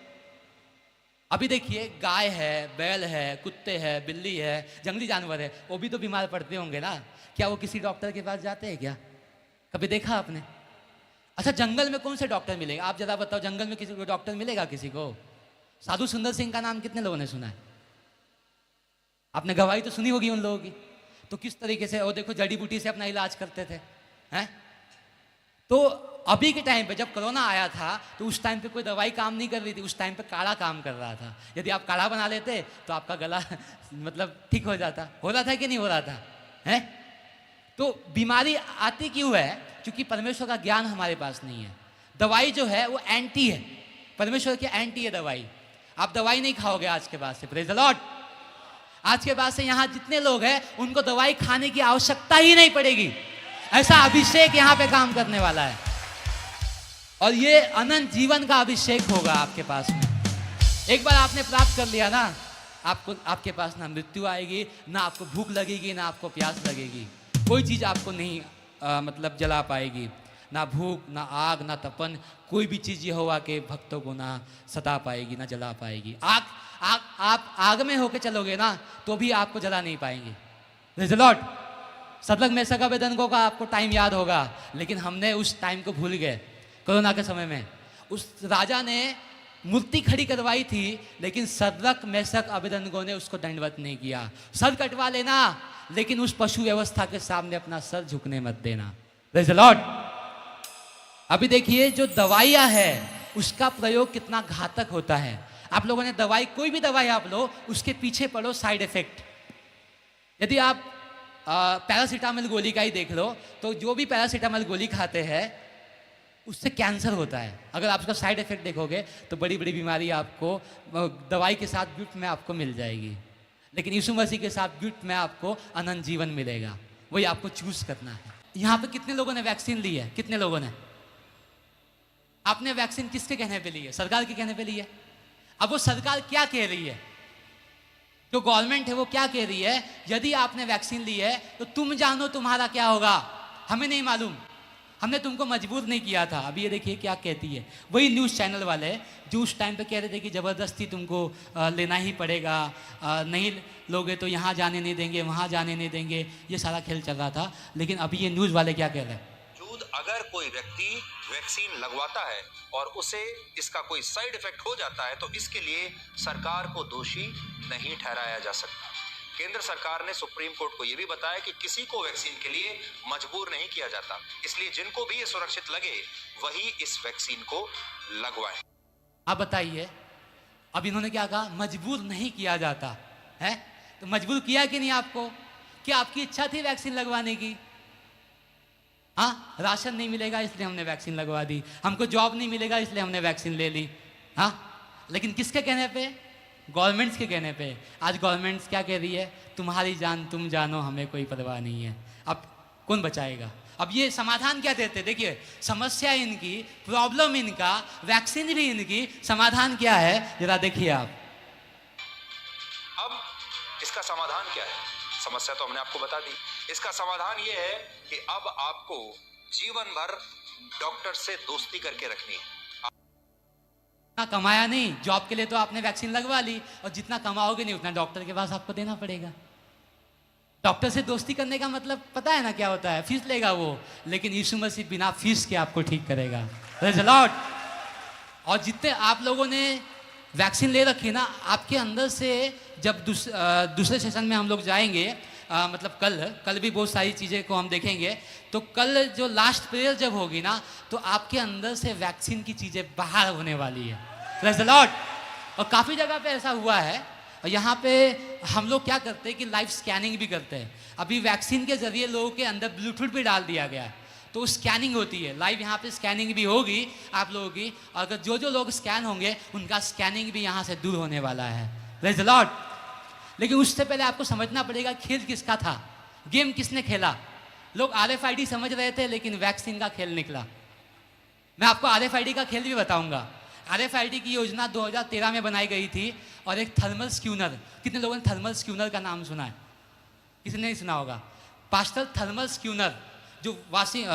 अभी देखिए, गाय है, बैल है, कुत्ते हैं, बिल्ली है, जंगली जानवर है, वो भी तो बीमार पड़ते होंगे ना। क्या वो किसी डॉक्टर के पास जाते हैं क्या? कभी देखा आपने? अच्छा, जंगल में कौन से डॉक्टर मिलेंगे? आप जरा बताओ, जंगल में किसी को डॉक्टर मिलेगा किसी को? साधु सुंदर सिंह का नाम कितने लोगों ने सुना है? आपने गवाही तो सुनी होगी उन लोगों की। तो किस तरीके से वो देखो जड़ी बूटी से अपना इलाज करते थे, हैं? तो अभी के टाइम पे जब कोरोना आया था तो उस टाइम पे कोई दवाई काम नहीं कर रही थी, उस टाइम पे काढ़ा काम कर रहा था। यदि आप काढ़ा बना लेते तो आपका गला मतलब ठीक हो जाता। हो रहा था कि नहीं हो रहा था? हैं? तो बीमारी आती क्यों है? क्योंकि परमेश्वर का ज्ञान हमारे पास नहीं है। दवाई जो है वो एंटी है, परमेश्वर की एंटी है दवाई। आप दवाई नहीं खाओगे आज के बाद से। Praise the Lord. आज के बाद से यहाँ जितने लोग हैं उनको दवाई खाने की आवश्यकता ही नहीं पड़ेगी। ऐसा अभिषेक यहाँ पे काम करने वाला है, और ये अनंत जीवन का अभिषेक होगा आपके पास में। एक बार आपने प्राप्त कर लिया ना, आपके पास ना मृत्यु आएगी, ना आपको भूख लगेगी, ना आपको प्यास लगेगी। कोई चीज आपको नहीं मतलब जला पाएगी, ना भूख, ना आग, ना तपन, कोई भी चीज यहोवा के भक्तों को ना सता पाएगी, ना जला पाएगी। आप आग में होके चलोगे ना तो भी आपको जला नहीं पाएंगे। Praise the Lord. Shadrach Meshach Abednego का आपको टाइम याद होगा, लेकिन हमने उस टाइम को भूल गए। कोरोना के समय में उस राजा ने मूर्ति खड़ी करवाई थी, लेकिन सदलग मेसक अबेदनगो ने उसको दंडवत नहीं किया। सर कटवा लेना, लेकिन उस पशु व्यवस्था के सामने अपना सर झुकने मत देना। Praise the Lord. अभी देखिए, जो दवाइयाँ है उसका प्रयोग कितना घातक होता है। आप लोगों ने दवाई, कोई भी दवाई आप लो, उसके पीछे पढ़ो साइड इफेक्ट। यदि आप पैरासीटामोल गोली का ही देख लो, तो जो भी पैरासीटामोल गोली खाते हैं उससे कैंसर होता है। अगर आप उसका साइड इफेक्ट देखोगे तो बड़ी बड़ी बीमारी आपको दवाई के साथ गिफ्ट में आपको मिल जाएगी, लेकिन यीशु मसीह के साथ गिफ्ट में आपको अनंत जीवन मिलेगा। वही आपको चूज करना है। यहाँ पे कितने लोगों ने वैक्सीन ली है? कितने लोगों ने? आपने वैक्सीन किसके कहने पे ली है? सरकार के कहने पे ली है। अब वो सरकार क्या कह रही है, जो गवर्नमेंट है वो क्या कह रही है? यदि आपने वैक्सीन ली है तो तुम जानो तुम्हारा क्या होगा, हमें नहीं मालूम, हमने तुमको मजबूर नहीं किया था। अभी ये देखिए क्या कहती है वही न्यूज़ चैनल वाले जो उस टाइम पे कह रहे थे कि ज़बरदस्ती तुमको लेना ही पड़ेगा, नहीं लोगे तो यहाँ जाने नहीं देंगे, वहाँ जाने नहीं देंगे, ये सारा खेल चल रहा था। लेकिन अभी ये न्यूज़ वाले क्या कह रहे हैं? अगर कोई व्यक्ति वैक्सीन लगवाता है और उसे इसका कोई साइड इफेक्ट हो जाता है तो इसके लिए सरकार को दोषी नहीं ठहराया जा सकता। केंद्र सरकार ने सुप्रीम कोर्ट को यह भी बताया कि किसी को वैक्सीन के लिए मजबूर नहीं किया जाता, इसलिए जिनको भी ये सुरक्षित लगे वही इस वैक्सीन को लगवाएं। आप बताइए, अब इन्होंने क्या कहा? मजबूर नहीं किया जाता है। तो मजबूर किया कि नहीं आपको? क्या आपकी इच्छा थी वैक्सीन लगवाने की? हाँ, राशन नहीं मिलेगा इसलिए हमने वैक्सीन लगवा दी, हमको जॉब नहीं मिलेगा इसलिए हमने वैक्सीन ले ली। हाँ, लेकिन किसके कहने पे? गवर्नमेंट्स के कहने पे। आज गवर्नमेंट्स क्या कह रही है? तुम्हारी जान तुम जानो, हमें कोई परवाह नहीं है। अब कौन बचाएगा? अब ये समाधान क्या देते? देखिए, समस्या इनकी, प्रॉब्लम इनका, वैक्सीन भी इनकी, समाधान क्या है जरा देखिए आप। अब इसका समाधान क्या है? समस्या तो हमने आपको बता दी। इसका समाधान ये है कि अब आपको जीवन भर डॉक्टर से दोस्ती करके रखनी है। जितना कमाया नहीं, जॉब के लिए तो आपने वैक्सीन लगवा ली, और जितना कमाओगे नहीं उतना डॉक्टर के पास आपको देना पड़ेगा। डॉक्टर से दोस्ती करने का मतलब पता है ना क्या होता है? फीस लेगा वो, लेकिन यीशु मसीह बिना फीस के आपको ठीक करेगा। Praise the Lord. और जितने आप लोगों ने वैक्सीन ले रखी ना, आपके अंदर से जब दूसरे सेशन में हम लोग जाएंगे, मतलब कल भी बहुत सारी चीज़ें को हम देखेंगे, तो कल जो लास्ट प्रेयर जब होगी ना, तो आपके अंदर से वैक्सीन की चीज़ें बाहर होने वाली है। Praise the Lord. और काफ़ी जगह पे ऐसा हुआ है। और यहाँ पे हम लोग क्या करते हैं कि लाइव स्कैनिंग भी करते हैं। अभी वैक्सीन के ज़रिए लोगों के अंदर ब्लूटूथ भी डाल दिया गया है, तो स्कैनिंग होती है लाइव। यहाँ पे स्कैनिंग भी होगी आप लोगों की, और अगर जो लोग स्कैन होंगे उनका स्कैनिंग भी यहाँ से दूर होने वाला है। Praise the Lord. लेकिन उससे पहले आपको समझना पड़ेगा खेल किसका था, गेम किसने खेला। लोग RFID समझ रहे थे, लेकिन वैक्सीन का खेल निकला। मैं आपको RFID का खेल भी बताऊंगा। RFID की योजना 2013 में बनाई गई थी, और एक थर्मल स्क्यूनर, कितने लोगों ने थर्मल स्क्यूनर का नाम सुना है? किसी ने नहीं सुना होगा। पास्टर थर्मल स्क्यूनर जो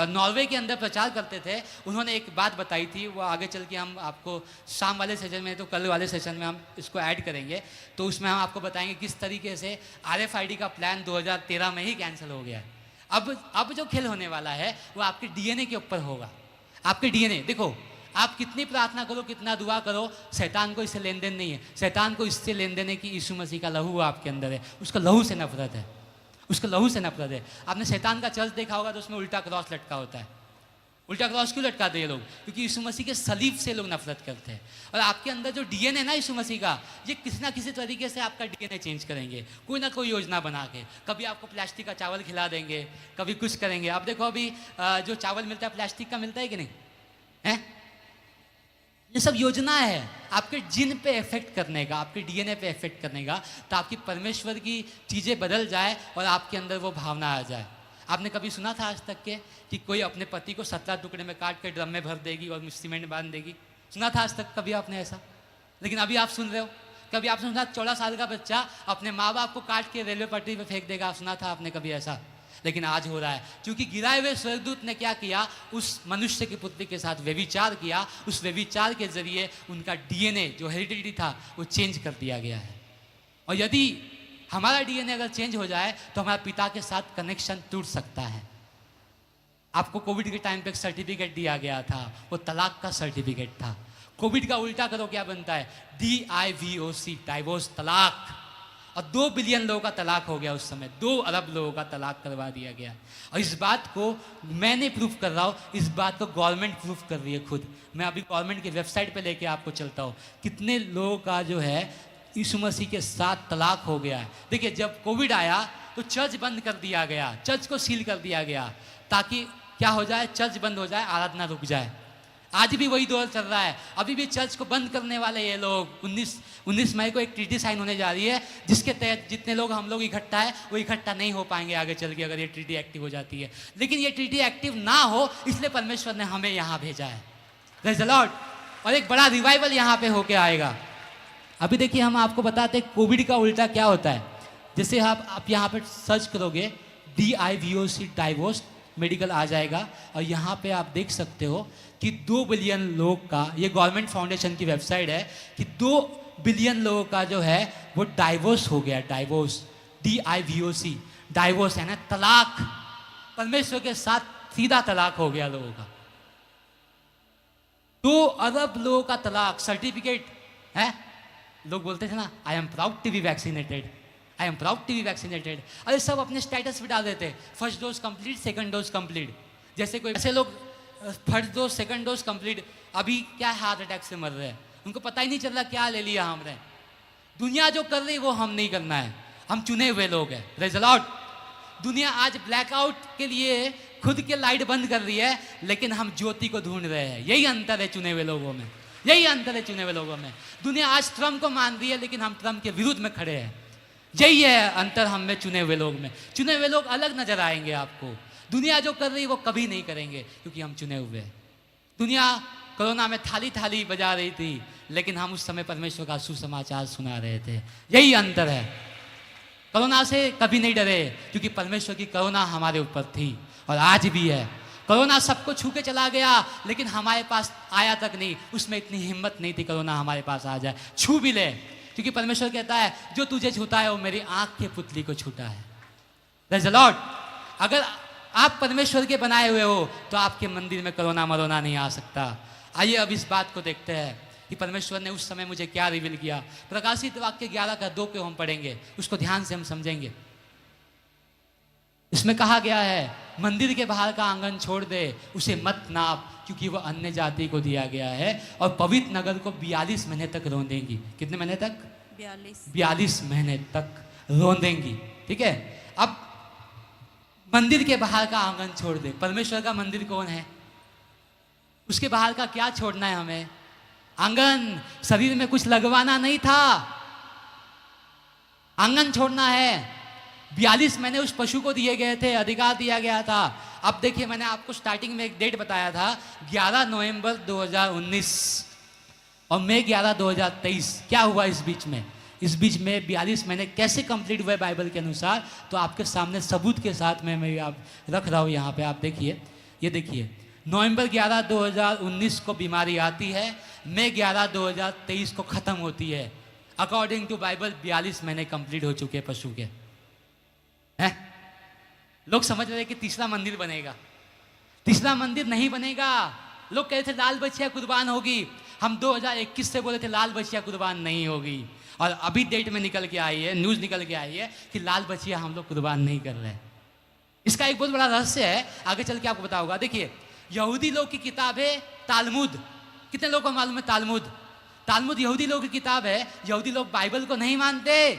नॉर्वे के अंदर प्रचार करते थे, उन्होंने एक बात बताई थी, वो आगे चल के हम आपको शाम वाले सेशन में, तो कल वाले सेशन में हम इसको ऐड करेंगे, तो उसमें हम आपको बताएंगे किस तरीके से RFID का प्लान 2013 में ही कैंसिल हो गया है। अब जो खेल होने वाला है वो आपके DNA के ऊपर होगा। आपके DNA, देखो आप कितनी प्रार्थना करो, कितना दुआ करो, शैतान को इससे लेन देन नहीं है। शैतान को इससे लेन देन है कि यीशु मसीह का लहू आपके अंदर है, उसका लहू से नफरत है, उसका लहू से नफरत है। आपने शैतान का चर्च देखा होगा तो उसमें उल्टा क्रॉस लटका होता है। उल्टा क्रॉस क्यों लटकाते हैं लोग? क्योंकि यीशु मसीह के सलीब से लोग नफरत करते हैं। और आपके अंदर जो DNA है ना यीशु मसीह का, ये किसी ना किसी तरीके से आपका DNA चेंज करेंगे, कोई ना कोई योजना बना के। कभी आपको प्लास्टिक का चावल खिला देंगे, कभी कुछ करेंगे। आप देखो अभी जो चावल मिलता है प्लास्टिक का मिलता है कि नहीं है? ये सब योजना है आपके जिन पे इफेक्ट करने का, आपके DNA पे इफेक्ट करने का, ताकि परमेश्वर की चीज़ें बदल जाए और आपके अंदर वो भावना आ जाए। आपने कभी सुना था आज तक के कि कोई अपने पति को 17 टुकड़े में काट के ड्रम में भर देगी और सीमेंट बांध देगी? सुना था आज तक कभी आपने ऐसा? लेकिन अभी आप सुन रहे हो। कभी आपने सुना 14 साल का बच्चा अपने माँ बाप को काट के रेलवे पटरी पे फेंक देगा? सुना था आपने कभी ऐसा? लेकिन आज हो रहा है, क्योंकि गिराए हुए स्वर्गदूत ने क्या किया? उस मनुष्य की पुत्री के साथ व्यभिचार किया। उस व्यभिचार के जरिए उनका DNA जो हेरिडिटी था वो चेंज कर दिया गया है। और यदि हमारा DNA अगर चेंज हो जाए तो हमारे पिता के साथ कनेक्शन टूट सकता है। आपको कोविड के टाइम पे एक सर्टिफिकेट दिया गया था, वो तलाक का सर्टिफिकेट था। कोविड का उल्टा करो क्या बनता है? DIVORC, डाइवोर्स, तलाक। और 2 बिलियन लोगों का तलाक हो गया उस समय, 2 अरब लोगों का तलाक करवा दिया गया। और इस बात को मैं नहीं प्रूफ कर रहा हूँ, इस बात को गवर्नमेंट प्रूफ कर रही है खुद। मैं अभी गवर्नमेंट की वेबसाइट पे लेके आपको चलता हूँ, कितने लोगों का जो है यीशु मसीह के साथ तलाक हो गया है। देखिए, जब कोविड आया तो चर्च बंद कर दिया गया, चर्च को सील कर दिया गया, ताकि क्या हो जाए? चर्च बंद हो जाए, आराधना रुक जाए। आज भी वही दौर चल रहा है। अभी भी चर्च को बंद करने वाले ये लोग। 19 मई को एक ट्रीटी साइन होने जा रही है, जिसके तहत जितने लोग हम लोग इकट्ठा है वो इकट्ठा नहीं हो पाएंगे आगे चल के, अगर ये ट्रीटी एक्टिव हो जाती है। लेकिन ये ट्रीटी एक्टिव ना हो इसलिए परमेश्वर ने हमें यहाँ भेजा है। Praise the Lord. और एक बड़ा रिवाइवल यहाँ पे होके आएगा। अभी देखिए, हम आपको बताते हैं कोविड का उल्टा क्या होता है। जैसे आप यहाँ पे सर्च करोगे DIVOC, डाइवोर्स मेडिकल आ जाएगा, और यहाँ पे आप देख सकते हो कि 2 बिलियन लोग का, ये गवर्नमेंट फाउंडेशन की वेबसाइट है, कि 2 बिलियन लोगों का जो है वो डाइवोर्स हो गया। डाइवोर्स, DIVOC, डाइवोर्स है ना तलाक, परमेश्वर के साथ सीधा तलाक हो गया लोगों का। 2 अरब लोगों का तलाक, सर्टिफिकेट है। लोग बोलते थे ना, I am proud to be vaccinated, I am proud to be vaccinated. अरे सब अपने स्टेटस पे डाल देते, first dose complete, second dose complete. जैसे कोई ऐसे लोग first dose second dose complete, अभी क्या हार्ट अटैक से मर रहे हैं, उनको पता ही नहीं चल रहा क्या ले लिया हमने। दुनिया जो कर रही वो हम नहीं करना है, हम चुने हुए लोग हैं। Praise the Lord. दुनिया आज ब्लैकआउट के लिए खुद के लाइट बंद कर रही है, लेकिन हम ज्योति को ढूंढ रहे हैं। यही अंतर है चुने हुए लोगों में, यही अंतर है चुने हुए लोगों में। दुनिया आज ट्रम्प को मान रही है, लेकिन हम ट्रम्प के विरुद्ध में खड़े हैं। यही है अंतर हम में, चुने हुए लोग में। चुने हुए लोग अलग नजर आएंगे आपको। दुनिया जो कर रही है वो कभी नहीं करेंगे, क्योंकि हम चुने हुए हैं। दुनिया कोरोना में थाली थाली बजा रही थी, लेकिन हम उस समय परमेश्वर का सुसमाचार सुना रहे थे। यही अंतर है। कोरोना से कभी नहीं डरे, क्योंकि परमेश्वर की करुणा हमारे ऊपर थी और आज भी है। कोरोना सबको छू के चला गया, लेकिन हमारे पास आया तक नहीं। उसमें इतनी हिम्मत नहीं थी कोरोना हमारे पास आ जाए, छू भी ले, क्योंकि परमेश्वर कहता है जो तुझे छूता है वो मेरी आंख के पुतली को छूता है। Praise the Lord. अगर आप परमेश्वर के बनाए हुए हो तो आपके मंदिर में कोरोना मरोना नहीं आ सकता। आइए अब इस बात को देखते हैं कि परमेश्वर ने उस समय मुझे क्या रिवील किया। प्रकाशित वाक्य 11:2 को हम पढ़ेंगे, उसको ध्यान से हम समझेंगे। इसमें कहा गया है, मंदिर के बाहर का आंगन छोड़ दे, उसे मत नाप, क्योंकि वह अन्य जाति को दिया गया है, और पवित्र नगर को 42 महीने तक रोंदेंगी। कितने महीने तक? 42 महीने तक रोंदेंगी। ठीक है। अब मंदिर के बाहर का आंगन छोड़ दे। परमेश्वर का मंदिर कौन है? उसके बाहर का क्या छोड़ना है हमें? आंगन। शरीर में कुछ लगवाना नहीं था, आंगन छोड़ना है। 42 महीने उस पशु को दिए गए थे, अधिकार दिया गया था। अब देखिए, मैंने आपको स्टार्टिंग में एक डेट बताया था, 11 नवंबर 2019 और मई 11 2023। क्या हुआ इस बीच में? इस बीच में 42 महीने कैसे कंप्लीट हुए बाइबल के अनुसार, तो आपके सामने सबूत के साथ मैं आप रख रहा हूँ यहाँ पे। आप देखिए, ये देखिए, नवंबर 11 2019 को बीमारी आती है, मई 11 2023 को खत्म होती है। अकॉर्डिंग टू बाइबल 42 महीने कंप्लीट हो चुके पशु के हैं। लोग समझ रहे कि तीसरा मंदिर बनेगा। तीसरा मंदिर नहीं बनेगा। लोग कहते थे लाल बछिया कुर्बान होगी। हम 2021 से बोले थे लाल बछिया कुर्बान नहीं होगी, और अभी डेट में निकल के आई है, न्यूज़ निकल के आई है कि लाल बछिया हम लोग कुर्बान नहीं कर रहे। इसका एक बहुत बड़ा रहस्य है, आगे चल के आपको पता होगा। देखिए, यहूदी लोग की किताब है तालमुद। कितने लोगों को मालूम है तालमुद? तालमुद यहूदी लोग की किताब है। यहूदी लोग बाइबल को नहीं मानते,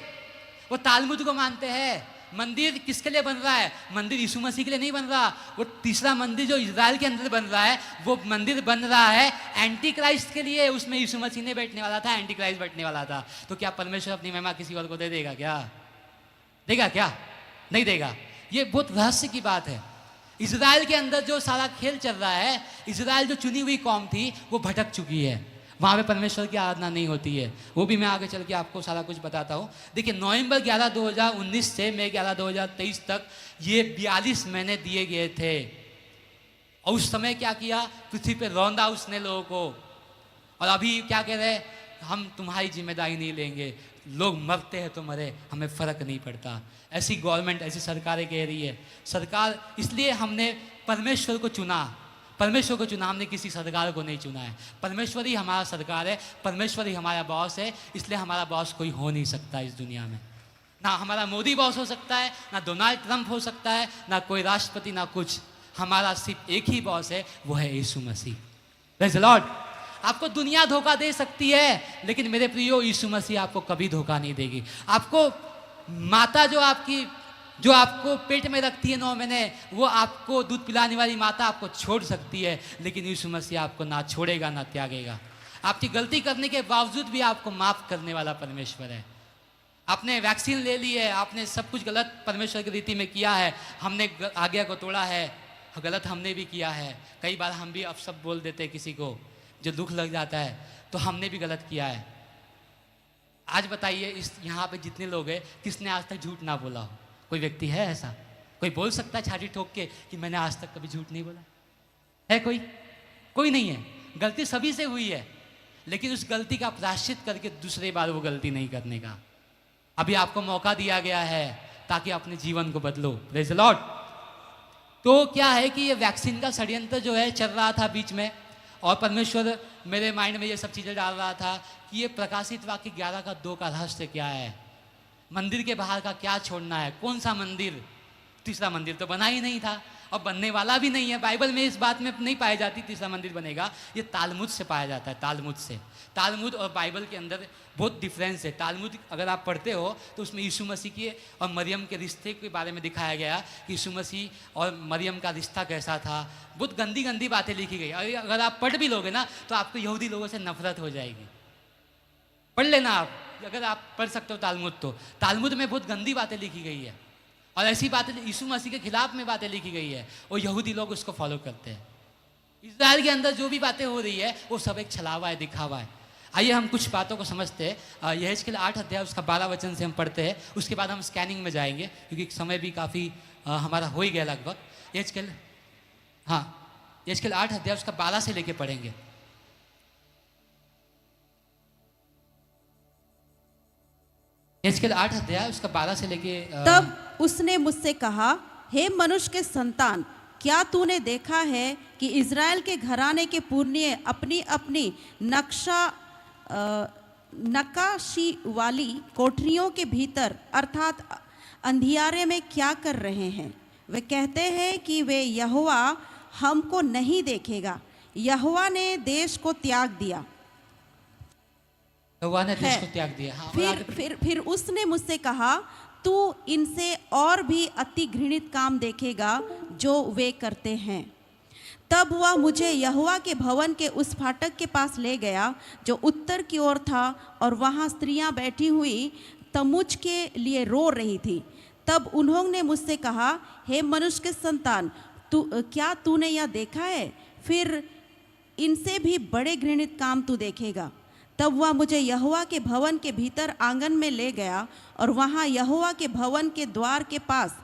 वो तालमुद को मानते हैं। मंदिर किसके लिए बन रहा है? मंदिर यीशु मसीह के लिए नहीं बन रहा। वो तीसरा मंदिर जो इजराइल के अंदर बन रहा है, वो मंदिर बन रहा है एंटी क्राइस्ट के लिए। उसमें यीशु मसीह ने बैठने वाला था, एंटी क्राइस्ट बैठने वाला था। तो क्या परमेश्वर अपनी महिमा किसी और को दे देगा? क्या देगा? क्या नहीं देगा? ये बहुत रहस्य की बात है। इजराइल के अंदर जो सारा खेल चल रहा है, इजराइल जो चुनी हुई कौम थी वो भटक चुकी है। वहाँ पे परमेश्वर की आराधना नहीं होती है। वो भी मैं आगे चल के आपको सारा कुछ बताता हूँ। देखिए, नवंबर 11 2019 से मई 11 2023 तक ये 42 महीने दिए गए थे। और उस समय क्या किया? पृथ्वी पे रौंदा उसने लोगों को। और अभी क्या कह रहे हैं? हम तुम्हारी जिम्मेदारी नहीं लेंगे, लोग मरते हैं तो मरे, हमें फ़र्क नहीं पड़ता। ऐसी गवर्नमेंट, ऐसी सरकारें कह रही है। सरकार, इसलिए हमने परमेश्वर को चुना। परमेश्वर को चुना, हमने किसी सरकार को नहीं चुना है। परमेश्वर ही हमारा सरकार है, परमेश्वर ही हमारा बॉस है। इसलिए हमारा बॉस कोई हो नहीं सकता इस दुनिया में। ना हमारा मोदी बॉस हो सकता है, ना डोनाल्ड ट्रंप हो सकता है, ना कोई राष्ट्रपति, ना कुछ। हमारा सिर्फ एक ही बॉस है, वो है यीशु मसीह। Praise the Lord. आपको दुनिया धोखा दे सकती है, लेकिन मेरे प्रियो, यीशु मसीह आपको कभी धोखा नहीं देगी। आपको माता जो आपकी जो आपको पेट में रखती है 9 महीने, वो आपको दूध पिलाने वाली माता आपको छोड़ सकती है, लेकिन यीशु मसीह आपको ना छोड़ेगा ना त्यागेगा। आपकी गलती करने के बावजूद भी आपको माफ करने वाला परमेश्वर है। आपने वैक्सीन ले ली है, आपने सब कुछ गलत परमेश्वर की रीति में किया है, हमने आज्ञा को तोड़ा है, गलत हमने भी किया है। कई बार हम भी अपशब्द बोल देते हैं किसी को, जो दुख लग जाता है, तो हमने भी गलत किया है। आज बताइए इस यहाँ पे जितने लोग हैं, किसने आज तक झूठ ना बोला हो? कोई व्यक्ति है ऐसा? कोई बोल सकता है छाती ठोक के कि मैंने आज तक कभी झूठ नहीं बोला? है कोई? कोई नहीं है। गलती सभी से हुई है, लेकिन उस गलती का प्रायश्चित करके दूसरी बार वो गलती नहीं करने का अभी आपको मौका दिया गया है, ताकि अपने जीवन को बदलो। Praise the Lord. तो क्या है कि ये वैक्सीन का षड्यंत्र जो है चल रहा था बीच में, और परमेश्वर मेरे माइंड में ये सब चीज़ें डाल रहा था कि ये प्रकाशित वाक्य 11:2 का रहस्य क्या है, मंदिर के बाहर का क्या छोड़ना है, कौन सा मंदिर? तीसरा मंदिर तो बना ही नहीं था और बनने वाला भी नहीं है। बाइबल में इस बात में नहीं पाई जाती तीसरा मंदिर बनेगा, ये तालमुद से पाया जाता है। तालमुद से, तालमुद और बाइबल के अंदर बहुत डिफरेंस है। तालमुद अगर आप पढ़ते हो तो उसमें यीशु मसीह के और मरियम के रिश्ते के बारे में दिखाया गया कि यीशु मसीह और मरियम का रिश्ता कैसा था। बहुत गंदी गंदी बातें लिखी गई। अगर आप पढ़ भी लोगे ना तो आपको यहूदी लोगों से नफरत हो जाएगी। पढ़ लेना आप, अगर आप पढ़ सकते हो तालमुद, तो तालमुद में बहुत गंदी बातें लिखी गई है, और ऐसी बातें यीशु मसीह के खिलाफ में बातें लिखी गई है, और यहूदी लोग उसको फॉलो करते हैं। इस्राएल के अंदर जो भी बातें हो रही है वो सब एक छलावा है, दिखावा है। आइए हम कुछ बातों को समझते हैं। यहेजकेल 8 अध्याय उसका 12 वचन से हम पढ़ते हैं, उसके बाद हम स्कैनिंग में जाएंगे, क्योंकि समय भी काफ़ी हमारा हो ही गया लगभग। यहेजकेल 8 अध्याय उसका 12 से लेके पढ़ेंगे। यहेजकेल 8 अध्याय उसका 12 से लेके तब उसने मुझसे कहा, हे मनुष्य के संतान, क्या तूने देखा है कि इज़राइल के घराने के पुरनिये अपनी अपनी नक्काशी वाली कोठरियों के भीतर अर्थात अंधियारे में क्या कर रहे हैं? वे कहते हैं कि वे यहोवा हमको नहीं देखेगा। यहोवा ने देश को त्याग दिया। यहोवा ने देश को त्याग दिया। हाँ, फिर उसने मुझसे कहा, तू इनसे और भी अति घृणित काम देखेगा जो वे करते हैं। तब वह मुझे यहोवा के भवन के उस फाटक के पास ले गया जो उत्तर की ओर था, और वहाँ स्त्रियां बैठी हुई तमुज के लिए रो रही थी। तब उन्होंने मुझसे कहा, हे मनुष्य के संतान, क्या तूने यह देखा है? फिर इनसे भी बड़े घृणित काम तू देखेगा। तब वह मुझे यहोवा के भवन के भीतर आंगन में ले गया, और वहाँ यहोवा के भवन के द्वार के पास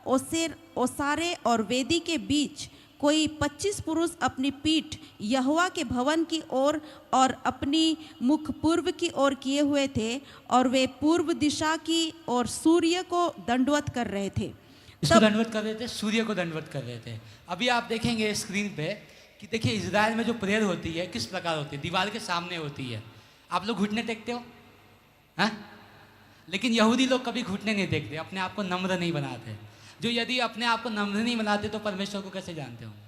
ओसारे और वेदी के बीच कोई 25 पुरुष अपनी पीठ यहोवा के भवन की ओर और अपनी मुख पूर्व की ओर किए हुए थे, और वे पूर्व दिशा की ओर सूर्य को दंडवत कर रहे थे। इसको दंडवत कर रहे थे, सूर्य को दंडवत कर रहे थे। अभी आप देखेंगे स्क्रीन पे कि देखिए इजराइल में जो प्रेयर होती है किस प्रकार होती है, दीवार के सामने होती है। आप लोग घुटने टेकते हो, हैं? लेकिन यहूदी लोग कभी घुटने नहीं टेकते, अपने आप को नम्र नहीं बनाते। जो यदि अपने आप को नम्र नहीं बनाते तो परमेश्वर को कैसे जानते होंगे?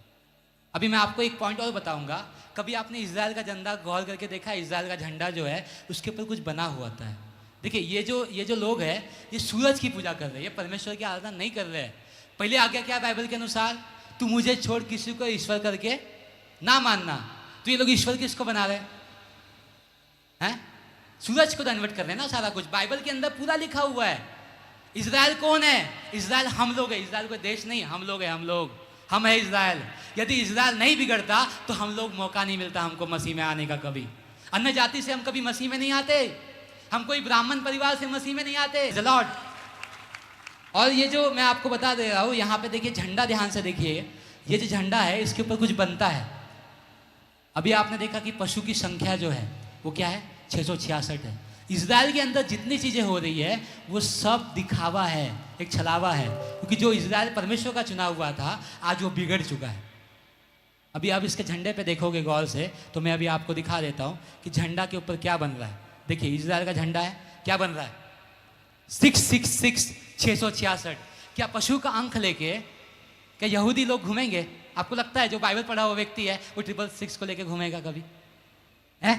अभी मैं आपको एक पॉइंट और बताऊंगा। कभी आपने इजराइल का झंडा गौर करके देखा? इजराइल का झंडा जो है उसके ऊपर कुछ बना हुआ था। देखिए ये जो लोग हैं ये सूरज की पूजा कर रहे हैं, ये परमेश्वर की आराधना नहीं कर रहे हैं। पहले आज्ञा क्या है बाइबल के अनुसार? तू मुझे छोड़ किसी को ईश्वर करके ना मानना। तो ये लोग ईश्वर किसको बना रहे हैं? सूरज को दंडवत कर रहे हैं ना। सारा कुछ बाइबल के अंदर पूरा लिखा हुआ है। इजराइल कौन है? इजराइल हम लोग है। इजराइल कोई देश नहीं, हम लोग है। हम है इजराइल। यदि इजराइल नहीं बिगड़ता तो हम लोग मौका नहीं मिलता हमको मसीह में आने का। कभी अन्य जाति से हम कभी मसीह में नहीं आते, हम कोई ब्राह्मण परिवार से मसीह में नहीं आते। The Lord. और ये जो मैं आपको बता दे रहा हूँ, यहाँ पे देखिए झंडा, ध्यान से देखिए। ये जो झंडा है इसके ऊपर कुछ बनता है। अभी आपने देखा कि पशु की संख्या जो है वो क्या है? 666 है। इजराइल के अंदर जितनी चीज़ें हो रही है वो सब दिखावा है, एक छलावा है, क्योंकि जो इजराइल परमेश्वर का चुना हुआ था आज वो बिगड़ चुका है। अभी आप इसके झंडे पे देखोगे गौर से, तो मैं अभी आपको दिखा देता हूँ कि झंडा के ऊपर क्या बन रहा है। देखिए इजराइल का झंडा है, क्या बन रहा है? 666, 666। क्या पशु का अंक लेके क्या यहूदी लोग घूमेंगे? आपको लगता है जो बाइबल पढ़ा हुआ व्यक्ति है वो 666 को लेके घूमेगा कभी? है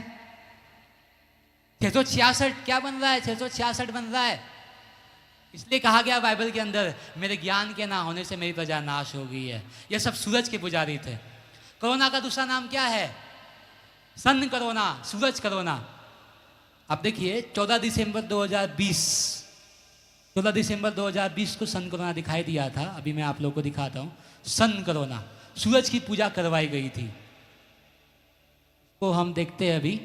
666 क्या बन रहा है? 666 बन रहा है। इसलिए कहा गया बाइबल के अंदर, मेरे ज्ञान के ना होने से मेरी प्रजा नाश हो गई है। यह सब सूरज के पुजारी थे। कोरोना का दूसरा नाम क्या है? सन कोरोना, सूरज कोरोना। अब देखिए 14 दिसंबर 2020 को सन कोरोना दिखाई दिया था। अभी मैं आप लोगों को दिखाता हूं। सन कोरोना, सूरज की पूजा करवाई गई थी। तो हम देखते हैं अभी।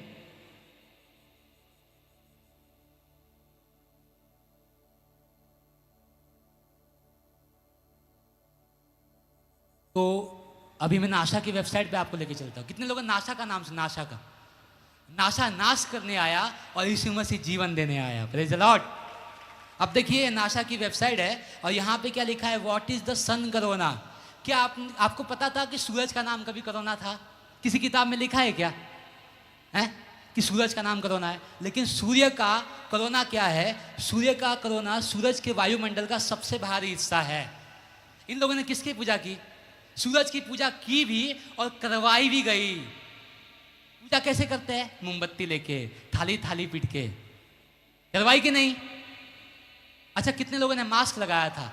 तो अभी मैं नासा की वेबसाइट पे आपको लेके चलता हूँ। कितने लोगों ने नासा का नाम सुना? नासा का, नासा नाश करने आया और यीशु मसीह जीवन देने आया। Praise the Lord. अब देखिए नासा की वेबसाइट है और यहाँ पे क्या लिखा है? What is the sun corona. क्या आपको पता था कि सूरज का नाम कभी कोरोना था? किसी किताब में लिखा है क्या है कि सूरज का नाम कोरोना है? लेकिन सूर्य का कोरोना क्या है? सूर्य का कोरोना सूरज के वायुमंडल का सबसे भारी हिस्सा है। इन लोगों ने किसकी पूजा की? सूरज की पूजा की भी और करवाई भी गई। पूजा कैसे करते हैं? मोमबत्ती लेके, थाली थाली पीट के। करवाई कि नहीं? अच्छा, कितने लोगों ने मास्क लगाया था?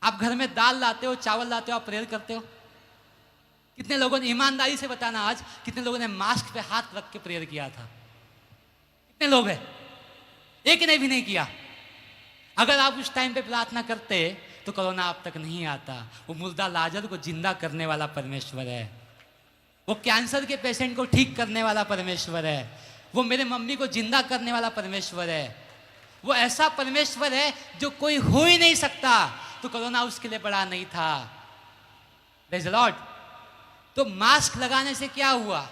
आप घर में दाल लाते हो, चावल लाते हो, आप प्रेयर करते हो? कितने लोगों ने, ईमानदारी से बताना आज, कितने लोगों ने मास्क पे हाथ रख के प्रेयर किया था? कितने लोग हैं? एक ने भी नहीं किया। अगर आप उस टाइम पे प्रार्थना करते तो कोरोना आप तक नहीं आता। वो मुर्दा लाजर को जिंदा करने वाला परमेश्वर है। वो कैंसर के पेशेंट को ठीक करने वाला परमेश्वर है। वो मेरे मम्मी को जिंदा करने वाला परमेश्वर है। वो ऐसा परमेश्वर है जो कोई हो ही नहीं सकता। तो कोरोना उसके लिए बड़ा नहीं था। Praise the Lord. तो मास्क लगाने से क्या हुआ?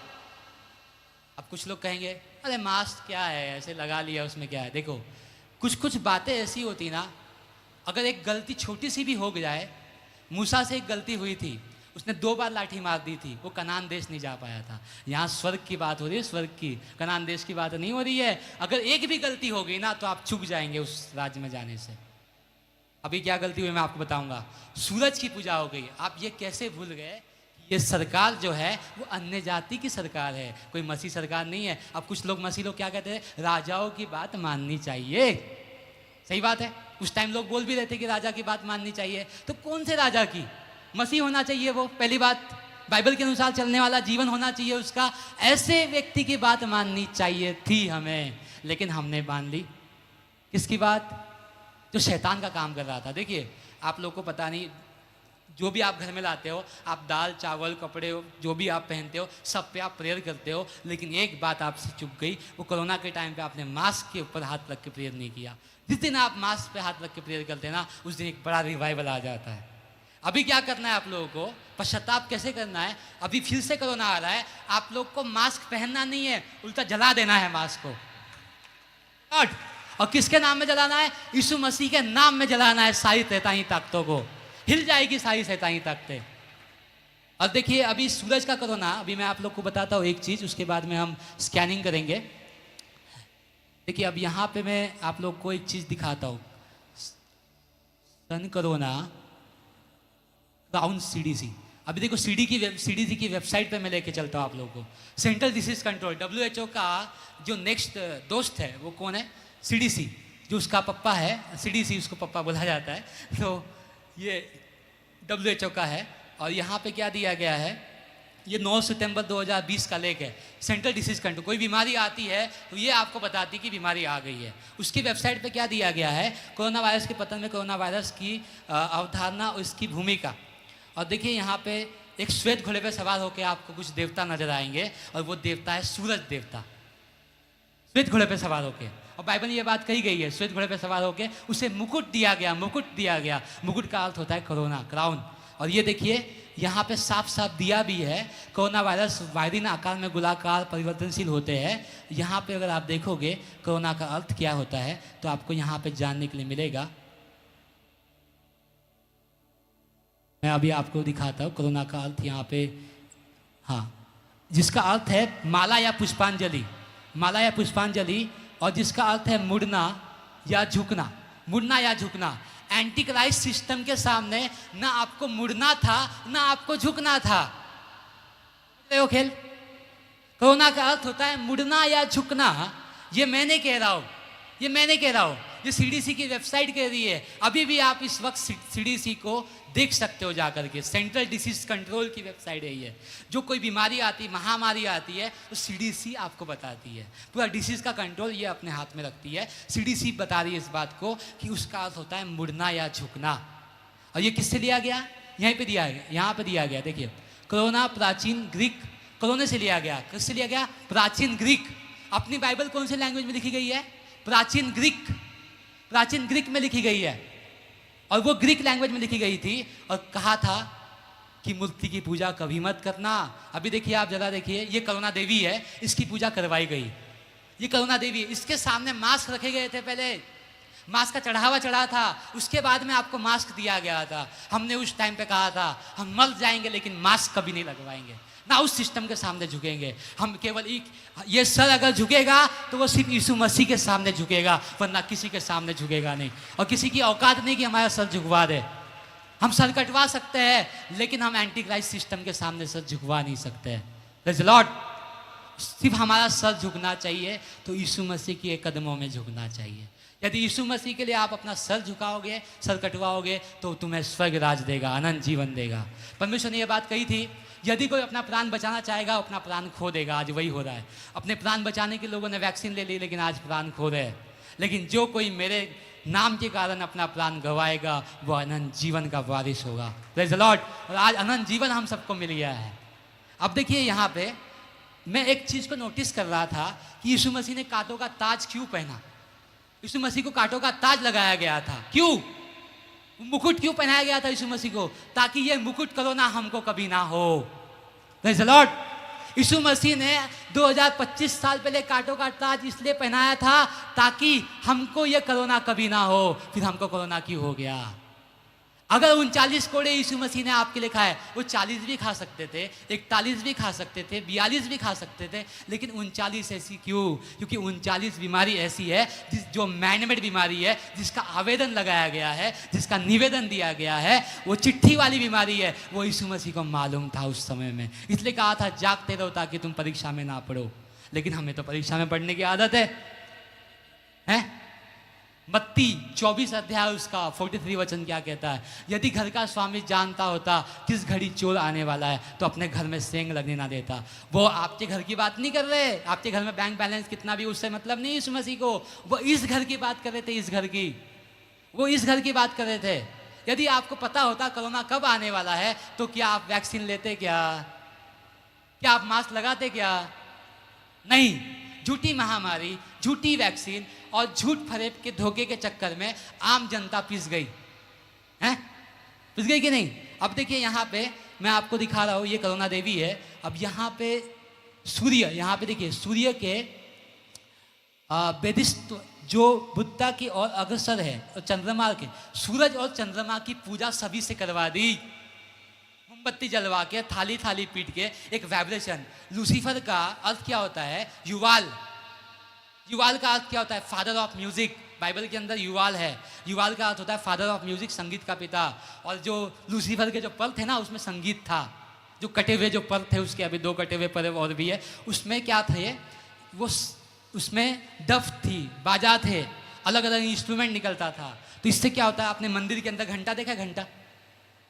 अब कुछ लोग कहेंगे अरे मास्क क्या है, ऐसे लगा लिया, उसमें क्या है? देखो, कुछ बातें ऐसी होती ना, अगर एक गलती छोटी सी भी हो जाए। मूसा से एक गलती हुई थी, उसने 2 बार लाठी मार दी थी, वो कनान देश नहीं जा पाया था। यहाँ स्वर्ग की बात हो रही है, स्वर्ग की, कनान देश की बात नहीं हो रही है। अगर एक भी गलती हो गई ना तो आप चूक जाएंगे उस राज्य में जाने से। अभी क्या गलती हुई मैं आपको बताऊंगा। सूरज की पूजा हो गई। आप ये कैसे भूल गए? ये सरकार जो है वो अन्य जाति की सरकार है, कोई मसीह सरकार नहीं है। अब कुछ लोग मसीह लोग क्या कहते हैं? राजाओं की बात माननी चाहिए। सही बात है, उस टाइम लोग बोल भी रहे थे कि राजा की बात माननी चाहिए। तो कौन से राजा की? मसीह होना चाहिए वो, पहली बात। बाइबल के अनुसार चलने वाला जीवन होना चाहिए उसका। ऐसे व्यक्ति की बात माननी चाहिए थी हमें, लेकिन हमने मान ली किसकी बात? जो शैतान का काम कर रहा था। देखिए, आप लोग को पता नहीं, जो भी आप घर में लाते हो, आप दाल चावल कपड़े जो भी आप पहनते हो, सब पे आप प्रेयर करते हो। लेकिन एक बात आपसे चुक गई, वो कोरोना के टाइम पे आपने मास्क के ऊपर हाथ रख के प्रेयर नहीं किया। जिस दिन आप मास्क पे हाथ रख के प्रेयर करते हैं ना, उस दिन एक बड़ा रिवाइवल आ जाता है। अभी क्या करना है आप लोगों को? पश्चाताप कैसे करना है? अभी फिर से कोरोना आ रहा है, आप लोग को मास्क पहनना नहीं है, उल्टा जला देना है मास्क को। और किसके नाम में जलाना है? यीशु मसीह के नाम में जलाना है सारी शैतानी ताकतों को। हिल जाएगी सारी शैतानी ताकतें। और देखिए, अभी सूरज का कोरोना, अभी मैं आप लोग को बताता हूँ एक चीज़, उसके बाद में हम स्कैनिंग करेंगे। देखिए, अब यहाँ पे मैं आप लोग को एक चीज़ दिखाता हूँ। सन कोरोना राउंड सीडीसी। अभी देखो, सीडीसी की वेबसाइट पे मैं लेके चलता हूँ आप लोगों को। सेंट्रल डिसीज कंट्रोल, WHO का जो नेक्स्ट दोस्त है वो कौन है? सीडीसी। जो उसका पप्पा है, सीडीसी उसको पप्पा बोला जाता है, तो ये WHO का है। और यहाँ पे क्या दिया गया है? ये 9 सितंबर 2020 का लेख है। सेंट्रल डिसीज कंट्रोल, कोई बीमारी आती है तो ये आपको बताती कि बीमारी आ गई है। उसकी वेबसाइट पे क्या दिया गया है? कोरोना वायरस के पतन में कोरोना वायरस की अवधारणा और इसकी भूमिका। और देखिए, यहाँ पे एक श्वेत घोड़े पे सवार होकर आपको कुछ देवता नजर आएंगे, और वो देवता है सूरज देवता, श्वेत घोड़े पे सवार होके। और बाइबल में ये बात कही गई है, श्वेत घोड़े पे सवार होके उसे मुकुट दिया गया, मुकुट दिया गया। मुकुट का अर्थ होता है कोरोना, क्राउन। और ये देखिए, यहाँ पे साफ साफ दिया भी है, कोरोना वायरस वायरिन आकार में गोलाकार परिवर्तनशील होते हैं। यहाँ पे अगर आप देखोगे कोरोना का अर्थ क्या होता है, तो आपको यहाँ पे जानने के लिए मिलेगा। मैं अभी आपको दिखाता हूँ कोरोना का अर्थ यहाँ पे। हाँ, जिसका अर्थ है माला या पुष्पांजलि, माला या पुष्पांजलि। और जिसका अर्थ है मुड़ना या झुकना, मुड़ना या झुकना। एंटी क्राइस्ट सिस्टम के सामने ना आपको मुड़ना था ना आपको झुकना था। देखो खेल, कोरोना का अर्थ होता है मुड़ना या झुकना। ये मैंने कह रहा हूँ, ये मैंने कह रहा हूँ। ये सीडीसी की वेबसाइट कह रही है। अभी भी आप इस वक्त सीडीसी को देख सकते हो जाकर के, सेंट्रल डिसीज कंट्रोल की वेबसाइट है ये। जो कोई बीमारी आती है, महामारी आती है, तो सीडीसी आपको बताती है। पूरा डिसीज का कंट्रोल ये अपने हाथ में रखती है। सीडीसी बता रही है इस बात को कि उसका अर्थ होता है मुड़ना या झुकना। और ये किससे लिया गया? यहीं पे दिया गया, यहाँ पे दिया गया। देखिए, कोरोना प्राचीन ग्रीक, कोरोना से लिया गया। किससे लिया गया? प्राचीन ग्रीक। अपनी बाइबल कौन से लैंग्वेज में लिखी गई है? प्राचीन ग्रीक। प्राचीन ग्रीक में लिखी गई है, और वो ग्रीक लैंग्वेज में लिखी गई थी। और कहा था कि मूर्ति की पूजा कभी मत करना। अभी देखिए, आप जरा देखिए, ये करुणा देवी है, इसकी पूजा करवाई गई। ये करुणा देवी है, इसके सामने मास्क रखे गए थे। पहले मास्क का चढ़ावा चढ़ा था, उसके बाद में आपको मास्क दिया गया था। हमने उस टाइम पे कहा था हम मर जाएंगे लेकिन मास्क कभी नहीं लगवाएंगे, ना उस सिस्टम के सामने झुकेंगे। हम केवल एक, ये सर अगर झुकेगा तो वो सिर्फ यीशु मसीह के सामने झुकेगा, वरना किसी के सामने झुकेगा नहीं। और किसी की औकात नहीं कि हमारा सर झुकवा दे। हम सर कटवा सकते हैं, लेकिन हम एंटी क्राइस्ट सिस्टम के सामने सर झुकवा नहीं सकते। Praise the Lord. सिर्फ हमारा सर झुकना चाहिए तो यीशु मसीह के कदमों में झुकना चाहिए। यदि यीशु मसीह के लिए आप अपना सर झुकाओगे, सर कटवाओगे, तो तुम्हें स्वर्ग राज देगा, अनंत जीवन देगा। परमेश्वर ने यह बात कही थी, यदि कोई अपना प्राण बचाना चाहेगा, अपना प्राण खो देगा। आज वही हो रहा है। अपने प्राण बचाने के लोगों ने वैक्सीन ले ली, लेकिन आज प्राण खो रहे हैं। लेकिन जो कोई मेरे नाम के कारण अपना प्राण गंवाएगा, वो अनंत जीवन का वारिस होगा। Praise the Lord. और आज अनंत जीवन हम सबको मिल गया है। अब देखिए, यहाँ पे मैं एक चीज़ को नोटिस कर रहा था कि यीशु मसीह ने कांटों का ताज क्यों पहना? यीशु मसीह को कांटों का ताज लगाया गया था, क्यों? मुकुट क्यों पहनाया गया था यीशु मसीह को? ताकि ये मुकुट कोरोना हमको कभी ना हो। Praise the Lord. यीशु मसीह ने 2025 साल पहले कांटों का ताज इसलिए पहनाया था ताकि हमको ये कोरोना कभी ना हो। फिर हमको कोरोना क्यों हो गया? अगर 39 कोड़े यीशु मसीह ने आपके लिए खाए, वो 40 भी खा सकते थे, 41 भी खा सकते थे, 42 भी खा सकते थे, लेकिन 39 ऐसी क्यों? क्योंकि 39 बीमारी ऐसी है जो मैनमेड बीमारी है, जिसका आवेदन लगाया गया है, जिसका निवेदन दिया गया है। वो चिट्ठी वाली बीमारी है। वो यीशु मसीह को मालूम था उस समय में, इसलिए कहा था जागते रहो ताकि तुम परीक्षा में ना पढ़ो। लेकिन हमें तो परीक्षा में पढ़ने की आदत है? मत्ती 24 अध्याय उसका 43 वचन क्या कहता है? यदि घर का स्वामी जानता होता किस घड़ी चोर आने वाला है, तो अपने घर में सेंग लगने ना देता। वो आपके घर की बात नहीं कर रहे, आपके घर में बैंक बैलेंस कितना भी, उससे मतलब नहीं यीशु मसीह को। वो इस घर की बात कर रहे थे, इस घर की। वो इस घर की बात कर रहे थे। यदि आपको पता होता कोरोना कब आने वाला है, तो क्या आप वैक्सीन लेते? क्या आप मास्क लगाते? क्या नहीं। झूठी महामारी, झूठी वैक्सीन और झूठ फरेब के धोखे के चक्कर में आम जनता पिस गई है। पिस गई कि नहीं? अब देखिए, यहाँ पे मैं आपको दिखा रहा हूँ, ये करुणा देवी है। अब यहाँ पे सूर्य, यहाँ पे देखिए, सूर्य के वेदिस्ट जो बुद्धा की ओर अग्रसर है, और चंद्रमा के, सूरज और चंद्रमा की पूजा सभी से करवा दी। मोमबत्ती जलवा के, थाली थाली पीट के, एक वाइब्रेशन। लूसीफर का अर्थ क्या होता है? युवाल। युवाल का अर्थ क्या होता है? Father of music. बाइबल के अंदर युवाल है। युवाल का अर्थ होता है फादर ऑफ म्यूजिक, संगीत का पिता। और जो लूसीफर के जो पल थे ना, उसमें संगीत था। जो कटे हुए जो पल थे उसके, अभी 2 कटे हुए पल और भी है, उसमें क्या थे? वो उसमें डफ थी, बाजा थे, अलग अलग इंस्ट्रूमेंट निकलता था। तो इससे क्या होता है? आपने मंदिर के अंदर घंटा देखा? घंटा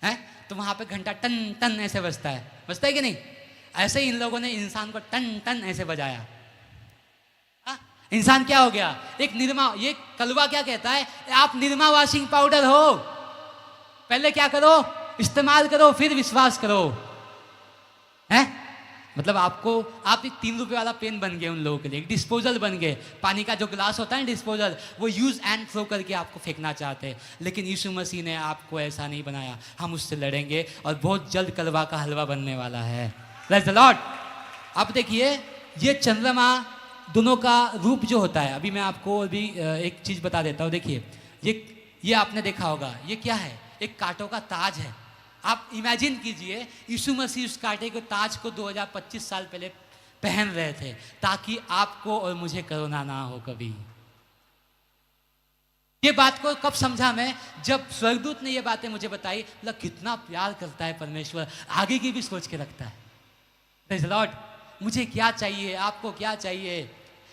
है तो वहाँ पे घंटा टन टन ऐसे बजता है कि नहीं? ऐसे ही इन लोगों ने इंसान को टन टन ऐसे बजाया। इंसान क्या हो गया? एक निरमा। ये कलवा क्या कहता है? आप निरमा वॉशिंग पाउडर हो। पहले क्या करो? इस्तेमाल करो, फिर विश्वास करो। है मतलब आप एक 3 रुपए वाला पेन बन गए उन लोगों के लिए, एक डिस्पोजल बन गए। पानी का जो ग्लास होता है डिस्पोजल, वो यूज एंड थ्रो करके आपको फेंकना चाहते हैं। लेकिन यीशु मसीह ने आपको ऐसा नहीं बनाया। हम उससे लड़ेंगे और बहुत जल्द कलवा का हलवा बनने वाला है। Praise the Lord. अब देखिए, ये चंद्रमा दोनों का रूप जो होता है, अभी मैं आपको अभी एक चीज बता देता हूँ। देखिए, ये आपने देखा होगा, ये क्या है? एक कांटों का ताज है। आप इमेजिन कीजिए, यीशु मसीह उस कांटे के ताज को 2025 साल पहले पहन रहे थे ताकि आपको और मुझे कोरोना ना हो कभी। ये बात को कब समझा मैं? जब स्वर्गदूत ने ये बातें मुझे बताई। मतलब कितना प्यार करता है परमेश्वर, आगे की भी सोच के रखता है। Praise the Lord. मुझे क्या चाहिए? आपको क्या चाहिए?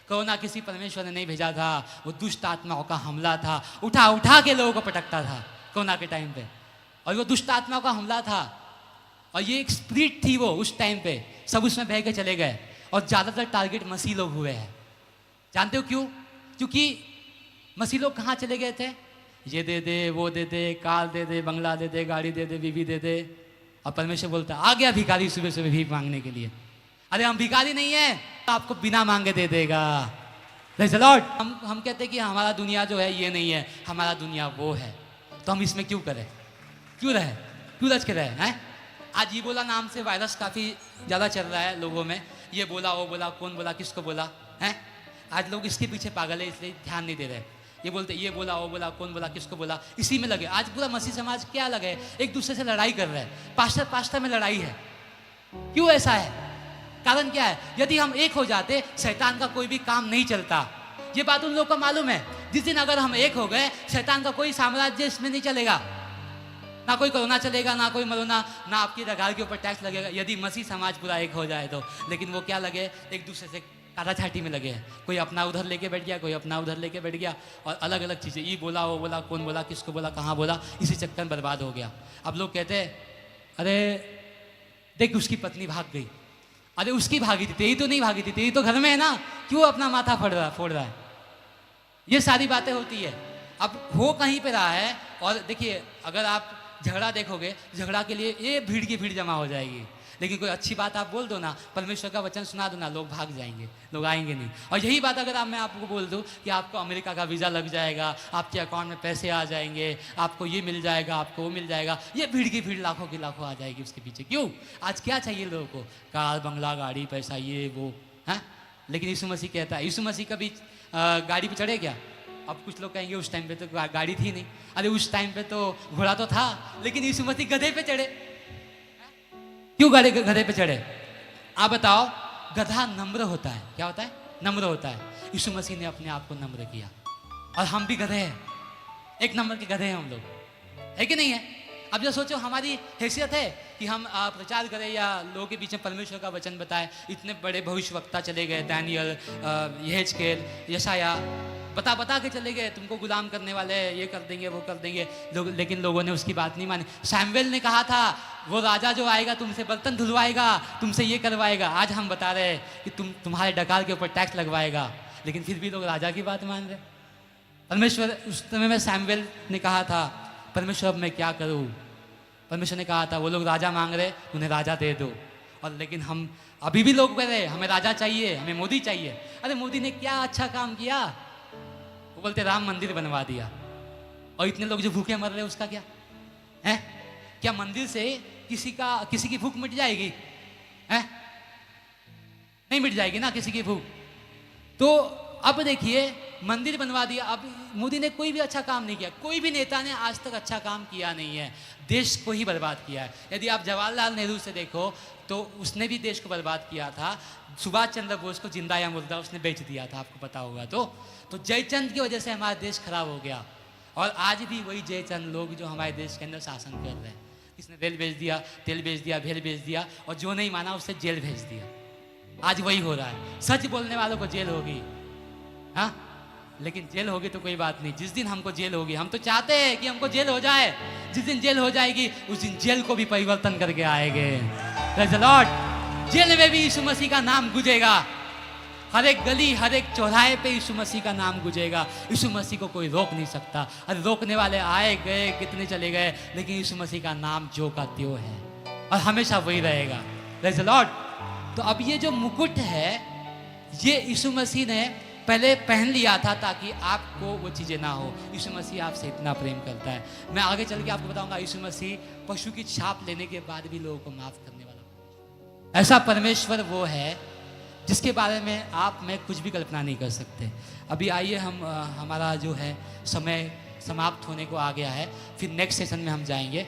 कोरोना किसी परमेश्वर ने नहीं भेजा था, वो दुष्ट आत्माओं का हमला था। उठा उठा के लोगों को पटकता था कोरोना के टाइम पे, और वो दुष्ट आत्माओं का हमला था। और ये एक स्पिरिट थी वो उस टाइम पे, सब उसमें बह के चले गए। और ज़्यादातर टारगेट मसीह लोग हुए हैं। जानते हो क्यों? क्योंकि मसीह लोग कहाँ चले गए थे? ये दे दे, वो दे दे, कार दे दे, बंगला दे दे, गाड़ी दे दे, बीवी दे दे। और परमेश्वर बोलता आ गया भिखारी सुबह सुबह भीख मांगने के लिए। अरे हम भिखारी नहीं है, आपको बिना मांगे दे देगा। लॉर्ड, हम कहते हैं कि हमारा दुनिया जो है ये नहीं है, हमारा दुनिया वो है। तो हम इसमें क्यों करें, क्यों रहे, क्यों रच के रहे हैं? आज इबोला नाम से वायरस काफ़ी ज़्यादा चल रहा है लोगों में। ये बोला, वो बोला, कौन बोला, किसको बोला है? आज लोग इसके पीछे पागल है, इसलिए ध्यान नहीं दे रहे। ये बोलते ये बोला, वो बोला, कौन बोला, किसको बोला, इसी में लगे। आज पूरा मसीह समाज क्या लगे, एक दूसरे से लड़ाई कर रहे हैं। पास्टर में लड़ाई है। क्यों ऐसा है? कारण क्या है? यदि हम एक हो जाते, शैतान का कोई भी काम नहीं चलता। ये बात उन लोगों को मालूम है। जिस दिन अगर हम एक हो गए, शैतान का कोई साम्राज्य इसमें नहीं चलेगा। ना कोई कोरोना चलेगा, ना कोई मरोना, ना आपकी रगार के ऊपर टैक्स लगेगा, यदि मसीह समाज पूरा एक हो जाए तो। लेकिन वो क्या लगे, एक दूसरे से काटाछाटी में लगे हैं। कोई अपना उधर लेके बैठ गया, कोई अपना उधर लेके बैठ गया, और अलग अलग चीज़ें, ये बोला, वो बोला, कौन बोला, किसको बोला, कहाँ बोला, इसी चक्कर में बर्बाद हो गया। अब लोग कहते हैं अरे देख उसकी पत्नी भाग गई, अरे उसकी भागी थी, तेरी तो नहीं भागी थी, तेरी तो घर में है ना, क्यों अपना माथा फोड़ रहा है। ये सारी बातें होती है। अब हो कहीं पे रहा है। और देखिए, अगर आप झगड़ा देखोगे, झगड़ा के लिए ये भीड़ की भीड़ जमा हो जाएगी। लेकिन कोई अच्छी बात आप बोल दो ना, परमेश्वर का वचन सुना दो ना, लोग भाग जाएंगे, लोग आएंगे नहीं। और यही बात अगर मैं आपको बोल दूं कि आपको अमेरिका का वीज़ा लग जाएगा, आपके अकाउंट में पैसे आ जाएंगे, आपको ये मिल जाएगा, आपको वो मिल जाएगा, ये भीड़ की भीड़ लाखों की लाखों आ जाएगी उसके पीछे। क्यों? आज क्या चाहिए लोगों को? कार, बंगला, गाड़ी, पैसा, ये वो है। लेकिन यीशु मसीह कहता है, यीशु मसीह कभी गाड़ी पर चढ़े क्या? अब कुछ लोग कहेंगे उस टाइम पे तो गाड़ी थी नहीं। अरे उस टाइम पे तो घोड़ा तो था, लेकिन यीशु मसीह गधे पे चढ़े। क्यों गधे पे चढ़े? आप बताओ। गधा नम्र होता है। क्या होता है? नम्र होता है। यीशु मसीह ने अपने आप को नम्र किया, और हम भी गधे हैं, एक नंबर के गधे हैं हम लोग, है कि नहीं है? अब जो सोचो, हमारी हैसियत है कि हम प्रचार करें या लोगों के बीच में परमेश्वर का वचन बताएं। इतने बड़े भविष्यवक्ता चले गए, दानियल, यहेजकेल, यशाया, बता के चले गए, तुमको गुलाम करने वाले, ये कर देंगे, वो कर देंगे लोग। लेकिन लोगों ने उसकी बात नहीं मानी। सैमुएल ने कहा था वो राजा जो आएगा तुमसे बर्तन धुलवाएगा, तुमसे ये करवाएगा। आज हम बता रहे हैं कि तुम्हारे डकार के ऊपर टैक्स लगवाएगा, लेकिन फिर भी लोग राजा की बात मान रहे। परमेश्वर उस समय में सैमुएल ने कहा था, परमेश्वर अब मैं क्या करूँ? परमेश्वर ने कहा था वो लोग राजा मांग रहे, उन्हें राजा दे दो। और लेकिन हम अभी भी लोग कह रहे हमें राजा चाहिए, हमें मोदी चाहिए। अरे मोदी ने क्या अच्छा काम किया? वो बोलते राम मंदिर बनवा दिया, और इतने लोग जो भूखे मर रहे हैं उसका क्या है? क्या मंदिर से किसी की भूख मिट जाएगी? है? नहीं मिट जाएगी ना किसी की भूख। तो अब देखिए, मंदिर बनवा दिया। अब मोदी ने कोई भी अच्छा काम नहीं किया, कोई भी नेता ने आज तक अच्छा काम किया नहीं है, देश को ही बर्बाद किया है। यदि आप जवाहरलाल नेहरू से देखो तो उसने भी देश को बर्बाद किया था। सुभाष चंद्र बोस को जिंदा या मुर्दा उसने बेच दिया था, आपको पता होगा। तो जयचंद की वजह से हमारा देश खराब हो गया, और आज भी वही जयचंद लोग जो हमारे देश के अंदर शासन कर रहे हैं। किसने रेल बेच दिया, तेल बेच दिया, भेल बेच दिया, और जो नहीं माना उससे जेल भेज दिया। आज वही हो रहा है। सच बोलने वालों को जेल होगी, हाँ, लेकिन जेल होगी तो कोई बात नहीं। जिस दिन हमको जेल होगी, हम तो चाहते हैं कि हमको जेल हो जाए। जिस दिन जेल हो जाएगी उस दिन जेल को भी परिवर्तन करके आएंगे। Praise the Lord. जेल में भी यीशु मसीह का नाम गूंजेगा, हर एक गली, हर एक चौराहे पे यीशु मसीह का नाम गूंजेगा। यीशु मसीह को कोई रोक नहीं सकता। अरे रोकने वाले आए गए, कितने चले गए, लेकिन यीशु मसीह का नाम जो का त्यों है, और हमेशा वही रहेगा। Praise the Lord. तो अब ये जो मुकुट है, ये यीशु मसीह ने पहले पहन लिया था ताकि आपको वो चीज़ें ना हो। यीशु मसीह आपसे इतना प्रेम करता है। मैं आगे चल के आपको बताऊंगा, यीशु मसीह पशु की छाप लेने के बाद भी लोगों को माफ करने वाला ऐसा परमेश्वर वो है जिसके बारे में आप मैं कुछ भी कल्पना नहीं कर सकते। अभी आइए, हम हमारा जो है समय समाप्त होने को आ गया है, फिर नेक्स्ट सेशन में हम जाएंगे।